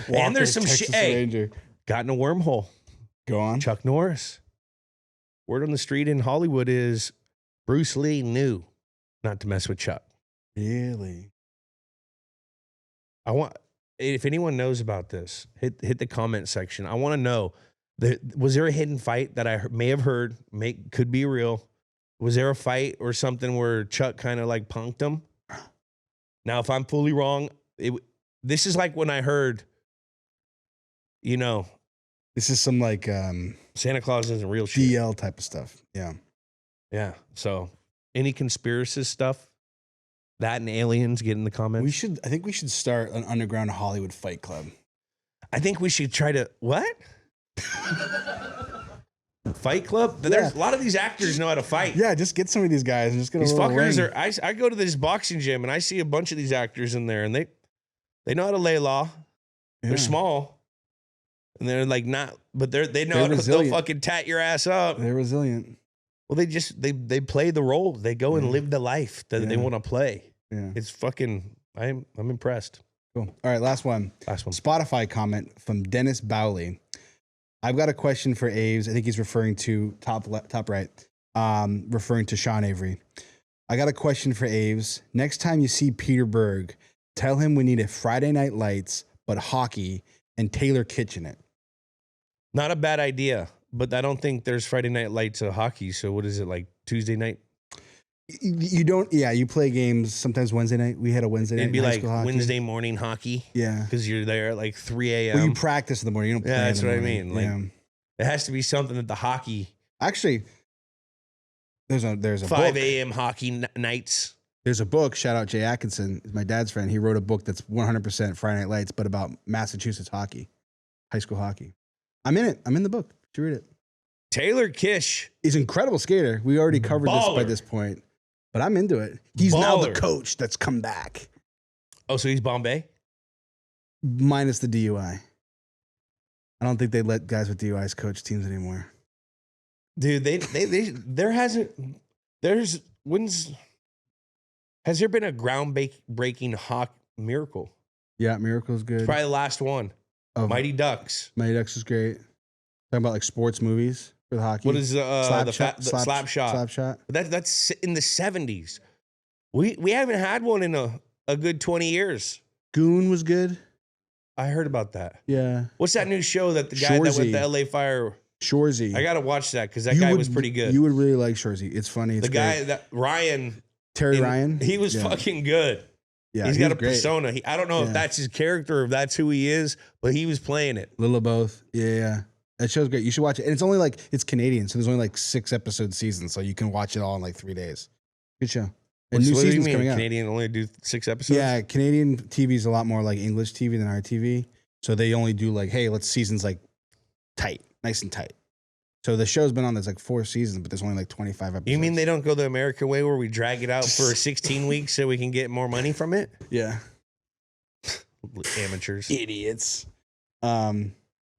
And there's some shit. Hey, got in a wormhole. Go on. Chuck Norris. Word on the street in Hollywood is Bruce Lee knew not to mess with Chuck. Really? If anyone knows about this, hit the comment section. I want to know, was there a hidden fight that I may have heard, could be real? Was there a fight or something where Chuck kind of like punked him? Now, if I'm fully wrong, this is like when I heard, you know, This is some like Santa Claus isn't real shit. DL type of stuff. Yeah. Yeah. So, any conspiracist stuff? That and aliens, get in the comments. I think we should start an underground Hollywood fight club. I think we should try to what? Fight club? There's a lot of these actors know how to fight. Yeah, just get some of these guys and just get These a little fuckers ring. are. I go to this boxing gym and I see a bunch of these actors in there, and they know how to lay law. Yeah. They're small, and they're like not, but they know They're how to, they'll resilient. fucking tat your ass up. They're resilient. Well, they play the role. They go and live the life that they want to play. Yeah. It's fucking. I'm impressed. Cool. All right, last one. Spotify comment from Dennis Bowley. I've got a question for Aves. I think he's referring to top right, referring to Sean Avery. I got a question for Aves. Next time you see Peter Berg, tell him we need a Friday Night Lights, but hockey, and Taylor Kitchen it. Not a bad idea, but I don't think there's Friday Night Lights of hockey. So what is it, like Tuesday night? You don't, you play games sometimes Wednesday night. We had a Wednesday night. It'd be high like school hockey. Wednesday morning hockey. Yeah. Because you're there at like 3 a.m. Well, you practice in the morning. You don't play. Yeah, that's in the what I morning. mean. Like, it has to be something that the hockey. Actually, there's a 5 book. a.m. hockey nights. There's a book. Shout out Jay Atkinson, my dad's friend. He wrote a book that's 100% Friday Night Lights, but about Massachusetts hockey, high school hockey. I'm in it. I'm in the book. Did you read it? Taylor Kish. He's an incredible skater. We already covered this by this point, but I'm into it. He's now the coach that's come back. Oh, so he's Bombay? Minus the DUI. I don't think they let guys with DUIs coach teams anymore. Dude, has there been a groundbreaking hawk miracle? Yeah, Miracle's good. Probably the last one. Mighty Ducks. Mighty Ducks is great. Talking about like sports movies for the hockey. What is Slap slap shot? Slap shot. That's in the 70s. We haven't had one in a good 20 years. Goon was good. I heard about that. Yeah. What's that new show that the guy that went to LA Fire? Shorzy. I gotta watch that because that guy was pretty good. You would really like Shorzy. It's funny. It's the guy that Ryan. Terry Ryan. He was fucking good. Yeah, he's got a persona. I don't know if that's his character or if that's who he is, but he was playing it. Little of both. Yeah. That show's great. You should watch it. And it's only like, it's Canadian, so there's only like 6 episode seasons, so you can watch it all in like 3 days. Good show. And new season's coming out. Canadian only do 6 episodes? Yeah, Canadian TV is a lot more like English TV than our TV. So they only do like, hey, let's seasons like tight, nice and tight. So the show's been on, there's like 4 seasons, but there's only like 25 episodes. You mean they don't go the American way where we drag it out for 16 weeks so we can get more money from it? Yeah. Amateurs. Idiots.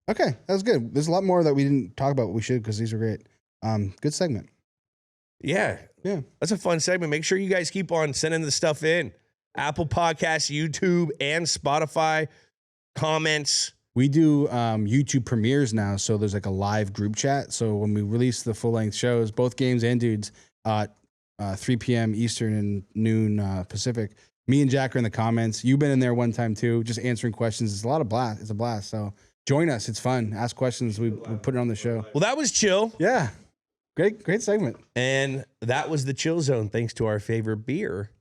Okay, that was good. There's a lot more that we didn't talk about, but we should because these are great. Good segment. Yeah. That's a fun segment. Make sure you guys keep on sending the stuff in. Apple Podcasts, YouTube, and Spotify. Comments. We do YouTube premieres now, so there's like a live group chat. So when we release the full-length shows, both games and dudes, 3 p.m. Eastern and noon Pacific, me and Jack are in the comments. You've been in there one time too, just answering questions. It's a lot of blast. It's a blast. So join us. It's fun. Ask questions. We put it on the show. Well, that was chill. Yeah. Great segment. And that was the Chill Zone, thanks to our favorite beer,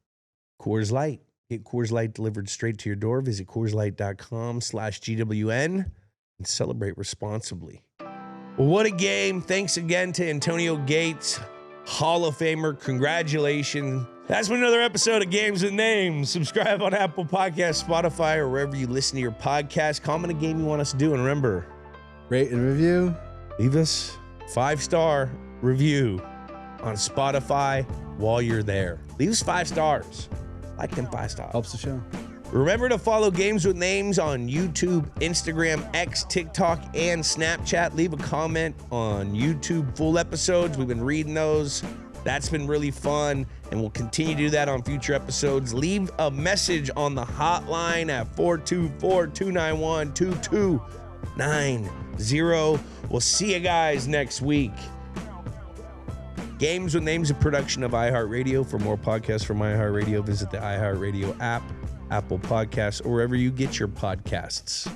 Coors Light. Get Coors Light delivered straight to your door. Visit CoorsLight.com/GWN and celebrate responsibly. Well, what a game. Thanks again to Antonio Gates, Hall of Famer. Congratulations. That's been another episode of Games with Names. Subscribe on Apple Podcasts, Spotify, or wherever you listen to your podcast. Comment a game you want us to do. And remember, rate and review. Leave us 5-star review on Spotify while you're there. Leave us 5 stars. Like them 5 stars. Helps the show. Remember to follow Games with Names on YouTube, Instagram, X, TikTok, and Snapchat. Leave a comment on YouTube full episodes. We've been reading those. That's been really fun, and we'll continue to do that on future episodes. Leave a message on the hotline at 424-291-2290. We'll see you guys next week. Games with Names, a production of iHeartRadio. For more podcasts from iHeartRadio, visit the iHeartRadio app, Apple Podcasts, or wherever you get your podcasts.